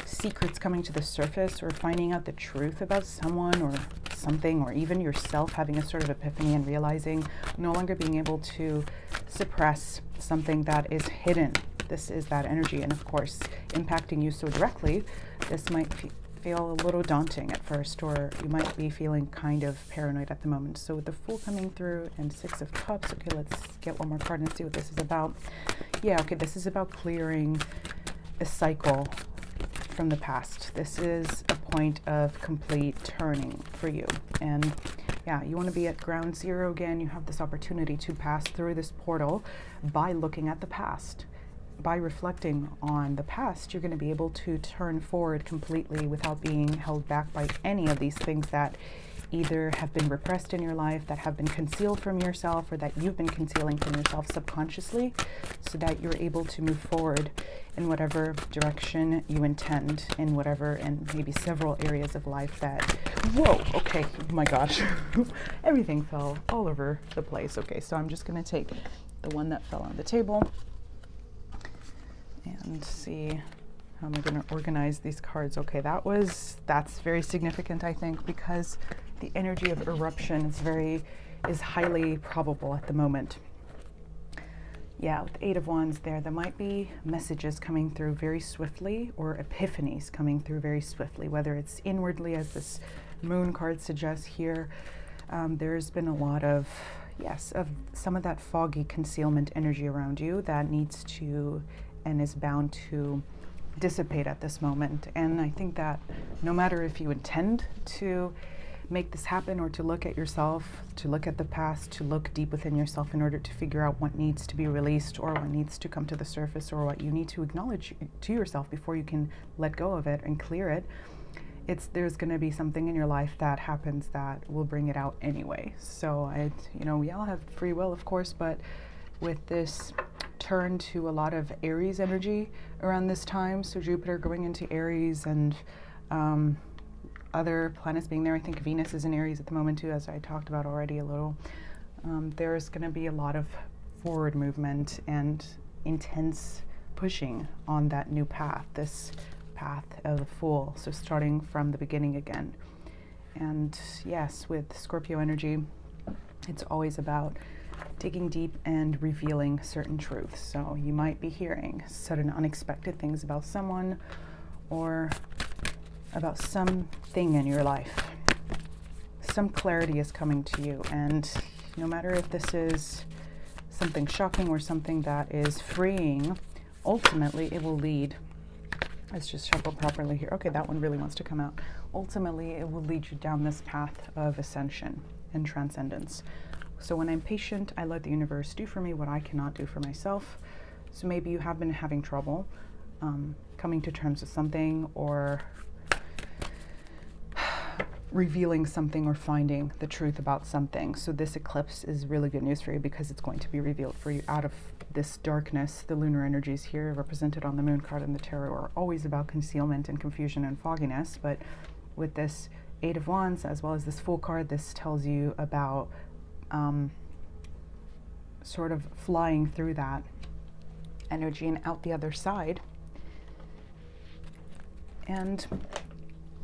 secrets coming to the surface, or finding out the truth about someone or something, or even yourself having a sort of epiphany and realizing no longer being able to suppress something that is hidden. This is that energy, and of course, impacting you so directly, this might feel a little daunting at first, or you might be feeling kind of paranoid at the moment. So with the Fool coming through and 6 of Cups, okay, let's get one more card and see what this is about. Yeah, okay, this is about clearing a cycle from the past. This is a point of complete turning for you. And yeah, you want to be at ground zero again. You have this opportunity to pass through this portal by looking at the past. By reflecting on the past, you're going to be able to turn forward completely without being held back by any of these things that either have been repressed in your life, that have been concealed from yourself, or that you've been concealing from yourself subconsciously, so that you're able to move forward in whatever direction you intend, in whatever and maybe several areas of life that, whoa, okay, oh my gosh, everything fell all over the place. Okay, so I'm just going to take the one that fell on the table and see how am I going to organize these cards. Okay, that's very significant, I think, because the energy of eruption is highly probable at the moment. Yeah, with 8 of Wands there might be messages coming through very swiftly, or epiphanies coming through very swiftly, whether it's inwardly, as this moon card suggests here. There's been a lot of, yes, of some of that foggy concealment energy around you that needs to and is bound to dissipate at this moment. And I think that no matter if you intend to make this happen, or to look at yourself, to look at the past, to look deep within yourself in order to figure out what needs to be released, or what needs to come to the surface, or what you need to acknowledge to yourself before you can let go of it and clear it, there's going to be something in your life that happens that will bring it out anyway. So we all have free will, of course, but with this turn to a lot of Aries energy around this time, so Jupiter going into Aries, and other planets being there. I think Venus is in Aries at the moment too, as I talked about already a little. There's going to be a lot of forward movement and intense pushing on that new path, this path of the Fool, so starting from the beginning again. And yes, with Scorpio energy, it's always about digging deep and revealing certain truths. So you might be hearing sudden unexpected things about someone, or about something in your life. Some clarity is coming to you, and no matter if this is something shocking or something that is freeing, ultimately it will lead, let's just shuffle properly here. Okay, that one really wants to come out. Ultimately, it will lead you down this path of ascension and transcendence. So when I'm patient, I let the universe do for me what I cannot do for myself. So maybe you have been having trouble coming to terms with something, or revealing something, or finding the truth about something. So this eclipse is really good news for you, because it's going to be revealed for you out of this darkness. The lunar energies here represented on the moon card and the tarot are always about concealment and confusion and fogginess, but with this Eight of Wands as well as this Fool card, this tells you about sort of flying through that energy and out the other side, and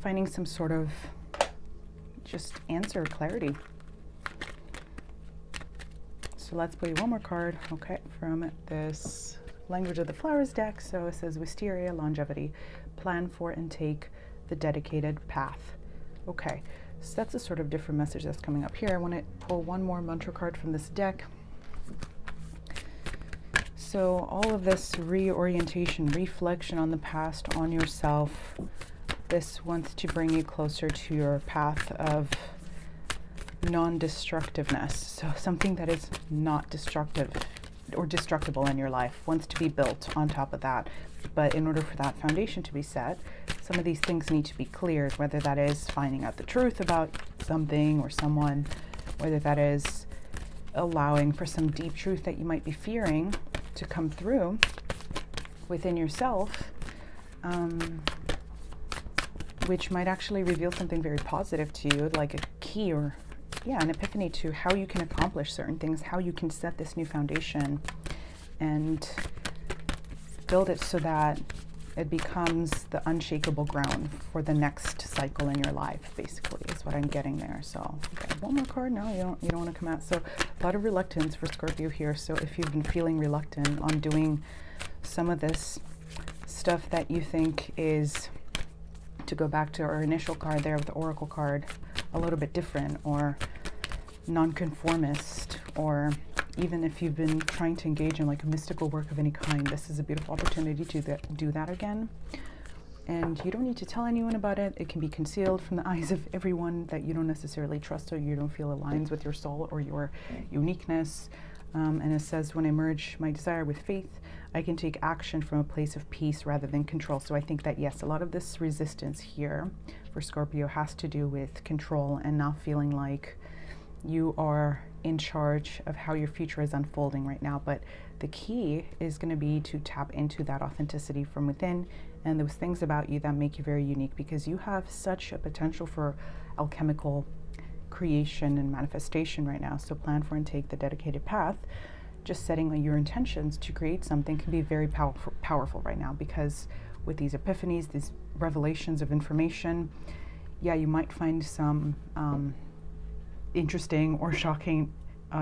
finding some sort of just answer, clarity. So let's play one more card, okay, from this Language of the Flowers deck. So it says Wisteria, Longevity, Plan for and Take the Dedicated Path. Okay, so that's a sort of different message that's coming up here. I want to pull one more mantra card from this deck. So all of this reorientation, reflection on the past, on yourself, this wants to bring you closer to your path of non-destructiveness. So something that is not destructive or destructible in your life wants to be built on top of that. But in order for that foundation to be set, some of these things need to be cleared, whether that is finding out the truth about something or someone, whether that is allowing for some deep truth that you might be fearing to come through within yourself, which might actually reveal something very positive to you, like a key or an epiphany to how you can accomplish certain things, how you can set this new foundation and build it so that it becomes the unshakable ground for the next cycle in your life, basically, is what I'm getting there. So okay, one more card. No, you don't want to come out. So a lot of reluctance for Scorpio here. So if you've been feeling reluctant on doing some of this stuff that you think is, to go back to our initial card there with the Oracle card, a little bit different or nonconformist, or even if you've been trying to engage in like a mystical work of any kind, this is a beautiful opportunity to do that again. And you don't need to tell anyone about it. It can be concealed from the eyes of everyone that you don't necessarily trust or you don't feel aligns with your soul or your uniqueness. And it says, when I merge my desire with faith, I can take action from a place of peace rather than control. So I think that, yes, a lot of this resistance here for Scorpio has to do with control and not feeling like you are in charge of how your future is unfolding right now. But the key is going to be to tap into that authenticity from within and those things about you that make you very unique, because you have such a potential for alchemical creation and manifestation right now. So plan for and take the dedicated path. Just setting your intentions to create something can be very powerful right now, because with these epiphanies, these revelations of information, you might find some interesting or shocking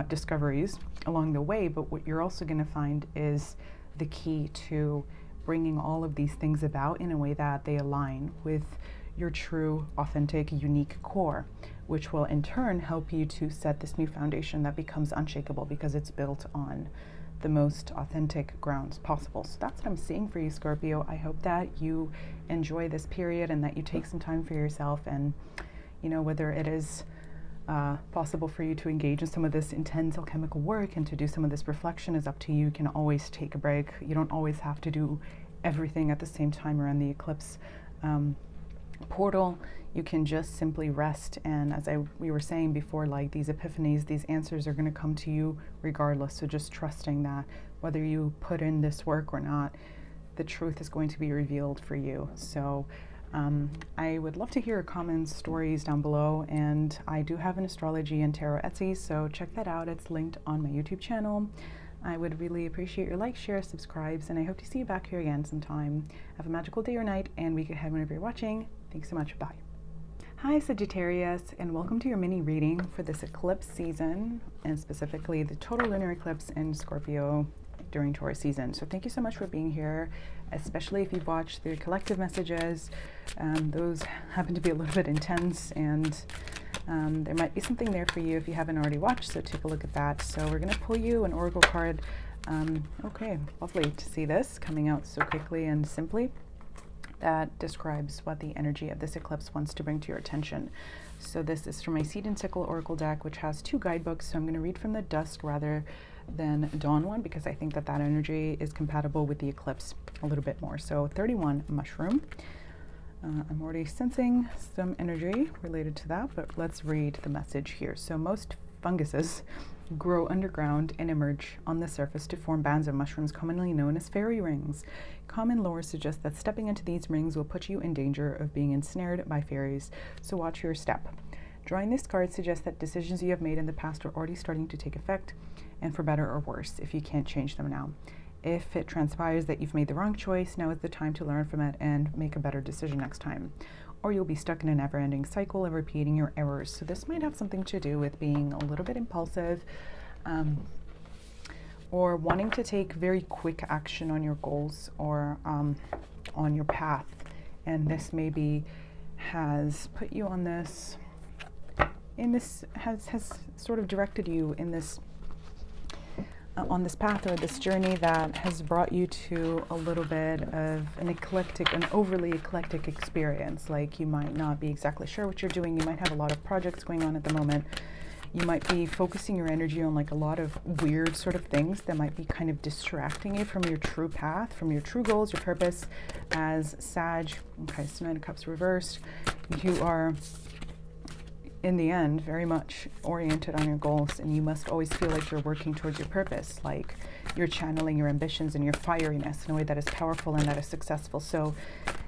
discoveries along the way, but what you're also going to find is the key to bringing all of these things about in a way that they align with your true, authentic, unique core, which will in turn help you to set this new foundation that becomes unshakable because it's built on the most authentic grounds possible. So that's what I'm seeing for you, Scorpio. I hope that you enjoy this period and that you take some time for yourself, and whether it is possible for you to engage in some of this intense alchemical work and to do some of this reflection is up to you. You can always take a break. You don't always have to do everything at the same time around the eclipse portal. You can just simply rest, and as we were saying before, like these epiphanies, these answers are going to come to you regardless. So just trusting that whether you put in this work or not, the truth is going to be revealed for you. So I would love to hear your comments, stories down below, and I do have an astrology and tarot Etsy, so check that out. It's linked on my YouTube channel. I would really appreciate your likes, shares, subscribes, and I hope to see you back here again sometime. Have a magical day or night and week ahead whenever you're watching. Thanks so much. Bye. Hi Sagittarius, and welcome to your mini reading for this eclipse season, and specifically the total lunar eclipse in Scorpio during Taurus season. So thank you so much for being here, especially if you've watched the collective messages. Those happen to be a little bit intense, and there might be something there for you if you haven't already watched, so take a look at that. So we're going to pull you an oracle card. Okay, lovely to see this coming out so quickly and simply. that describes what the energy of this eclipse wants to bring to your attention. So this is from my Seed and Sickle Oracle deck, which has 2 guidebooks. So I'm going to read from the dusk rather than dawn one, because I think that that energy is compatible with the eclipse a little bit more. So 31, mushroom. I'm already sensing some energy related to that, but let's read the message here. So most funguses grow underground and emerge on the surface to form bands of mushrooms commonly known as fairy rings. Common lore suggests that stepping into these rings will put you in danger of being ensnared by fairies, so watch your step. Drawing this card suggests that decisions you have made in the past are already starting to take effect, and for better or worse, if you can't change them now. If it transpires that you've made the wrong choice, now is the time to learn from it and make a better decision next time. Or you'll be stuck in a never-ending cycle of repeating your errors. So this might have something to do with being a little bit impulsive, or wanting to take very quick action on your goals or on your path. And this maybe has put you on this, has sort of directed you in this on this path or this journey that has brought you to a little bit of an overly eclectic experience. Like, you might not be exactly sure what you're doing. You might have a lot of projects going on at the moment. You might be focusing your energy on like a lot of weird sort of things that might be kind of distracting you from your true path, from your true goals, your purpose. As Sag, okay, so 9 of Cups reversed, you are in the end very much oriented on your goals, and you must always feel like you're working towards your purpose, like you're channeling your ambitions and your fieriness in a way that is powerful and that is successful. So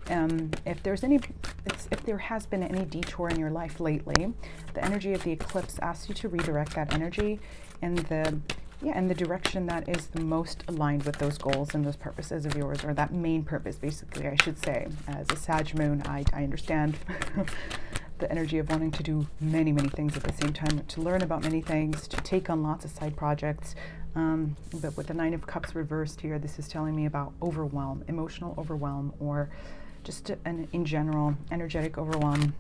if there has been any detour in your life lately, the energy of the eclipse asks you to redirect that energy in the direction that is the most aligned with those goals and those purposes of yours, or that main purpose, basically, I should say. As a Sag moon, I understand the energy of wanting to do many, many things at the same time, to learn about many things, to take on lots of side projects. But with the 9 of Cups reversed here, this is telling me about overwhelm, emotional overwhelm, or just in general, energetic overwhelm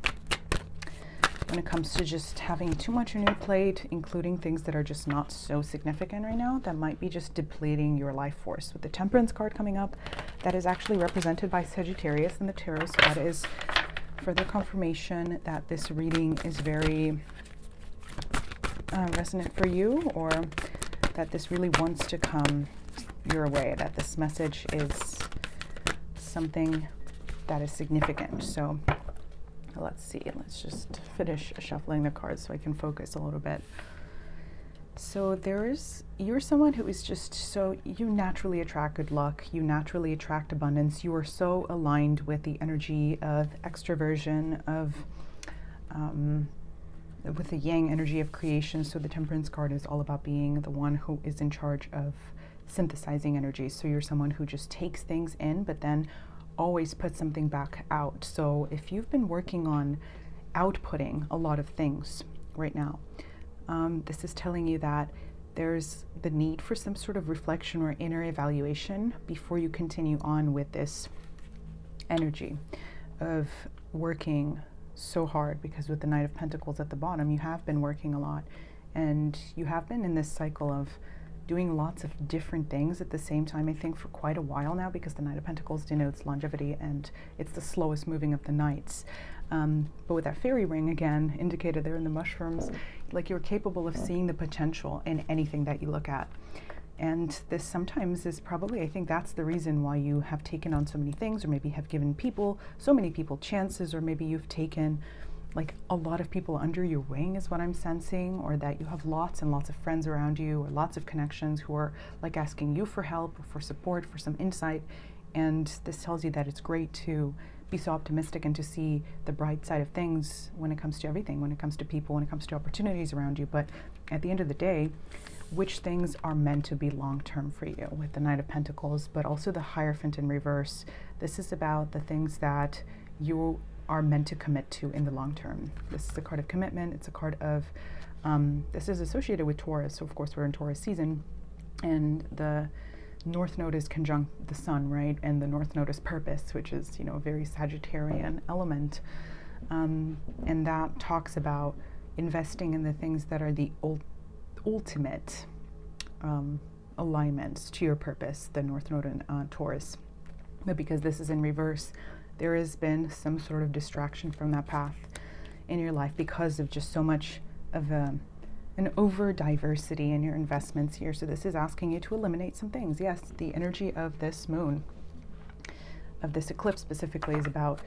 when it comes to just having too much on your plate, including things that are just not so significant right now, that might be just depleting your life force. With the Temperance card coming up, that is actually represented by Sagittarius in the Tarot, so that is further confirmation that this reading is very resonant for you, or that this really wants to come your way, that this message is something that is significant. So let's see, let's just finish shuffling the cards so I can focus a little bit. So you're someone who is just so, you naturally attract good luck, you naturally attract abundance, you are so aligned with the energy of extroversion, with the yang energy of creation. So the Temperance card is all about being the one who is in charge of synthesizing energy. So you're someone who just takes things in, but then always puts something back out. So if you've been working on outputting a lot of things right now, this is telling you that there's the need for some sort of reflection or inner evaluation before you continue on with this energy of working so hard. Because with the Knight of Pentacles at the bottom, you have been working a lot, and you have been in this cycle of doing lots of different things at the same time, I think, for quite a while now, because the Knight of Pentacles denotes longevity and it's the slowest moving of the knights. But with that fairy ring, again, indicated there in the mushrooms, like you're capable of seeing the potential in anything that you look at. And this sometimes is probably, I think that's the reason why you have taken on so many things, or maybe have given so many people chances, or maybe you've taken like a lot of people under your wing is what I'm sensing, or that you have lots and lots of friends around you, or lots of connections who are like asking you for help, for support, for some insight. And this tells you that it's great to be so optimistic and to see the bright side of things when it comes to everything, when it comes to people, when it comes to opportunities around you. But at the end of the day, which things are meant to be long-term for you with the Knight of Pentacles, but also the Hierophant in reverse. This is about the things that you are meant to commit to in the long term. This is a card of commitment. It's a card of, this is associated with Taurus. So of course we're in Taurus season, and the North Node is conjunct the Sun, right? And the North Node is purpose, which is, a very Sagittarian element. And that talks about investing in the things that are the ultimate alignments to your purpose, the North Node in Taurus. But because this is in reverse, there has been some sort of distraction from that path in your life because of just so much of an over diversity in your investments here. So this is asking you to eliminate some things. Yes, the energy of this moon, of this eclipse specifically, is about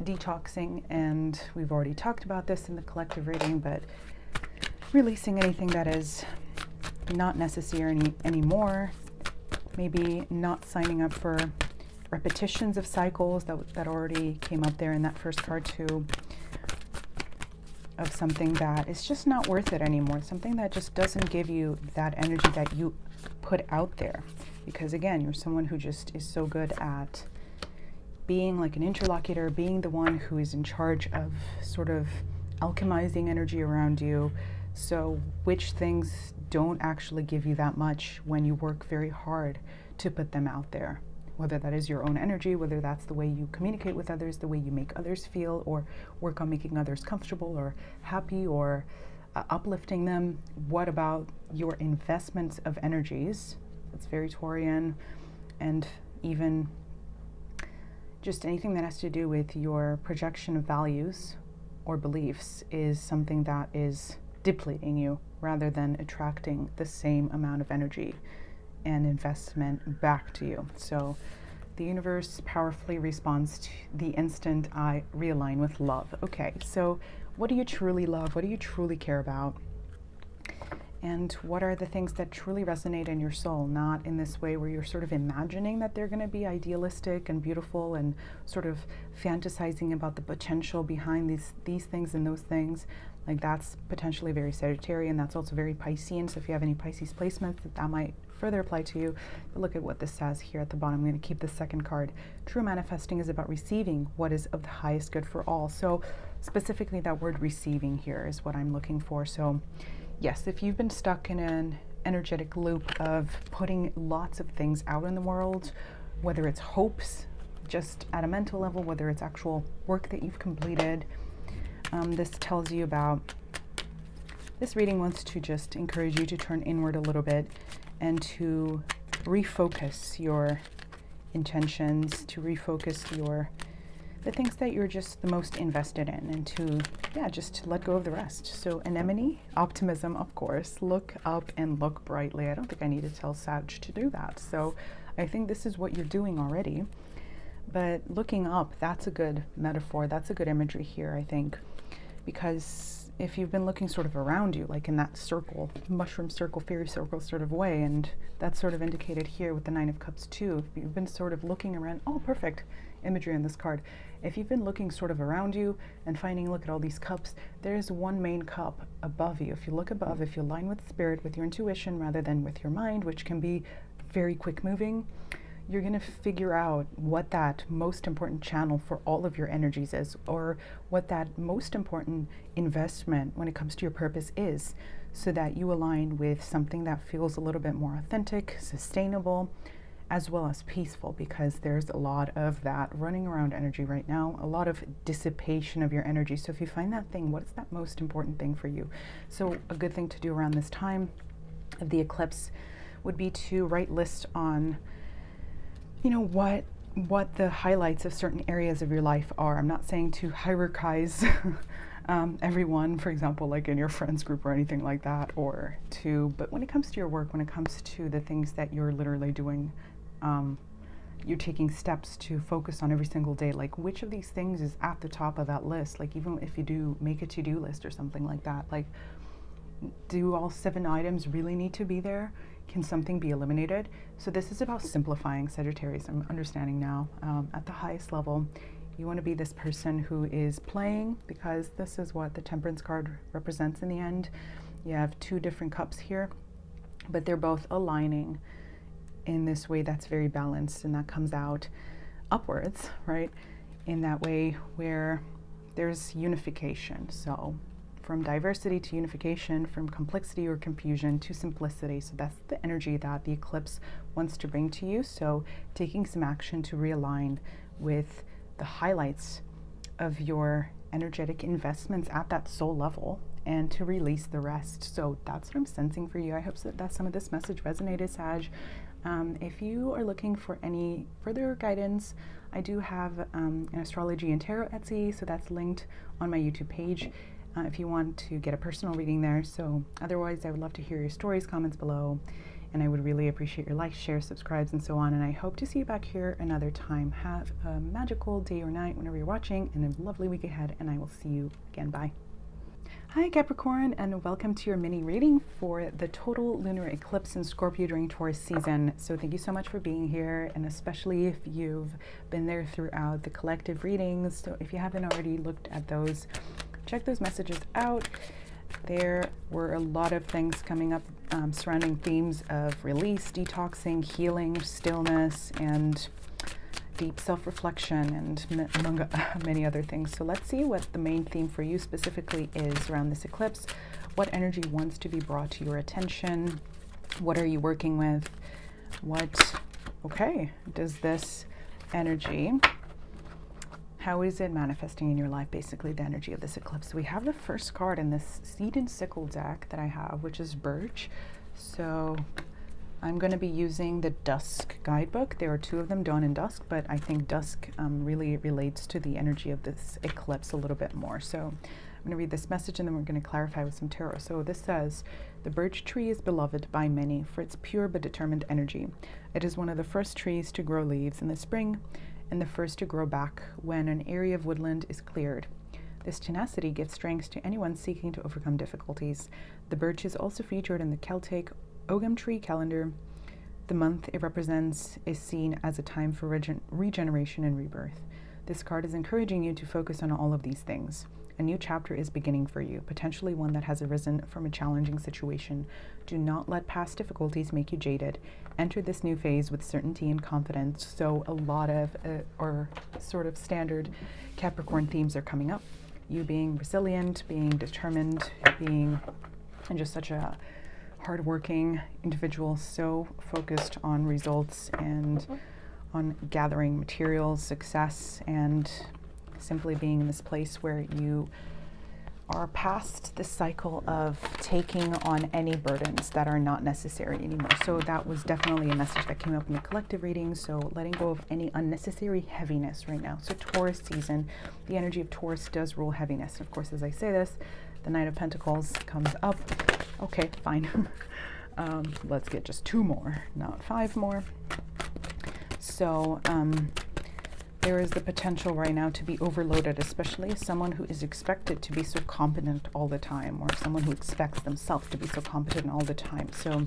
detoxing, and we've already talked about this in the collective reading, but releasing anything that is not necessary anymore, maybe not signing up for repetitions of cycles that already came up there in that first card too, of something that is just not worth it anymore, something that just doesn't give you that energy that you put out there. Because again, you're someone who just is so good at being like an interlocutor, being the one who is in charge of sort of alchemizing energy around you. So which things don't actually give you that much when you work very hard to put them out there? Whether that is your own energy, whether that's the way you communicate with others, the way you make others feel, or work on making others comfortable or happy or uplifting them. What about your investments of energies? It's very Taurian, and even just anything that has to do with your projection of values or beliefs is something that is depleting you rather than attracting the same amount of energy and investment back to you. So the universe powerfully responds to the instant I realign with love. Okay, so what do you truly love? What do you truly care about? And what are the things that truly resonate in your soul? Not in this way where you're sort of imagining that they're going to be idealistic and beautiful and sort of fantasizing about the potential behind these things and those things. Like that's potentially very Sagittarian. That's also very Piscean. So if you have any Pisces placements, that might further apply to you. But look at what this says here at the bottom. I'm going to keep the second card. True manifesting is about receiving what is of the highest good for all. So specifically that word receiving here is what I'm looking for. So yes, if you've been stuck in an energetic loop of putting lots of things out in the world, whether it's hopes just at a mental level, whether it's actual work that you've completed, this tells you about, this reading wants to just encourage you to turn inward a little bit and to refocus your intentions, to refocus the things that you're just the most invested in, and to, just to let go of the rest. So anemone, optimism, of course, look up and look brightly. I don't think I need to tell Sag to do that. So I think this is what you're doing already. But looking up, that's a good metaphor. That's a good imagery here, I think, because if you've been looking sort of around you, like in that circle, mushroom circle, fairy circle sort of way, and that's sort of indicated here with the Nine of Cups too. If you've been sort of looking around, oh, perfect imagery on this card. If you've been looking sort of around you and finding, look at all these cups, there's one main cup above you. If you look above, if you align with spirit, with your intuition rather than with your mind, which can be very quick moving, you're going to figure out what that most important channel for all of your energies is, or what that most important investment when it comes to your purpose is, so that you align with something that feels a little bit more authentic, sustainable, as well as peaceful, because there's a lot of that running around energy right now, a lot of dissipation of your energy. So if you find that thing, what is that most important thing for you? So a good thing to do around this time of the eclipse would be to write lists on, you know, what the highlights of certain areas of your life are. I'm not saying to hierarchize everyone, for example, like in your friends group or anything like that, but when it comes to your work, when it comes to the things that you're literally doing, you're taking steps to focus on every single day, like which of these things is at the top of that list? Like even if you do make a to-do list or something like that, like do all 7 items really need to be there? Can something be eliminated? So this is about simplifying, Sagittarius. I'm understanding now. At the highest level, you want to be this person who is playing, because this is what the Temperance card represents in the end. You have 2 different cups here, but they're both aligning in this way that's very balanced, and that comes out upwards, right? In that way where there's unification. So from diversity to unification, from complexity or confusion to simplicity. So that's the energy that the eclipse wants to bring to you. So taking some action to realign with the highlights of your energetic investments at that soul level, and to release the rest. So that's what I'm sensing for you. I hope that some of this message resonated, Sag. If you are looking for any further guidance, I do have an astrology and tarot Etsy, so that's linked on my YouTube page if you want to get a personal reading there. So otherwise, I would love to hear your stories, comments below, and I would really appreciate your likes, shares, subscribes, and so on. And I hope to see you back here another time. Have a magical day or night whenever you're watching, and a lovely week ahead, and I will see you again. Bye. Hi Capricorn, and welcome to your mini reading for the total lunar eclipse in Scorpio during Taurus season. So thank you so much for being here, and especially if you've been there throughout the collective readings. So if you haven't already looked at those, check those messages out. There were a lot of things coming up surrounding themes of release, detoxing, healing, stillness, and deep self-reflection, and among many other things. So let's see what the main theme for you specifically is around this eclipse. What energy wants to be brought to your attention? What are you working with? Okay, does this energy, how is it manifesting in your life? Basically, the energy of this eclipse. We have the first card in this Seed and Sickle deck that I have, which is Birch. So I'm going to be using the Dusk guidebook. There are two of them, Dawn and Dusk, but I think Dusk really relates to the energy of this eclipse a little bit more. So I'm going to read this message, and then we're going to clarify with some tarot. So this says, the birch tree is beloved by many for its pure but determined energy. It is one of the first trees to grow leaves in the spring, and the first to grow back when an area of woodland is cleared. This tenacity gives strength to anyone seeking to overcome difficulties. The birch is also featured in the Celtic Ogham tree calendar. The month it represents is seen as a time for regeneration and rebirth. This card is encouraging you to focus on all of these things. A new chapter is beginning for you, potentially one that has arisen from a challenging situation. Do not let past difficulties make you jaded. Enter this new phase with certainty and confidence. So a lot of or sort of standard Capricorn themes are coming up. You being resilient, being determined, being just such a hardworking individual, so focused on results and on gathering materials, success, and simply being in this place where you are past the cycle of taking on any burdens that are not necessary anymore. So that was definitely a message that came up in the collective reading. So letting go of any unnecessary heaviness right now. So Taurus season, the energy of Taurus does rule heaviness. Of course, as I say this, the Knight of Pentacles comes up. Okay, fine. Let's get just 2 more, not 5 more. So there is the potential right now to be overloaded, especially as someone who is expected to be so competent all the time, or someone who expects themselves to be so competent all the time. So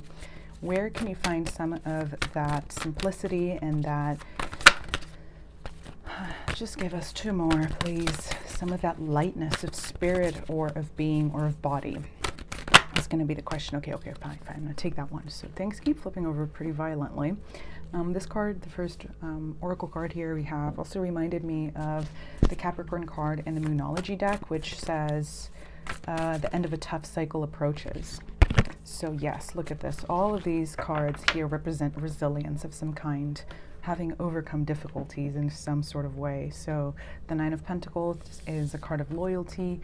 where can you find some of that simplicity and that, just give us 2 more, please, some of that lightness of spirit or of being or of body? It's going to be the question. Okay, fine. I'm going to take that one. So things keep flipping over pretty violently. This card, the first oracle card here we have, also reminded me of the Capricorn card in the Moonology deck, which says the end of a tough cycle approaches. So yes, look at this. All of these cards here represent resilience of some kind, having overcome difficulties in some sort of way. So the Nine of Pentacles is a card of loyalty.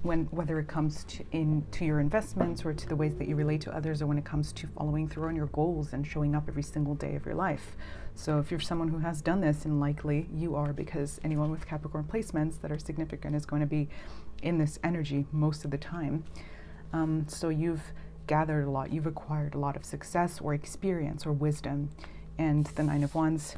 Whether it comes to your investments or to the ways that you relate to others, or when it comes to following through on your goals and showing up every single day of your life. So if you're someone who has done this, and likely you are, because anyone with Capricorn placements that are significant is going to be in this energy most of the time. So you've gathered a lot, you've acquired a lot of success or experience or wisdom. And the Nine of Wands,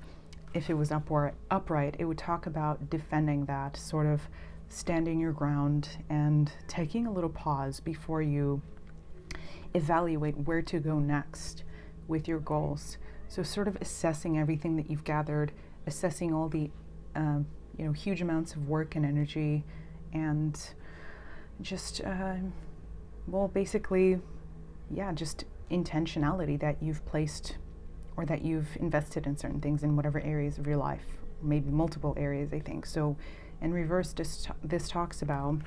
if it was upright, it would talk about defending that, sort of standing your ground and taking a little pause before you evaluate where to go next with your goals. So sort of assessing everything that you've gathered, assessing all the huge amounts of work and energy, and just basically just intentionality that you've placed or that you've invested in certain things in whatever areas of your life, maybe multiple areas, I think. So in reverse, this talks about,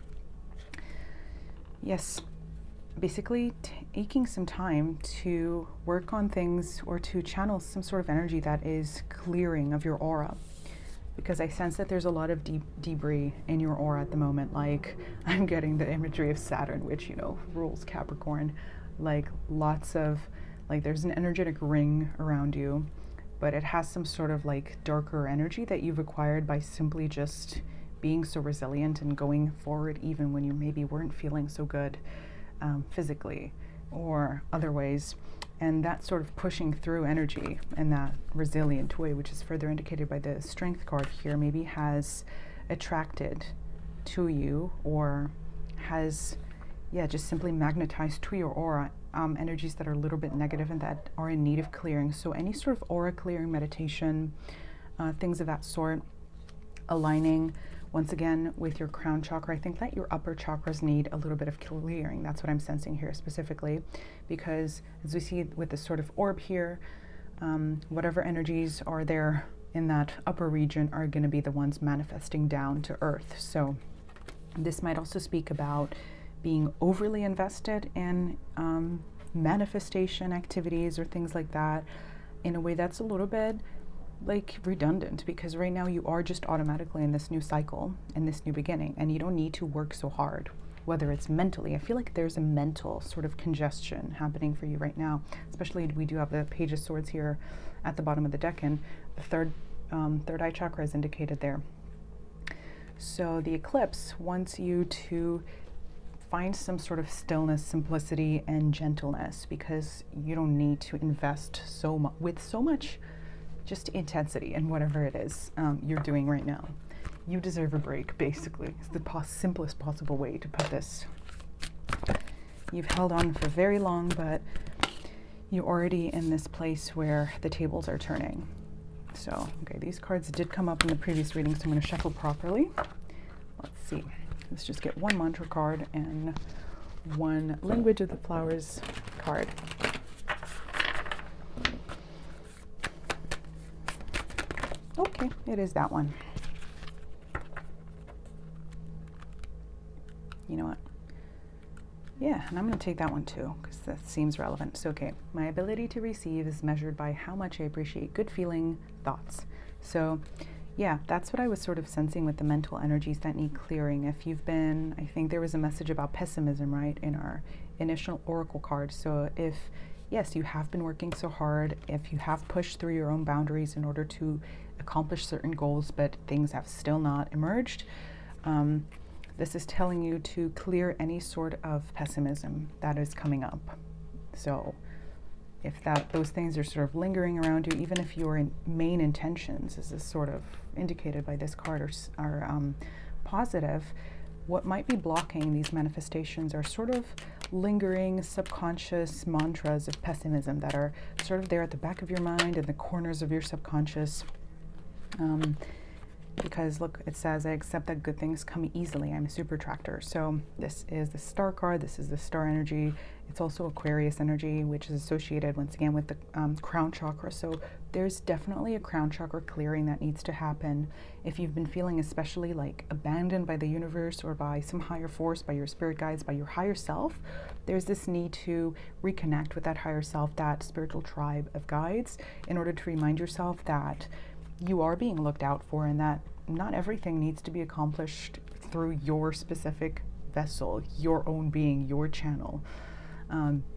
basically taking some time to work on things or to channel some sort of energy that is clearing of your aura. Because I sense that there's a lot of debris in your aura at the moment. Like, I'm getting the imagery of Saturn, which, rules Capricorn. Like, lots of, there's an energetic ring around you. but it has some sort of like darker energy that you've acquired by simply just being so resilient and going forward even when you maybe weren't feeling so good physically or other ways. And that sort of pushing through energy in that resilient way, which is further indicated by the Strength card here, maybe has attracted to you or has, just simply magnetized to your aura energies that are a little bit negative and that are in need of clearing. So any sort of aura clearing meditation, things of that sort, aligning once again with your crown chakra. I think that your upper chakras need a little bit of clearing. That's what I'm sensing here specifically, because as we see with this sort of orb here, whatever energies are there in that upper region are going to be the ones manifesting down to earth. So this might also speak about being overly invested in manifestation activities or things like that in a way that's a little bit like redundant, because right now you are just automatically in this new cycle and this new beginning, and you don't need to work so hard, whether it's mentally. I feel like there's a mental sort of congestion happening for you right now, especially we do have the Page of Swords here at the bottom of the deck, and the third eye chakra is indicated there. So the eclipse wants you to find some sort of stillness, simplicity, and gentleness, because you don't need to invest with so much just intensity in whatever it is you're doing right now. You deserve a break, basically. It's the simplest possible way to put this. You've held on for very long, but you're already in this place where the tables are turning. So, okay, these cards did come up in the previous reading, so I'm going to shuffle properly. Let's see. Let's just get one mantra card and one Language of the Flowers card. Okay, it is that one. You know what? Yeah, and I'm going to take that one too, because that seems relevant. So, okay, my ability to receive is measured by how much I appreciate good feeling thoughts. So, yeah, that's what I was sort of sensing with the mental energies that need clearing. If you've been, I think there was a message about pessimism, right, in our initial oracle card. So if, yes, you have been working so hard, if you have pushed through your own boundaries in order to accomplish certain goals, but things have still not emerged, this is telling you to clear any sort of pessimism that is coming up. So if those things are sort of lingering around you, even if your main intentions, as is sort of indicated by this card, are positive, what might be blocking these manifestations are sort of lingering subconscious mantras of pessimism that are sort of there at the back of your mind, in the corners of your subconscious. Because look, it says, I accept that good things come easily. I'm a super attractor. So this is the star card. This is the star energy. It's also Aquarius energy, which is associated once again with the crown chakra. So there's definitely a crown chakra clearing that needs to happen. If you've been feeling especially like abandoned by the universe or by some higher force, by your spirit guides, by your higher self, there's this need to reconnect with that higher self, that spiritual tribe of guides, in order to remind yourself that you are being looked out for, and that not everything needs to be accomplished through your specific vessel, your own being, your channel.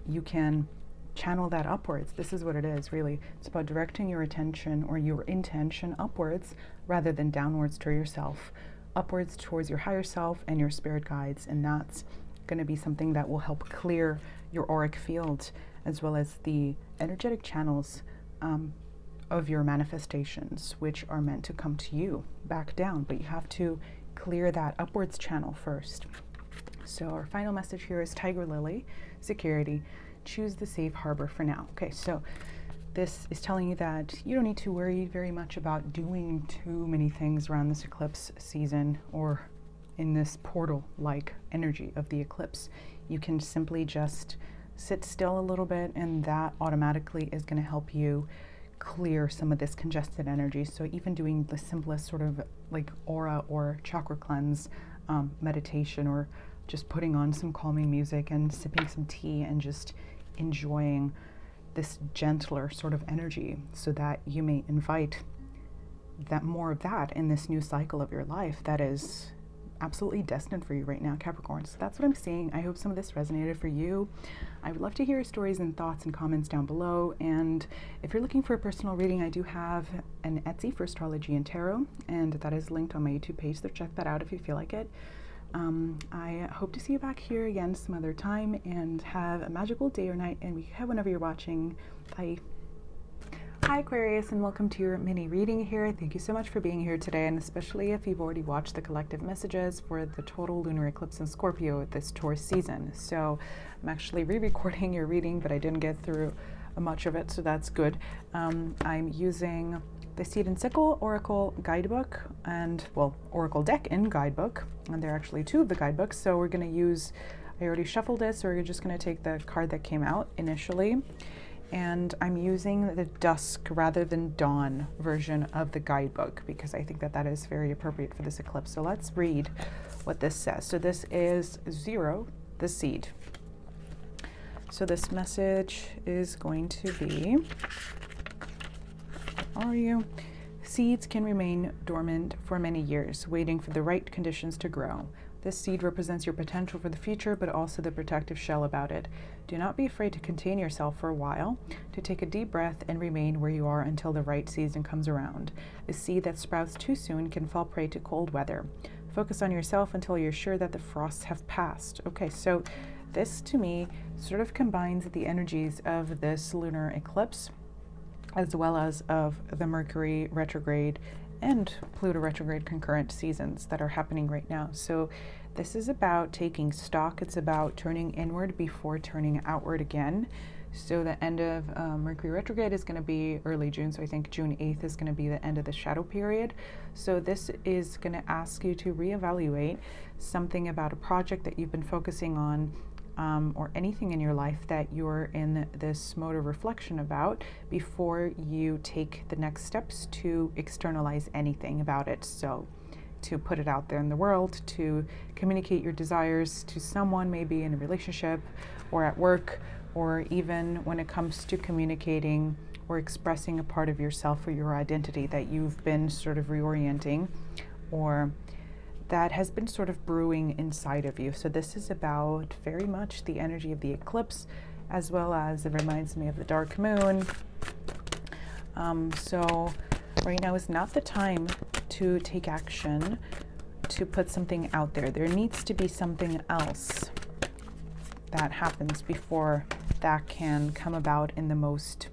You can channel that upwards. This is what it is, really. It's about directing your attention or your intention upwards rather than downwards to yourself, upwards towards your higher self and your spirit guides. And that's going to be something that will help clear your auric field, as well as the energetic channels of your manifestations, which are meant to come to you back down, but you have to clear that upwards channel first. So our final message here is Tiger Lily, security. Choose the safe harbor for now. Okay, so this is telling you that you don't need to worry very much about doing too many things around this eclipse season or in this portal-like energy of the eclipse. You can simply just sit still a little bit, and that automatically is going to help you clear some of this congested energy. So even doing the simplest sort of like aura or chakra cleanse meditation, or just putting on some calming music and sipping some tea and just enjoying this gentler sort of energy, so that you may invite that more of that in this new cycle of your life that is absolutely destined for you right now, Capricorn. So that's what I'm seeing. I hope some of this resonated for you. I would love to hear your stories and thoughts and comments down below. And if you're looking for a personal reading, I do have an Etsy for astrology and tarot, and that is linked on my YouTube page, so check that out if you feel like it. I hope to see you back here again some other time, and have a magical day or night and week ahead whenever you're watching. Bye. Hi Aquarius, and welcome to your mini reading here. Thank you so much for being here today, and especially if you've already watched the collective messages for the total lunar eclipse in Scorpio this Taurus season. So I'm actually re-recording your reading, but I didn't get through much of it, so that's good. I'm using the Seed and Sickle Oracle Guidebook, and well, Oracle deck and guidebook, and there are actually two of the guidebooks. So we're going to use, I already shuffled it, so we're just going to take the card that came out initially. And I'm using the dusk rather than dawn version of the guidebook because I think that that is very appropriate for this eclipse. So let's read what this says. So this is 0, the seed. So this message is going to be, where are you? Seeds can remain dormant for many years, waiting for the right conditions to grow. This seed represents your potential for the future, but also the protective shell about it. Do not be afraid to contain yourself for a while, to take a deep breath and remain where you are until the right season comes around. A seed that sprouts too soon can fall prey to cold weather. Focus on yourself until you're sure that the frosts have passed. Okay, so this to me sort of combines the energies of this lunar eclipse as well as of the Mercury retrograde and Pluto retrograde concurrent seasons that are happening right now. So this is about taking stock. It's about turning inward before turning outward again. So the end of Mercury retrograde is going to be early June. So I think June 8th is going to be the end of the shadow period. So this is going to ask you to reevaluate something about a project that you've been focusing on, or anything in your life that you're in this mode of reflection about before you take the next steps to externalize anything about it. So to put it out there in the world, to communicate your desires to someone, maybe in a relationship or at work, or even when it comes to communicating or expressing a part of yourself or your identity that you've been sort of reorienting, or that has been sort of brewing inside of you. So this is about very much the energy of the eclipse, as well as it reminds me of the dark moon. So right now is not the time to take action, to put something out there. There needs to be something else that happens before that can come about in the most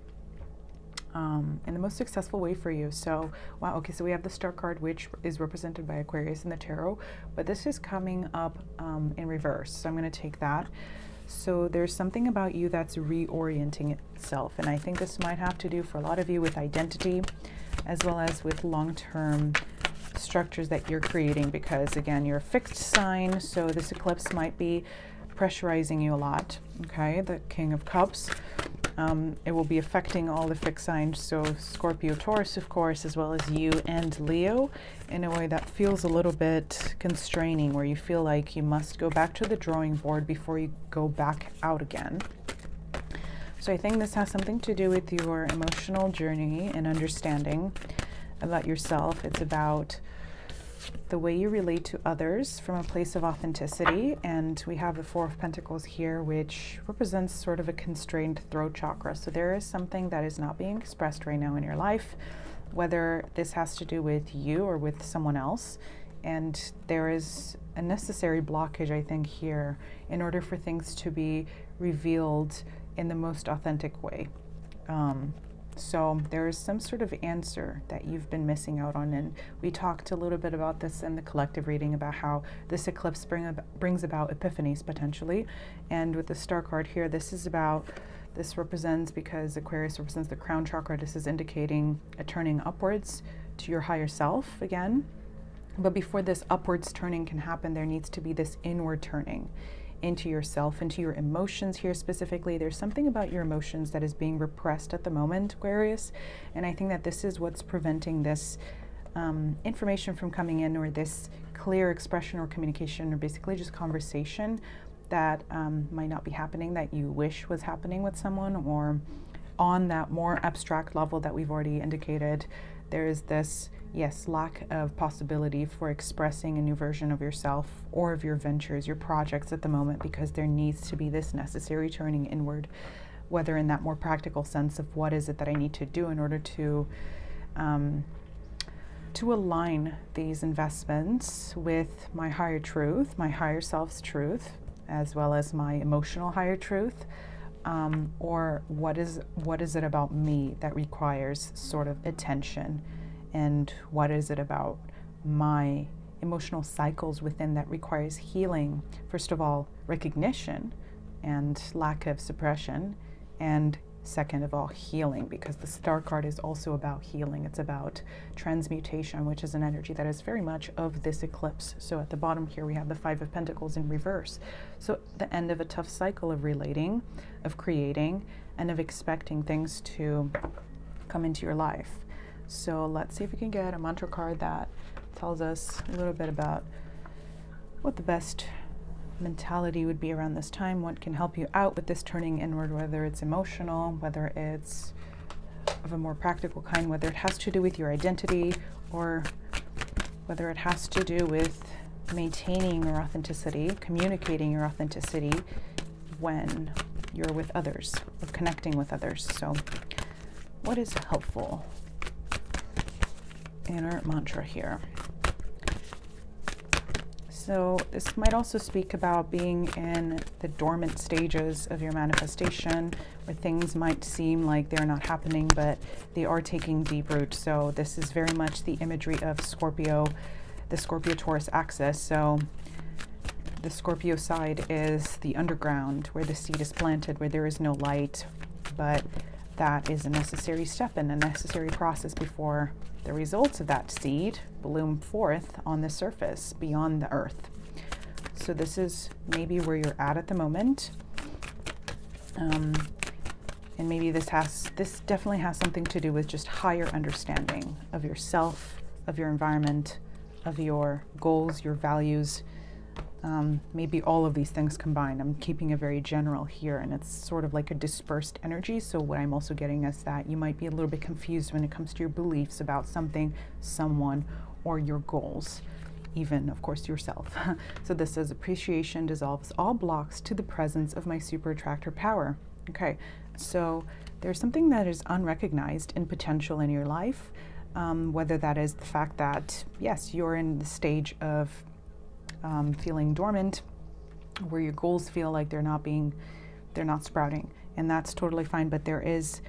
successful way for you. So, wow, okay, so we have the Star card, which is represented by Aquarius in the tarot, but this is coming up in reverse. So I'm going to take that. So there's something about you that's reorienting itself, and I think this might have to do for a lot of you with identity, as well as with long-term structures that you're creating, because again, you're a fixed sign, so this eclipse might be pressurizing you a lot. Okay, the King of Cups. It will be affecting all the fixed signs, so Scorpio, Taurus, of course, as well as you and Leo, in a way that feels a little bit constraining, where you feel like you must go back to the drawing board before you go back out again. So I think this has something to do with your emotional journey and understanding about yourself. It's about the way you relate to others from a place of authenticity. And we have the Four of Pentacles here, which represents sort of a constrained throat chakra. So there is something that is not being expressed right now in your life, whether this has to do with you or with someone else. And there is a necessary blockage, I think, here in order for things to be revealed in the most authentic way. So there is some sort of answer that you've been missing out on, and we talked a little bit about this in the collective reading about how this eclipse brings about epiphanies potentially. And with the Star card here, this represents, because Aquarius represents the crown chakra, this is indicating a turning upwards to your higher self again. But before this upwards turning can happen, there needs to be this inward turning into yourself, into your emotions here specifically. There's something about your emotions that is being repressed at the moment, Aquarius, and I think that this is what's preventing this information from coming in, or this clear expression or communication, or basically just conversation that might not be happening, that you wish was happening with someone, or on that more abstract level that we've already indicated there is this, yes, lack of possibility for expressing a new version of yourself or of your ventures, your projects at the moment, because there needs to be this necessary turning inward, whether in that more practical sense of what is it that I need to do in order to align these investments with my higher truth, my higher self's truth, as well as my emotional higher truth, or what is it about me that requires sort of attention, and what is it about my emotional cycles within that requires healing? First of all, recognition and lack of suppression, and second of all, healing, because the Star card is also about healing. It's about transmutation, which is an energy that is very much of this eclipse. So at the bottom here, we have the Five of Pentacles in reverse. So the end of a tough cycle of relating, of creating, and of expecting things to come into your life. So let's see if we can get a mantra card that tells us a little bit about what the best mentality would be around this time, what can help you out with this turning inward, whether it's emotional, whether it's of a more practical kind, whether it has to do with your identity, or whether it has to do with maintaining your authenticity, communicating your authenticity when you're with others or connecting with others. So what is helpful in our mantra here? So this might also speak about being in the dormant stages of your manifestation, where things might seem like they're not happening, but they are taking deep root. So this is very much the imagery of Scorpio, the Scorpio-Taurus axis. So the Scorpio side is the underground, where the seed is planted, where there is no light, but that is a necessary step and a necessary process before the results of that seed bloom forth on the surface beyond the earth. So this is maybe where you're at the moment. And maybe this definitely has something to do with just higher understanding of yourself, of your environment, of your goals, your values. Maybe all of these things combined. I'm keeping it very general here, and it's sort of like a dispersed energy. So what I'm also getting is that you might be a little bit confused when it comes to your beliefs about something, someone, or your goals, even, of course, yourself. So this says, appreciation dissolves all blocks to the presence of my super attractor power. Okay, so there's something that is unrecognized in potential in your life, whether that is the fact that, yes, you're in the stage of feeling dormant, where your goals feel like they're not sprouting, and that's totally fine. But there is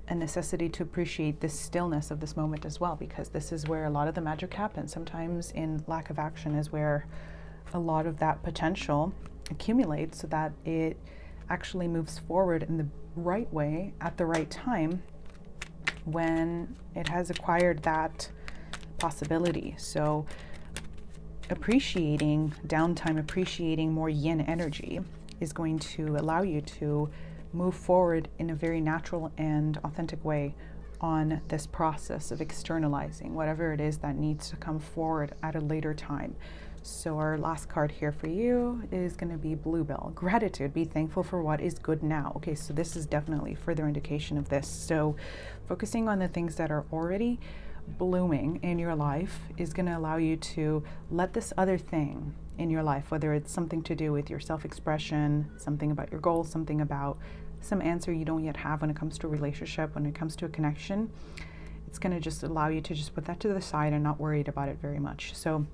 a necessity to appreciate this stillness of this moment as well, because this is where a lot of the magic happens. Sometimes in lack of action is where a lot of that potential accumulates, so that it actually moves forward in the right way at the right time when it has acquired that possibility. So appreciating downtime, appreciating more yin energy is going to allow you to move forward in a very natural and authentic way on this process of externalizing whatever it is that needs to come forward at a later time. So our last card here for you is going to be Bluebell. Gratitude. Be thankful for what is good now. Okay, so this is definitely further indication of this. So focusing on the things that are already blooming in your life is going to allow you to let this other thing in your life, whether it's something to do with your self-expression, something about your goals, something about some answer you don't yet have when it comes to a relationship, when it comes to a connection, it's going to just allow you to just put that to the side and not worried about it very much. So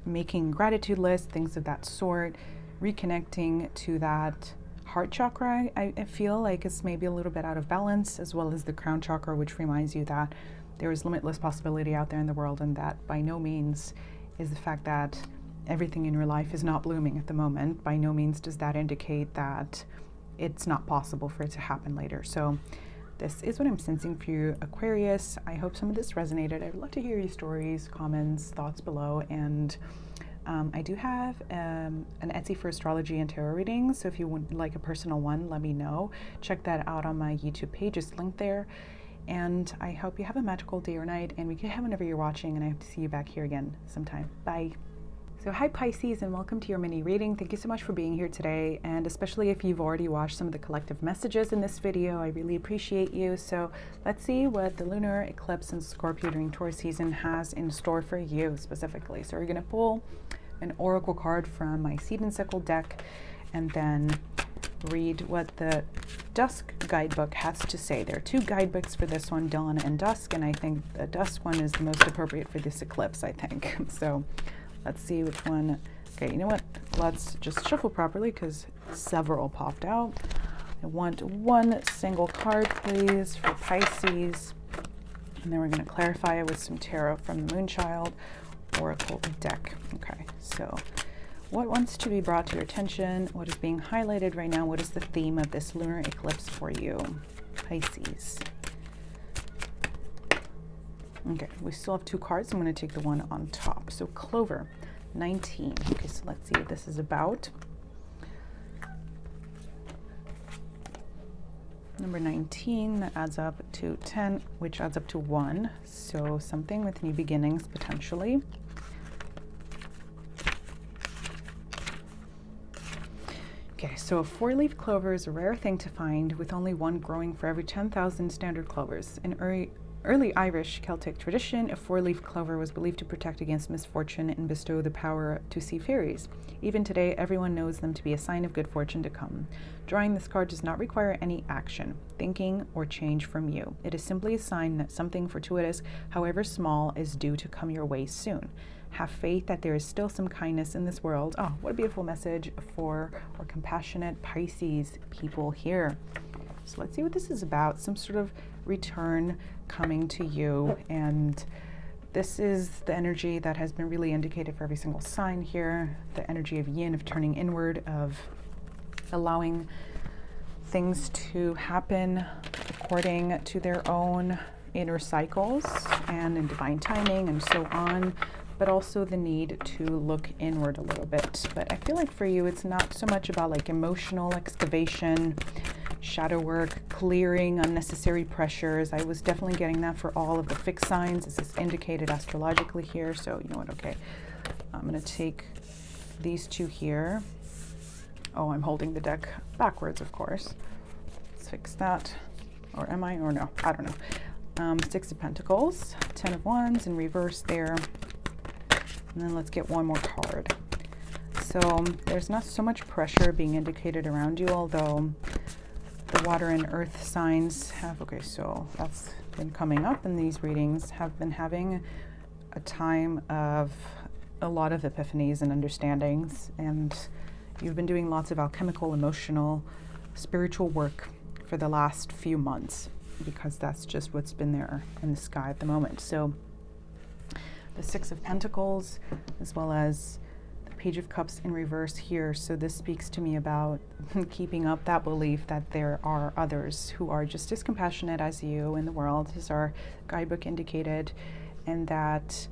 making gratitude lists, things of that sort, reconnecting to that heart chakra, I feel like it's maybe a little bit out of balance, as well as the crown chakra, which reminds you that there is limitless possibility out there in the world, and that by no means is the fact that everything in your life is not blooming at the moment, by no means does that indicate that it's not possible for it to happen later. So this is what I'm sensing for you, Aquarius. I hope some of this resonated. I'd love to hear your stories, comments, thoughts below, and I do have an Etsy for astrology and tarot readings, so if you would like a personal one, let me know. Check that out on my YouTube page, it's linked there. And I hope you have a magical day or night, and we can have whenever you're watching, and I hope to see you back here again sometime. Bye. So hi Pisces, and welcome to your mini reading. Thank you so much for being here today, and especially if you've already watched some of the collective messages in this video, I really appreciate you. So let's see what the lunar eclipse in Scorpio during Taurus season has in store for you specifically. So we're going to pull an oracle card from my seed and sickle deck and then read what the Dusk guidebook has to say. There are two guidebooks for this one, Dawn and Dusk, and I think the Dusk one is the most appropriate for this eclipse, I think. So let's see which one. Okay, you know what? Let's just shuffle properly because several popped out. I want one single card, please, for Pisces. And then we're going to clarify it with some tarot from the Moonchild Oracle deck. Okay, so what wants to be brought to your attention? What is being highlighted right now? What is the theme of this lunar eclipse for you, Pisces? Okay, we still have two cards. I'm going to take the one on top. So Clover, 19. Okay, so let's see what this is about. Number 19, that adds up to 10, which adds up to 1. So something with new beginnings, potentially. Okay, so a four-leaf clover is a rare thing to find, with only one growing for every 10,000 standard clovers. In early Irish Celtic tradition, a four-leaf clover was believed to protect against misfortune and bestow the power to see fairies. Even today, everyone knows them to be a sign of good fortune to come. Drawing this card does not require any action, thinking, or change from you. It is simply a sign that something fortuitous, however small, is due to come your way soon. Have faith that there is still some kindness in this world. Oh, what a beautiful message for our compassionate Pisces people here. So let's see what this is about. Some sort of return coming to you, and this is the energy that has been really indicated for every single sign here. The energy of yin, of turning inward, of allowing things to happen according to their own inner cycles and in divine timing and so on, but also the need to look inward a little bit. But I feel like for you, it's not so much about like emotional excavation, shadow work, clearing unnecessary pressures. I was definitely getting that for all of the fixed signs. This is indicated astrologically here. So you know what, okay, I'm going to take these two here. Oh, I'm holding the deck backwards, of course. Let's fix that. Or am I? Or no, I don't know. Six of Pentacles, 10 of Wands in reverse there. And then let's get one more card. So there's not so much pressure being indicated around you, although the water and earth signs have, okay, so that's been coming up in these readings, have been having a time of a lot of epiphanies and understandings, and you've been doing lots of alchemical, emotional, spiritual work for the last few months, because that's just what's been there in the sky at the moment. So the Six of Pentacles, as well as Page of Cups in reverse here. So this speaks to me about keeping up that belief that there are others who are just as compassionate as you in the world, as our guidebook indicated, and that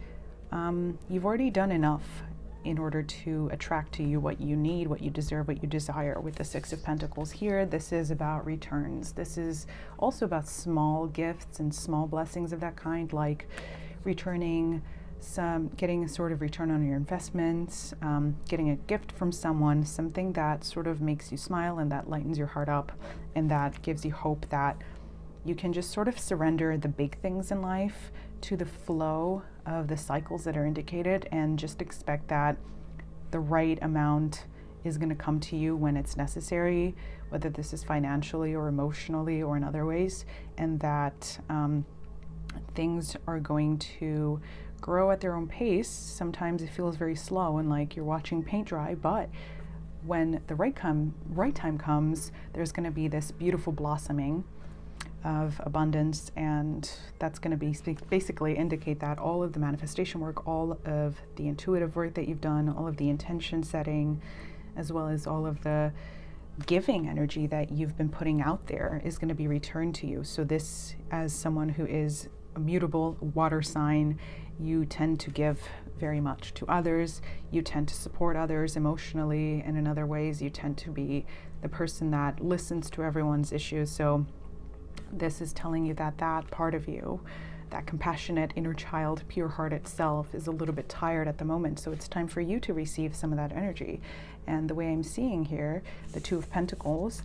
you've already done enough in order to attract to you what you need, what you deserve, what you desire. With the Six of Pentacles here, this is about returns. This is also about small gifts and small blessings of that kind, like returning getting a sort of return on your investments, getting a gift from someone, something that sort of makes you smile and that lightens your heart up, and that gives you hope that you can just sort of surrender the big things in life to the flow of the cycles that are indicated, and just expect that the right amount is going to come to you when it's necessary, whether this is financially or emotionally or in other ways, and that things are going to grow at their own pace. Sometimes it feels very slow and like you're watching paint dry, but when the right time comes, there's going to be this beautiful blossoming of abundance, and that's going to be basically indicate that all of the manifestation work, all of the intuitive work that you've done, all of the intention setting, as well as all of the giving energy that you've been putting out there is going to be returned to you. So this, as someone who is a mutable water sign, you tend to give very much to others. You tend to support others emotionally, and in other ways you tend to be the person that listens to everyone's issues. So this is telling you that that part of you that compassionate inner child, pure hearted self is a little bit tired at the moment. So it's time for you to receive some of that energy. And the way I'm seeing here, the Two of Pentacles,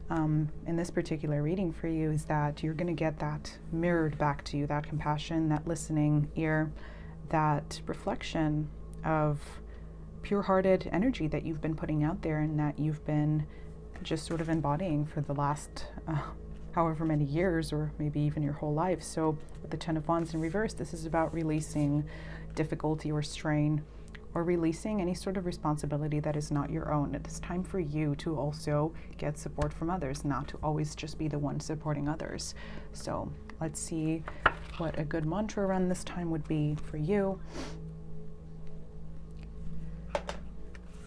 in this particular reading for you, is that you're going to get that mirrored back to you, that compassion, that listening ear, that reflection of pure-hearted energy that you've been putting out there and that you've been just sort of embodying for the last however many years, or maybe even your whole life. So with the Ten of Wands in reverse, this is about releasing difficulty or strain, or releasing any sort of responsibility that is not your own. It is time for you to also get support from others, not to always just be the one supporting others. So let's see what a good mantra around this time would be for you.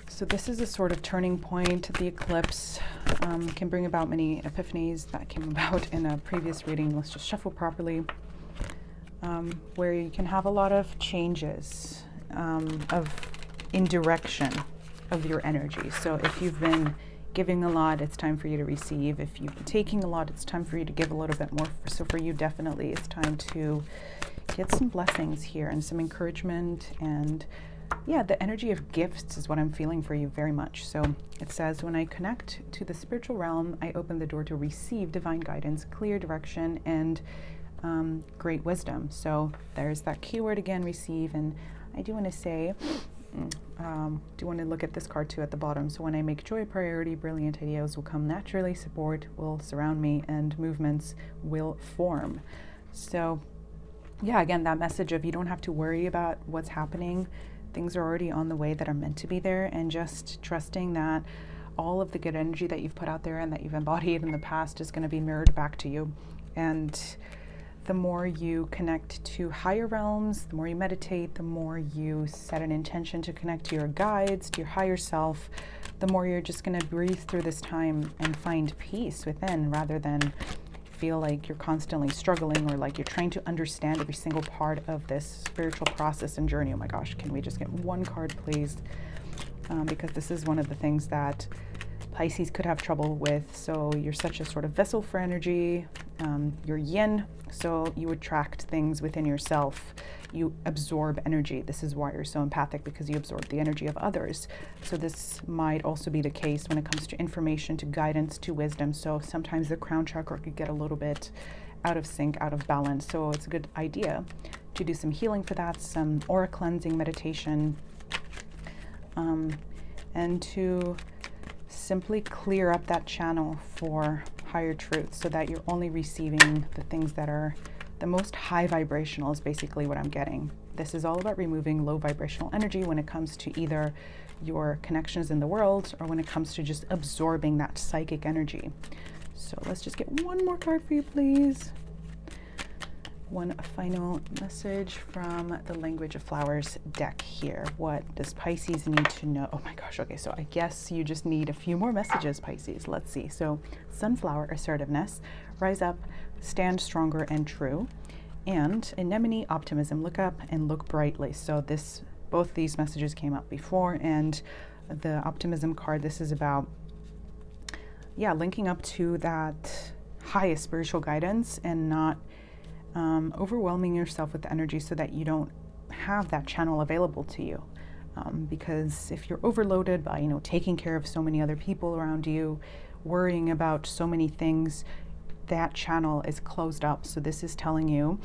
So this is a sort of turning point. The eclipse can bring about many epiphanies that came about in a previous reading. Let's just shuffle properly. Where you can have a lot of changes in direction of your energy. So if you've been giving a lot, it's time for you to receive. If you've been taking a lot, it's time for you to give a little bit more. So for you, definitely, it's time to get some blessings here and some encouragement. And yeah, the energy of gifts is what I'm feeling for you very much. So it says, when I connect to the spiritual realm, I open the door to receive divine guidance, clear direction, and great wisdom. So there's that keyword again, receive. And I do want to say, do want to look at this card too at the bottom. So when I make joy a priority, brilliant ideas will come naturally, support will surround me, and movements will form. So yeah, again, that message of you don't have to worry about what's happening. Things are already on the way that are meant to be there, and just trusting that all of the good energy that you've put out there and that you've embodied in the past is going to be mirrored back to you. And the more you connect to higher realms, the more you meditate, the more you set an intention to connect to your guides, to your higher self, the more you're just going to breathe through this time and find peace within, rather than feel like you're constantly struggling or like you're trying to understand every single part of this spiritual process and journey. Oh my gosh, can we just get one card, please? Because this is one of the things that Pisces could have trouble with. So you're such a sort of vessel for energy. You're yin, so you attract things within yourself. You absorb energy. This is why you're so empathic, because you absorb the energy of others. So this might also be the case when it comes to information, to guidance, to wisdom. So sometimes the crown chakra could get a little bit out of sync, out of balance. So it's a good idea to do some healing for that, some aura cleansing meditation, and to simply clear up that channel for higher truth, so that you're only receiving the things that are the most high vibrational, is basically what I'm getting. This is all about removing low vibrational energy when it comes to either your connections in the world or when it comes to just absorbing that psychic energy. So let's just get one more card for you, please. One final message from the Language of Flowers deck here. What does Pisces need to know? Oh my gosh, okay, so I guess you just need a few more messages, Pisces. Let's see. So Sunflower, assertiveness, rise up, stand stronger and true, and Anemone, optimism, look up and look brightly. So both these messages came up before, and the optimism card, this is about, yeah, linking up to that highest spiritual guidance and not overwhelming yourself with the energy, so that you don't have that channel available to you. Because if you're overloaded by, taking care of so many other people around you, worrying about so many things, that channel is closed up. So this is telling you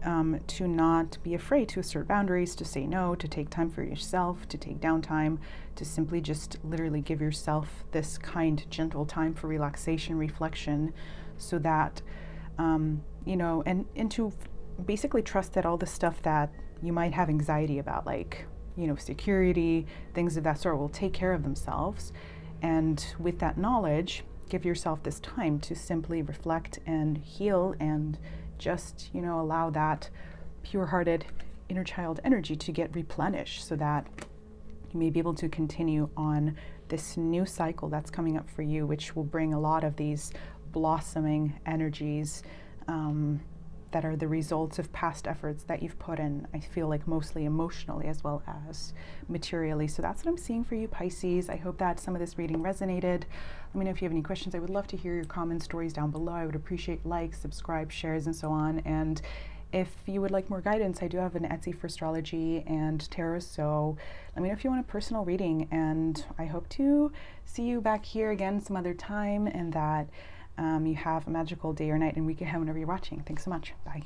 to not be afraid to assert boundaries, to say no, to take time for yourself, to take downtime, to simply just literally give yourself this kind, gentle time for relaxation, reflection, so that and to basically trust that all the stuff that you might have anxiety about, like, security, things of that sort, will take care of themselves. And with that knowledge, give yourself this time to simply reflect and heal, and just, allow that pure-hearted inner child energy to get replenished, so that you may be able to continue on this new cycle that's coming up for you, which will bring a lot of these blossoming energies that are the results of past efforts that you've put in, I feel like mostly emotionally as well as materially. So that's what I'm seeing for you, Pisces. I hope that some of this reading resonated. Let me know if you have any questions. I would love to hear your comments, stories down below. I would appreciate likes, subscribe, shares, and so on. And If you would like more guidance, I do have an Etsy for astrology and tarot, so let me know if you want a personal reading, and I hope to see you back here again some other time, and that you have a magical day or night and week ahead whenever you're watching. Thanks so much. Bye.